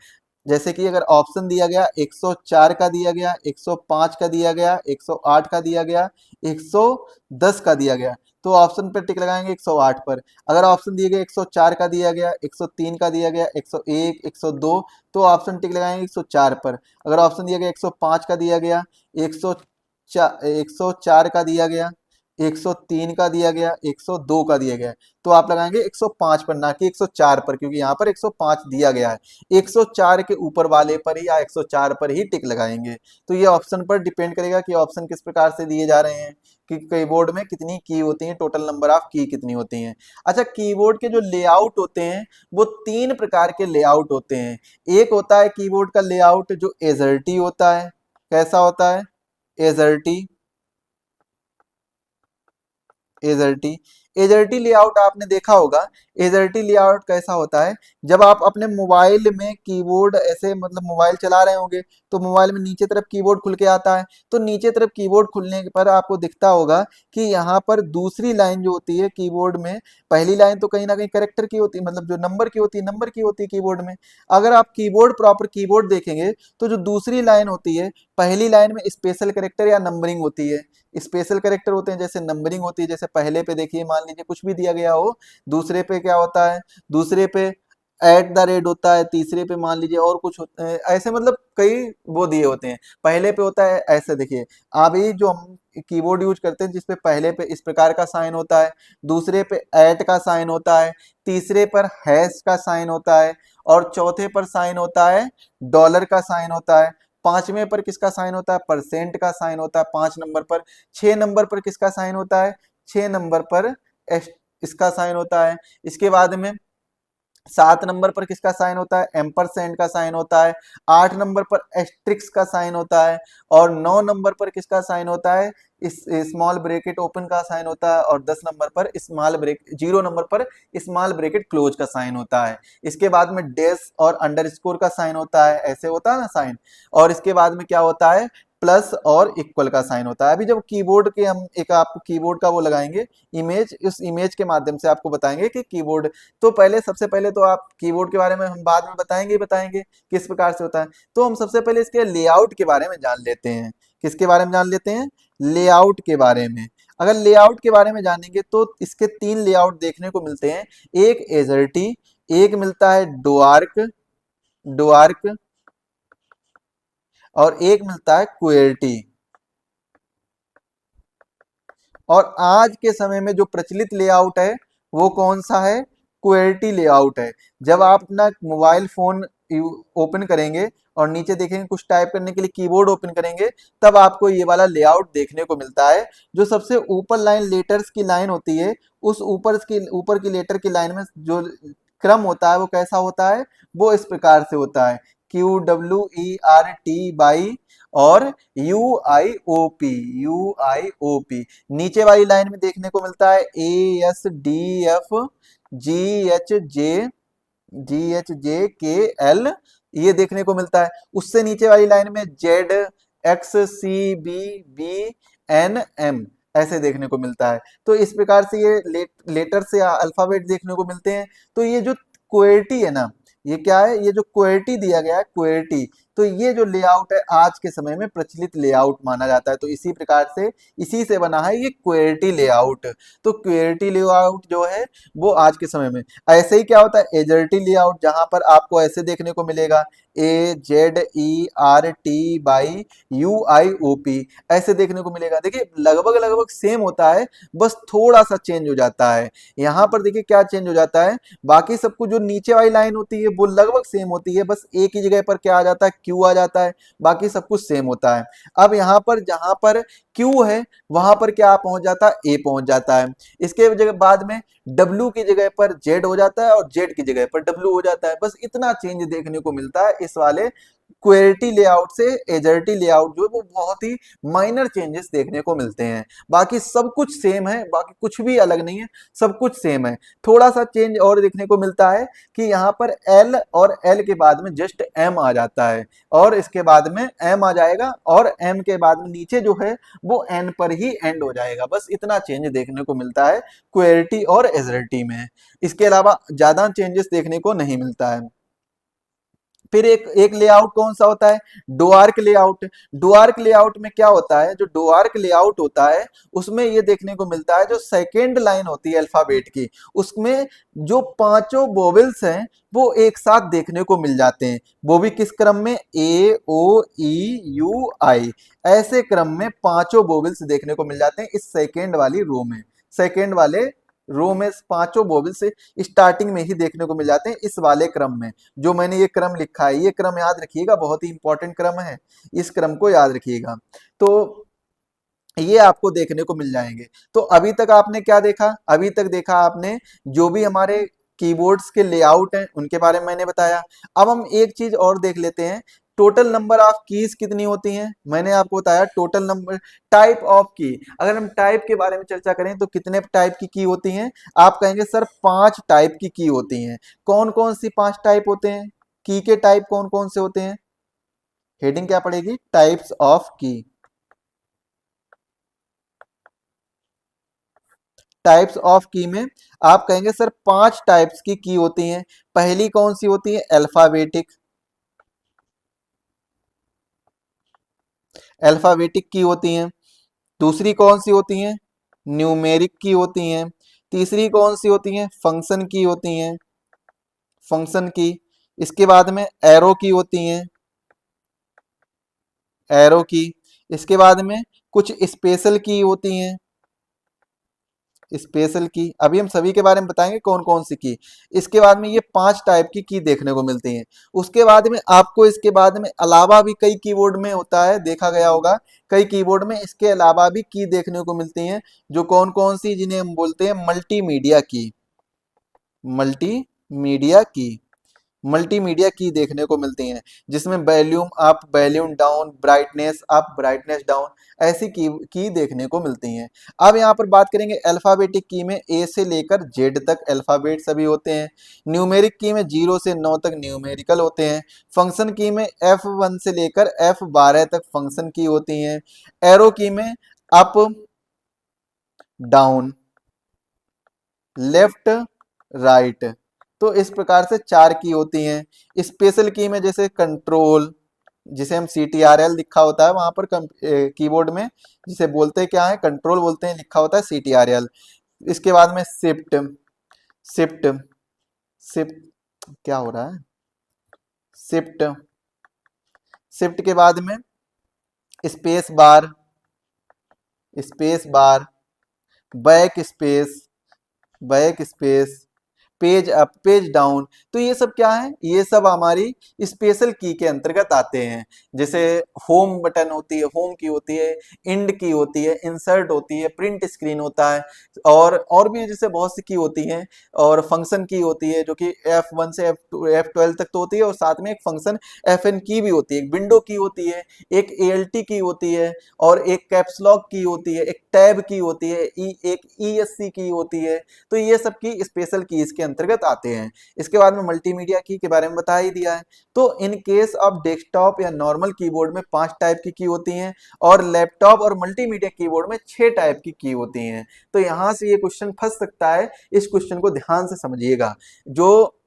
जैसे कि अगर ऑप्शन दिया गया 104 का दिया गया, 105 का दिया गया, 108 का दिया गया, 110 का दिया गया, तो ऑप्शन पर टिक लगाएंगे 108 पर। अगर ऑप्शन दिए गए 104 का दिया गया, 103 का दिया गया, 101, 102, तो ऑप्शन टिक लगाएंगे 104 पर। अगर ऑप्शन दिया गया 105 का दिया गया, 104 का दिया गया, 103 का दिया गया, 102 का दिया गया, तो आप लगाएंगे 105 पर, ना कि 104 पर, क्योंकि यहाँ पर 105 दिया गया है। 104 के ऊपर वाले पर ही या 104 पर ही टिक लगाएंगे। तो ये ऑप्शन पर डिपेंड करेगा कि ऑप्शन किस प्रकार से दिए जा रहे हैं, कि कीबोर्ड में कितनी की होती है, टोटल नंबर ऑफ की कितनी होती हैं। अच्छा, कीबोर्ड के जो लेआउट होते हैं, वो 3 प्रकार के लेआउट होते हैं। एक होता है कीबोर्ड का लेआउट जो एजर्टी होता है। कैसा होता है? एजर्टी। एजर्टी एजर्टी लेआउट आपने देखा होगा। एजर्टी लेआउट कैसा होता है? जब आप अपने मोबाइल में कीबोर्ड ऐसे, मतलब मोबाइल चला रहे होंगे, तो मोबाइल में नीचे तरफ कीबोर्ड खुल के आता है। तो नीचे तरफ कीबोर्ड खुलने पर आपको दिखता होगा कि यहाँ पर दूसरी लाइन जो होती है कीबोर्ड में, पहली लाइन तो कहीं ना कहीं कैरेक्टर की होती है, मतलब जो नंबर की होती है, नंबर की होती है कीबोर्ड में। अगर आप कीबोर्ड प्रॉपर कीबोर्ड देखेंगे, तो जो दूसरी लाइन होती है, पहली लाइन में स्पेशल कैरेक्टर या नंबरिंग होती है। स्पेशल कैरेक्टर होते हैं, जैसे नंबरिंग होती है, जैसे पहले पे देखिए, मान लीजिए कुछ भी दिया गया हो, दूसरे पे क्या होता है? दूसरे पे एट द रेट होता है, तीसरे पे मान लीजिए और कुछ होता है, ऐसे मतलब कई वो दिए होते हैं। पहले पे होता है ऐसे, देखिए अभी जो हम कीबोर्ड यूज करते हैं, जिसपे पहले पे इस प्रकार का साइन होता है, दूसरे पे एट का साइन होता है, तीसरे पर हैश का साइन होता है, और चौथे पर साइन होता है डॉलर का साइन होता है, पांचवें पर किसका साइन होता है? परसेंट का साइन होता है 5 नंबर पर। 6 नंबर पर किसका साइन होता है? 6 नंबर पर इसका साइन होता है। इसके बाद में 7 नंबर पर किसका साइन होता है? एम्परसेंड का साइन होता है। 8 नंबर पर एस्ट्रिक्स का साइन होता है। और 9 नंबर पर किसका साइन होता है? इस स्मॉल ब्रेकेट ओपन का साइन होता है। और 10 नंबर पर स्मॉल ब्रेक 0 नंबर पर स्मॉल ब्रेकेट क्लोज का साइन होता है। इसके बाद में डैश और अंडरस्कोर का साइन होता है, ऐसे होता है ना साइन। और इसके बाद में क्या होता है? प्लस और इक्वल का साइन होता है। अभी जब कीबोर्ड के हम एक आपको कीबोर्ड का वो लगाएंगे इमेज, उस इमेज के माध्यम से आपको बताएंगे कि कीबोर्ड, तो पहले सबसे पहले तो आप कीबोर्ड के बारे में हम बाद में बताएंगे किस प्रकार से होता है। तो हम सबसे पहले इसके लेआउट के बारे में जान लेते हैं। किसके बारे में जान लेते हैं? लेआउट के बारे में। अगर लेआउट के बारे में जानेंगे तो इसके 3 लेआउट देखने को मिलते हैं। एक एजर्टी, एक मिलता है डोआर्क डोआर्क और एक मिलता है क्वेर्टी। और आज के समय में जो प्रचलित लेआउट है वो कौन सा है? क्वेर्टी लेआउट है। जब आप अपना मोबाइल फोन ओपन करेंगे और नीचे देखेंगे कुछ टाइप करने के लिए कीबोर्ड ओपन करेंगे, तब आपको ये वाला लेआउट देखने को मिलता है। जो सबसे ऊपर लाइन लेटर्स की लाइन होती है, उस ऊपर की लेटर की लाइन में जो क्रम होता है वो कैसा होता है? वो इस प्रकार से होता है, QWERTY और UIOP। नीचे वाली लाइन में देखने को मिलता है ASDF GHJKL, ये देखने को मिलता है। उससे नीचे वाली लाइन में ZXCBBNM ऐसे देखने को मिलता है। तो इस प्रकार से ये लेटर्स या अल्फाबेट देखने को मिलते हैं। तो ये जो क्वेर्टी है ना, ये क्या है? ये जो क्वेर्टी दिया गया है, क्वेर्टी, तो ये जो लेआउट है आज के समय में प्रचलित लेआउट माना जाता है। तो इसी प्रकार से इसी से बना है ये क्वेर्टी लेआउट। तो क्वेर्टी लेआउट जो है वो आज के समय में, ऐसे ही क्या होता है एजर्टी लेआउट, जहां पर आपको ऐसे देखने को मिलेगा AZERTY ऐसे देखने को मिलेगा। देखिए लगभग लगभग सेम होता है, बस थोड़ा सा चेंज हो जाता है। यहाँ पर देखिए क्या चेंज हो जाता है, बाकी सब कुछ जो नीचे वाली लाइन होती है वो लगभग सेम होती है, बस एक ही जगह पर क्या आ जाता है? क्यू आ जाता है, बाकी सब कुछ सेम होता है। अब यहाँ पर जहां पर क्यू है वहां पर क्या पहुंच जाता है? ए पहुंच जाता है। इसके जगह बाद में डब्ल्यू की जगह पर जेड हो जाता है और जेड की जगह पर डब्ल्यू हो जाता है। बस इतना चेंज देखने को मिलता है इस वाले क्वेर्टी लेआउट से एजर्टी लेआउट, जो है वो बहुत ही माइनर चेंजेस देखने को मिलते हैं। बाकी सब कुछ सेम है, बाकी कुछ भी अलग नहीं है, सब कुछ सेम है। थोड़ा सा चेंज और देखने को मिलता है कि यहाँ पर एल और एल के बाद में जस्ट एम आ जाता है, और इसके बाद में एम आ जाएगा, और एम के बाद में नीचे जो है वो एन पर ही एंड हो जाएगा। बस इतना चेंज देखने को मिलता है क्वेर्टी और एजर्टी में। इसके अलावा ज्यादा चेंजेस देखने को नहीं मिलता है। फिर एक एक लेआउट कौन सा होता है? डोआर्क लेआउट। डोआर्क लेआउट में क्या होता है? जो डोआर्क लेआउट होता है उसमें ये देखने को मिलता है, जो सेकेंड लाइन होती है अल्फाबेट की, उसमें जो पांचों वोवेल्स हैं वो एक साथ देखने को मिल जाते हैं। वो भी किस क्रम में? AOEUI, ऐसे क्रम में पांचों वोवेल्स देखने को मिल जाते हैं इस सेकेंड वाली रो में। सेकेंड वाले रो में पांचों वोवेल्स स्टार्टिंग में ही देखने को मिल जाते हैं इस वाले क्रम में। जो मैंने ये क्रम लिखा है, ये क्रम याद रखिएगा, बहुत ही इंपॉर्टेंट क्रम है, इस क्रम को याद रखिएगा। तो ये आपको देखने को मिल जाएंगे। तो अभी तक आपने क्या देखा? अभी तक देखा आपने जो भी हमारे कीबोर्ड्स के लेआउट हैं उनके बारे में मैंने बताया। अब हम एक चीज और देख लेते हैं, टोटल नंबर ऑफ कीज कितनी होती हैं? मैंने आपको बताया टोटल नंबर, टाइप ऑफ की। अगर हम टाइप के बारे में चर्चा करें तो कितने टाइप की होती हैं? आप कहेंगे सर 5 टाइप की होती हैं। कौन कौन सी 5 टाइप होते हैं? की के टाइप कौन कौन से होते हैं? हेडिंग क्या पड़ेगी? टाइप्स ऑफ की। टाइप्स ऑफ की में आप कहेंगे सर 5 टाइप्स की होती हैं। पहली कौन सी होती है? अल्फाबेटिक। अल्फाबेटिक की होती हैं। दूसरी कौन सी होती हैं? न्यूमेरिक की होती हैं। तीसरी कौन सी होती हैं? फंक्शन की होती हैं, फंक्शन की। इसके बाद में एरो की होती हैं, एरो की। इसके बाद में कुछ स्पेशल की होती हैं, स्पेशल की। अभी हम सभी के बारे में बताएंगे कौन कौन सी की। इसके बाद में ये 5 टाइप की देखने को मिलती हैं। उसके बाद में आपको इसके बाद में अलावा भी कई कीबोर्ड में होता है, देखा गया होगा, कई कीबोर्ड में इसके अलावा भी की देखने को मिलती हैं। जो कौन कौन सी? जिन्हें हम बोलते हैं मल्टीमीडिया की। मल्टीमीडिया की, मल्टीमीडिया की देखने को मिलती हैं, जिसमें volume up, volume down, brightness up, brightness down, ऐसी की देखने को मिलती हैं। अब यहाँ पर बात करेंगे अल्फाबेटिक की में ए से लेकर जेड तक अल्फाबेट सभी होते हैं। न्यूमेरिक की में 0 से 9 तक न्यूमेरिकल होते हैं। फंक्शन की में F1 से लेकर F12 तक फंक्शन की होती हैं। एरो की में अप, डाउन, लेफ्ट, राइट, तो इस प्रकार से 4 की होती हैं। स्पेशल की में जैसे कंट्रोल, जिसे हम CTRL लिखा होता है वहां पर कीबोर्ड में, जिसे बोलते हैं क्या है? कंट्रोल बोलते हैं, लिखा होता है CTRL। इसके बाद में शिफ्ट, शिफ्ट, शिफ्ट, क्या हो रहा है? शिफ्ट, शिफ्ट के बाद में space bar, space bar, back space, back space, page up, page down. तो ये सब क्या है, ये सब हमारी स्पेशल की के अंतर्गत आते हैं। जैसे होम बटन होती है, होम की होती है, इंड की होती है, इंसर्ट होती है, प्रिंट स्क्रीन होता है, और भी जैसे बहुत सी की होती हैं। और फंक्शन की होती है जो कि F1 से F12 तक तो होती है, और साथ में एक फंक्शन FN की भी होती है, एक विंडो की होती है, एक ALT की होती है, और एक कैप्स लॉक की होती है, एक टैब की होती है, एक ESC की होती है। तो ये सब की स्पेशल की इसके अंतर्गत आते हैं। इसके बाद में मल्टीमीडिया की के बारे में बता ही दिया है। तो इन केस ऑफ डेस्कटॉप या नॉर्मल कीबोर्ड में 5 टाइप की होती हैं, और लैपटॉप और मल्टीमीडिया कीबोर्ड में 6 टाइप की होती हैं। तो यहां से ये क्वेश्चन फंस सकता है, इस क्वेश्चन को ध्यान से समझिएगा। जो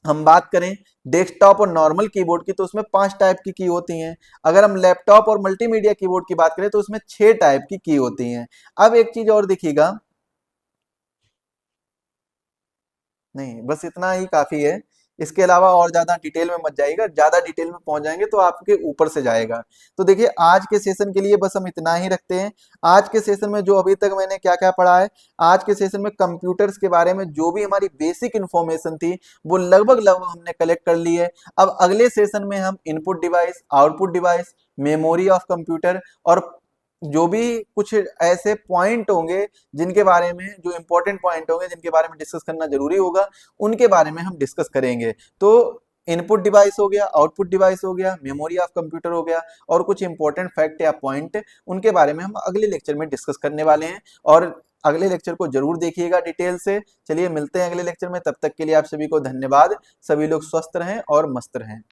हम बात करें डेस्कटॉप और नॉर्मल कीबोर्ड की, तो उसमें 5 टाइप की होती हैं। अगर हम लैपटॉप और मल्टीमीडिया कीबोर्ड की बात करें तो उसमें 6 टाइप की होती हैं। अब एक चीज और देखिएगा, नहीं बस इतना ही काफी है, इसके अलावा और ज्यादा डिटेल में मत जाइएगा, ज्यादा डिटेल में पहुंच जाएंगे तो आपके ऊपर से जाएगा। तो देखिए आज के सेशन के लिए बस हम इतना ही रखते हैं। आज के सेशन में जो अभी तक मैंने क्या क्या पढ़ा है, आज के सेशन में कंप्यूटर्स के बारे में जो भी हमारी बेसिक इंफॉर्मेशन थी वो लगभग लगभग हमने कलेक्ट कर ली है। अब अगले सेशन में हम input device, output device, memory of computer, और जो भी कुछ ऐसे पॉइंट होंगे जिनके बारे में, जो इंपॉर्टेंट पॉइंट होंगे जिनके बारे में डिस्कस करना जरूरी होगा, उनके बारे में हम डिस्कस करेंगे। तो इनपुट डिवाइस हो गया, आउटपुट डिवाइस हो गया, मेमोरी ऑफ कंप्यूटर हो गया, और कुछ इंपॉर्टेंट फैक्ट या पॉइंट, उनके बारे में हम अगले लेक्चर में डिस्कस करने वाले हैं। और अगले लेक्चर को जरूर देखिएगा डिटेल से। चलिए मिलते हैं अगले लेक्चर में, तब तक के लिए आप सभी को धन्यवाद। सभी लोग स्वस्थ रहें और मस्त रहें।